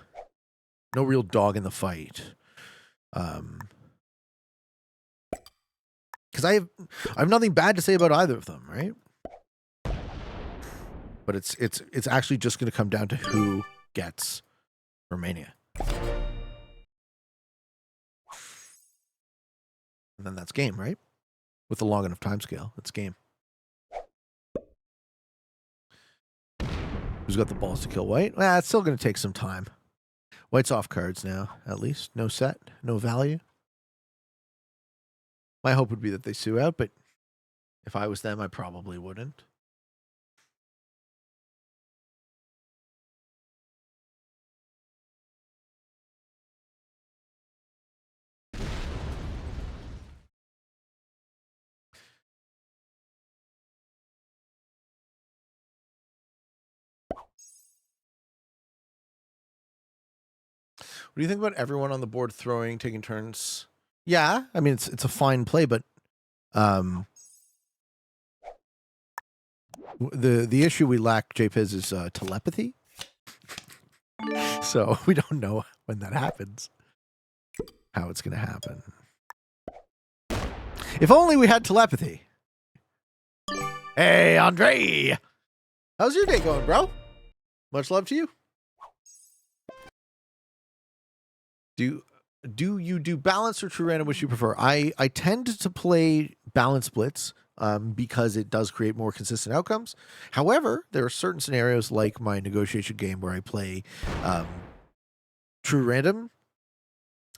S1: real dog in the fight. Because I have nothing bad to say about either of them, right? But it's actually just going to come down to who gets Romania. And then that's game, right? With a long enough time scale, it's game. Who's got the balls to kill white? Well, it's still going to take some time. White's off cards now, at least. No set, no value. My hope would be that they sue out, but if I was them, I probably wouldn't. What do you think about everyone on the board throwing, taking turns? Yeah, I mean it's a fine play, but The issue we lack, JPiz, is telepathy. So we don't know when that happens, how it's going to happen. If only we had telepathy. Hey, Andre. How's your day going, bro? Much love to you. Do you do balance or true random, which you prefer? I tend to play balance blitz because it does create more consistent outcomes. However, there are certain scenarios like my negotiation game where I play true random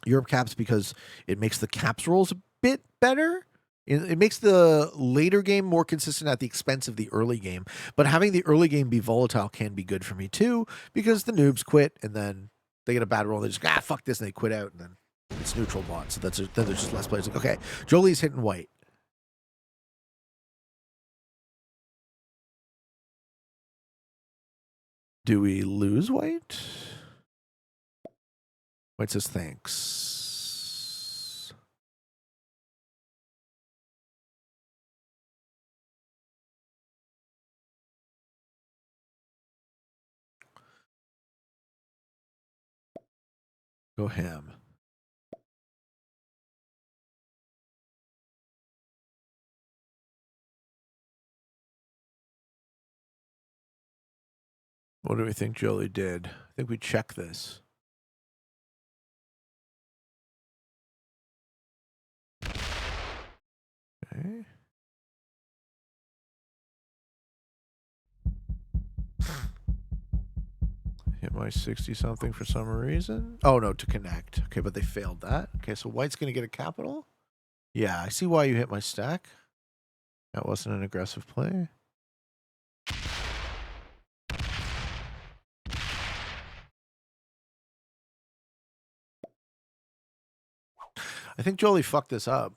S1: Europe caps because it makes the caps rolls a bit better. It makes the later game more consistent at the expense of the early game. But having the early game be volatile can be good for me too, because the noobs quit and then they get a bad roll. They just fuck this, and they quit out, and then it's neutral bot. So then there's just less players. Like, okay, Jolie's hitting white. Do we lose white? White says thanks. Go ham. What do we think Jolie did? I think we check this. Okay. Hit my 60-something for some reason. Oh, no, to connect. Okay, but they failed that. Okay, so white's going to get a capital? Yeah, I see why you hit my stack. That wasn't an aggressive play. I think Jolie fucked this up.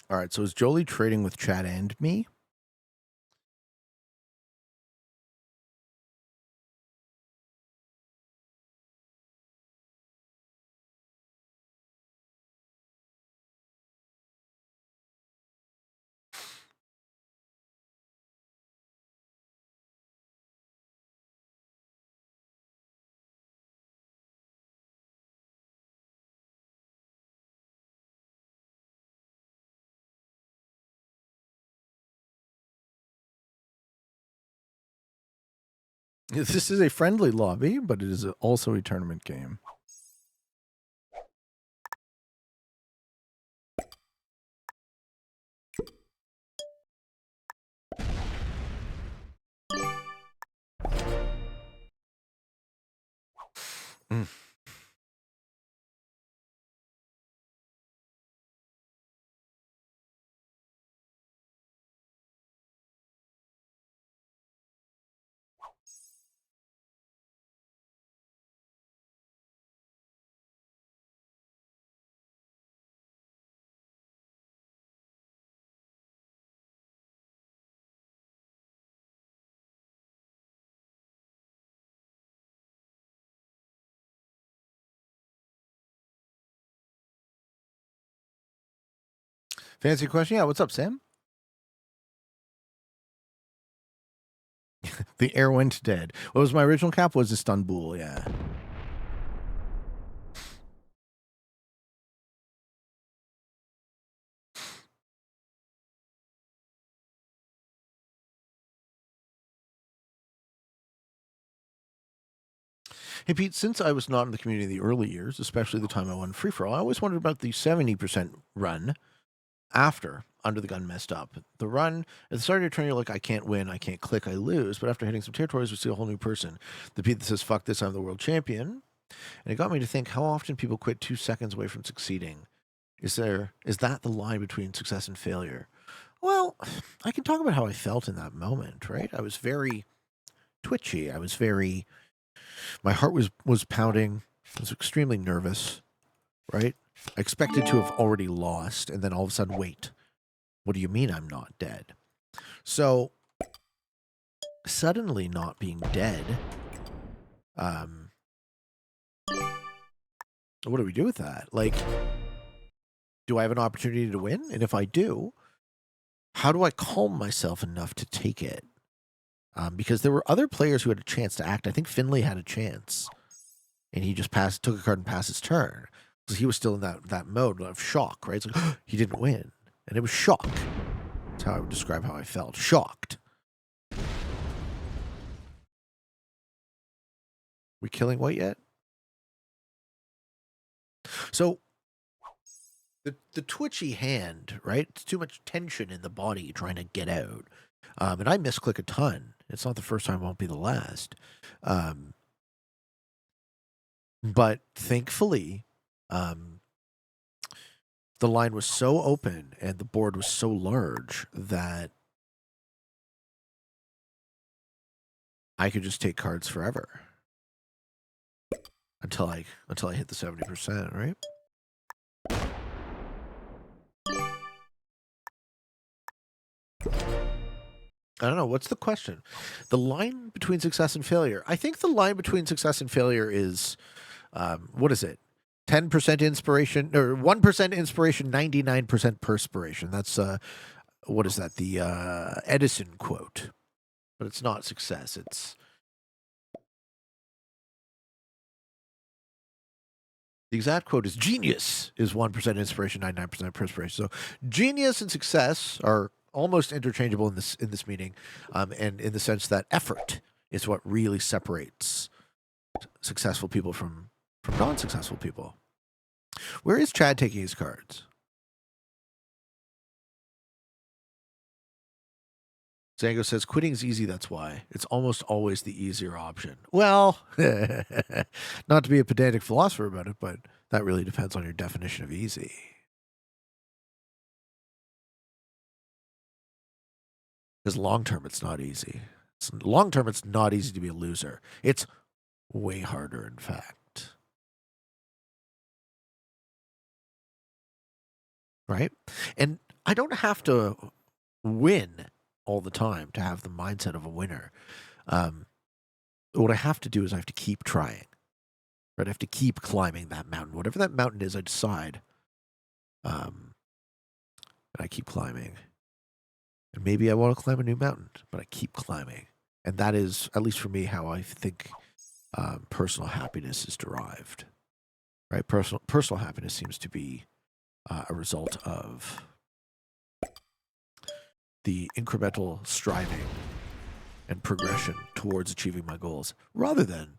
S1: All right, so is Jolie trading with Chad and me? This is a friendly lobby, but it is also a tournament game. Mm. Fancy question? Yeah, what's up, Sam? The air went dead. What was my original cap? Was Istanbul, yeah. Hey, Pete, since I was not in the community in the early years, especially the time I won free for all, I always wondered about the 70% run after Under the Gun messed up. The run, at the start of your turn, you're like, I can't win, I can't click, I lose. But after hitting some territories, we see a whole new person. The Pete that says, fuck this, I'm the world champion. And it got me to think how often people quit 2 seconds away from succeeding. Is that the line between success and failure? Well, I can talk about how I felt in that moment, right? I was very twitchy. My heart was pounding. I was extremely nervous, right? I expected to have already lost, and then all of a sudden, wait, what do you mean I'm not dead? So, suddenly not being dead, what do we do with that? Like, do I have an opportunity to win? And if I do, how do I calm myself enough to take it? Because there were other players who had a chance to act. I think Finley had a chance, and he just took a card and passed his turn. So he was still in that mode of shock, right? It's like, he didn't win. And it was shock. That's how I would describe how I felt. Shocked. We killing white yet? So the twitchy hand, right? It's too much tension in the body trying to get out. And I misclick a ton. It's not the first time, it won't be the last. But thankfully, the line was so open and the board was so large that I could just take cards forever until I hit the 70%, right? I don't know. What's the question? The line between success and failure. I think the line between success and failure is, what is it? 10% inspiration, or 1% inspiration, 99% perspiration. That's, what is that? The Edison quote. But it's not success. It's the exact quote is genius is 1% inspiration, 99% perspiration. So genius and success are almost interchangeable in this meeting, and in the sense that effort is what really separates successful people from non-successful people. Where is Chad taking his cards? Zango says quitting's easy. That's why it's almost always the easier option. Well, not to be a pedantic philosopher about it, but that really depends on your definition of easy. Because long term, it's not easy. Long term, it's not easy to be a loser. It's way harder, in fact. Right? And I don't have to win all the time to have the mindset of a winner. What I have to do is I have to keep trying. Right? I have to keep climbing that mountain. Whatever that mountain is, I decide. And I keep climbing. And maybe I want to climb a new mountain, but I keep climbing. And that is, at least for me, how I think personal happiness is derived. Right? Personal happiness seems to be a result of the incremental striving and progression towards achieving my goals, rather than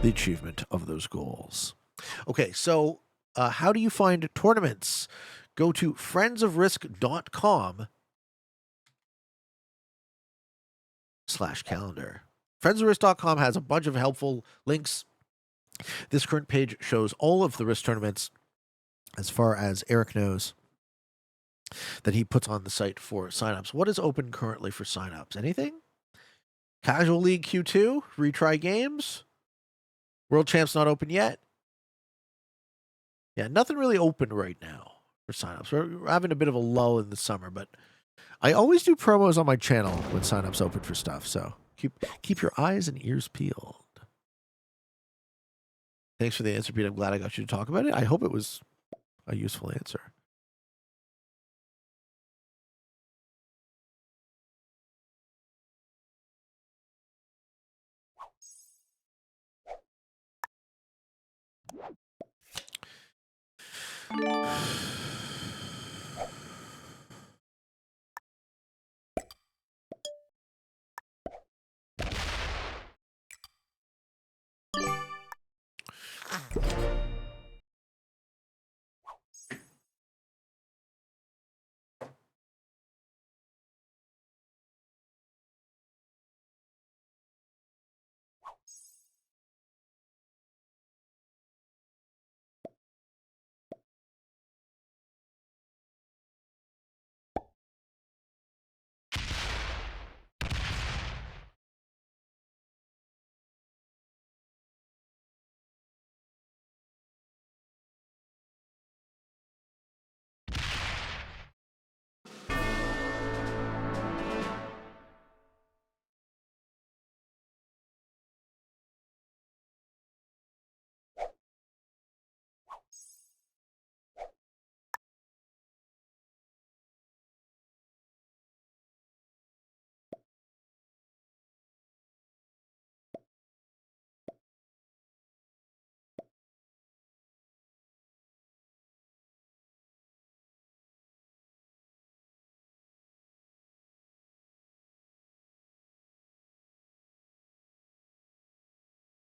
S1: the achievement of those goals. Okay, so how do you find tournaments? Go to friendsofrisk.com/calendar. Friendsofrisk.com has a bunch of helpful links. This current page shows all of the Risk tournaments, as far as Eric knows, that he puts on the site for signups. What is open currently for signups? Anything? Casual League Q2? Retry games? World Champ's not open yet? Yeah, nothing really open right now for signups. We're having a bit of a lull in the summer, but I always do promos on my channel when signups open for stuff, so keep your eyes and ears peeled. Thanks for the answer, Pete. I'm glad I got you to talk about it. I hope it was a useful answer.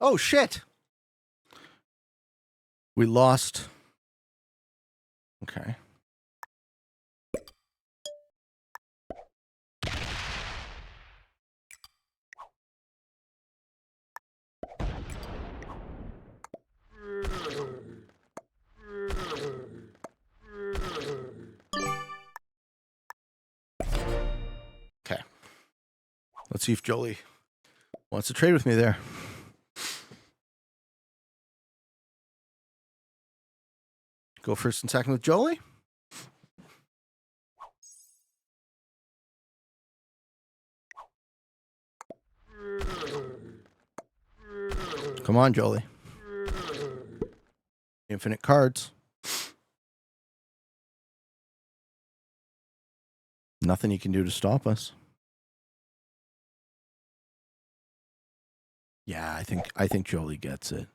S1: Oh, shit. We lost. Okay. Okay. Let's see if Jolie wants to trade with me there. Go first and second with Jolie. Come on, Jolie. Infinite cards. Nothing you can do to stop us. Yeah, I think Jolie gets it.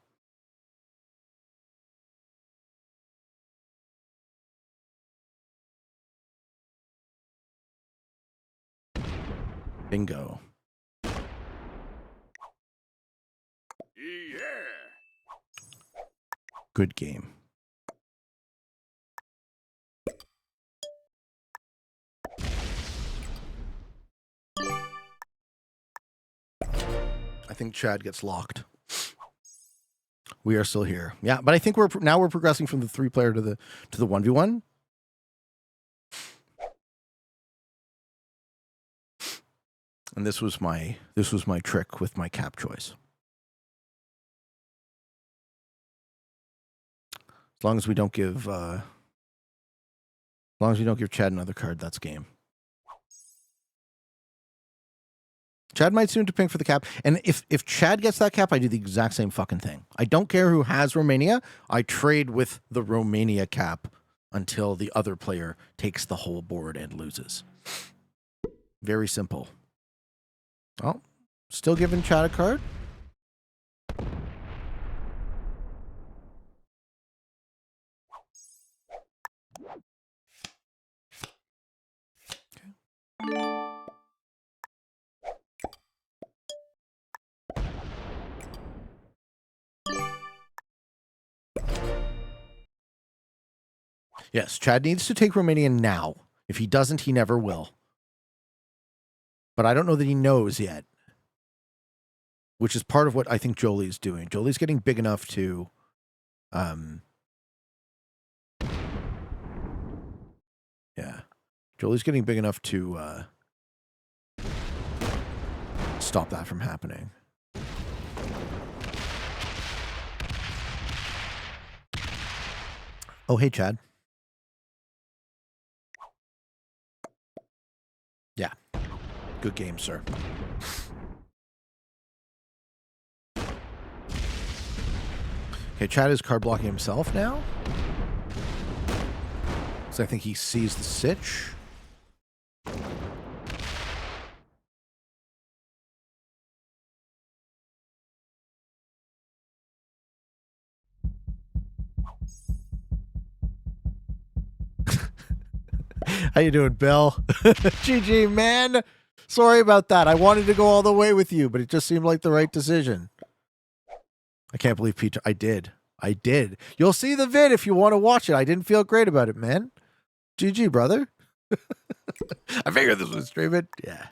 S1: Bingo.
S3: Yeah.
S1: Good game. I think Chad gets locked. We are still here. Yeah, but I think we're progressing from the 3-player to the 1v1. And this was my trick with my cap choice. As long as we don't give Chad another card, that's game. Chad might soon to ping for the cap. And if Chad gets that cap, I do the exact same fucking thing. I don't care who has Romania. I trade with the Romania cap until the other player takes the whole board and loses. Very simple. Oh, still giving Chad a card. Yes, Chad needs to take Romania now. If he doesn't, he never will. But I don't know that he knows yet, which is part of what I think Jolie's doing. Jolie's getting big enough to, yeah, Jolie's getting big enough to stop that from happening. Oh, hey, Chad. Yeah. Good game, sir. Okay, Chad is card blocking himself now. So I think he sees the sitch. How you doing, Bill? GG, man. Sorry about that. I wanted to go all the way with you, but it just seemed like the right decision. I can't believe Peter. I did. You'll see the vid if you want to watch it. I didn't feel great about it, man. GG, brother. I figured this was streaming. Yeah.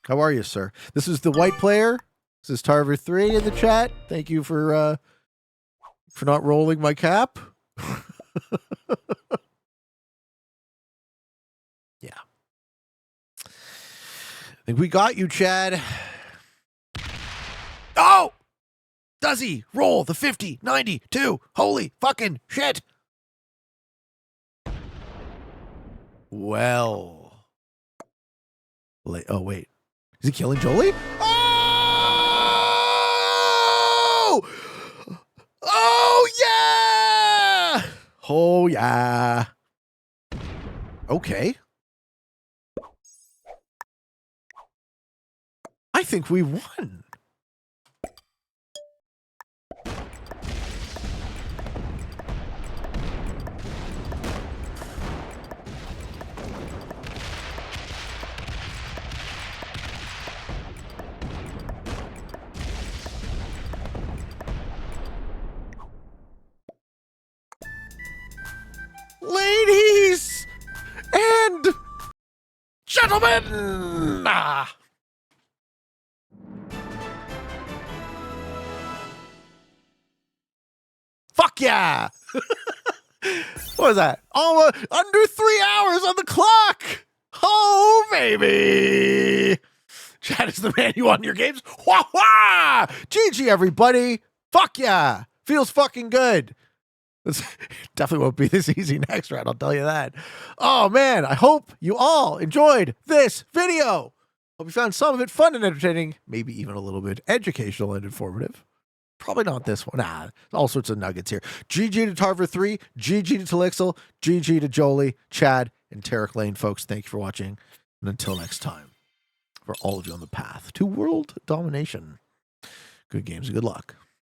S1: How are you, sir? This is the white player. This is Tarver3 in the chat. Thank you for not rolling my cap. Yeah. I think we got you, Chad. Oh! Does he roll the 50, 92? Holy fucking shit. Well. Oh, wait. Is he killing Jolie? Oh! Oh, yeah! Oh, yeah. Okay. I think we won. Ladies and gentlemen, fuck yeah. What was that? Oh, under 3 hours on the clock. Oh, baby. Chad is the man you want in your games. Wah, wah. GG, everybody. Fuck yeah. Feels fucking good. This definitely won't be this easy next round, I'll tell you that. Oh, man, I hope you all enjoyed this video. Hope you found some of it fun and entertaining, maybe even a little bit educational and informative. Probably not this one. Nah, all sorts of nuggets here. GG to Tarver3, GG to Talixel, GG to Jolie, Chad, and Tarek Lane, folks. Thank you for watching. And until next time, for all of you on the path to world domination, good games and good luck.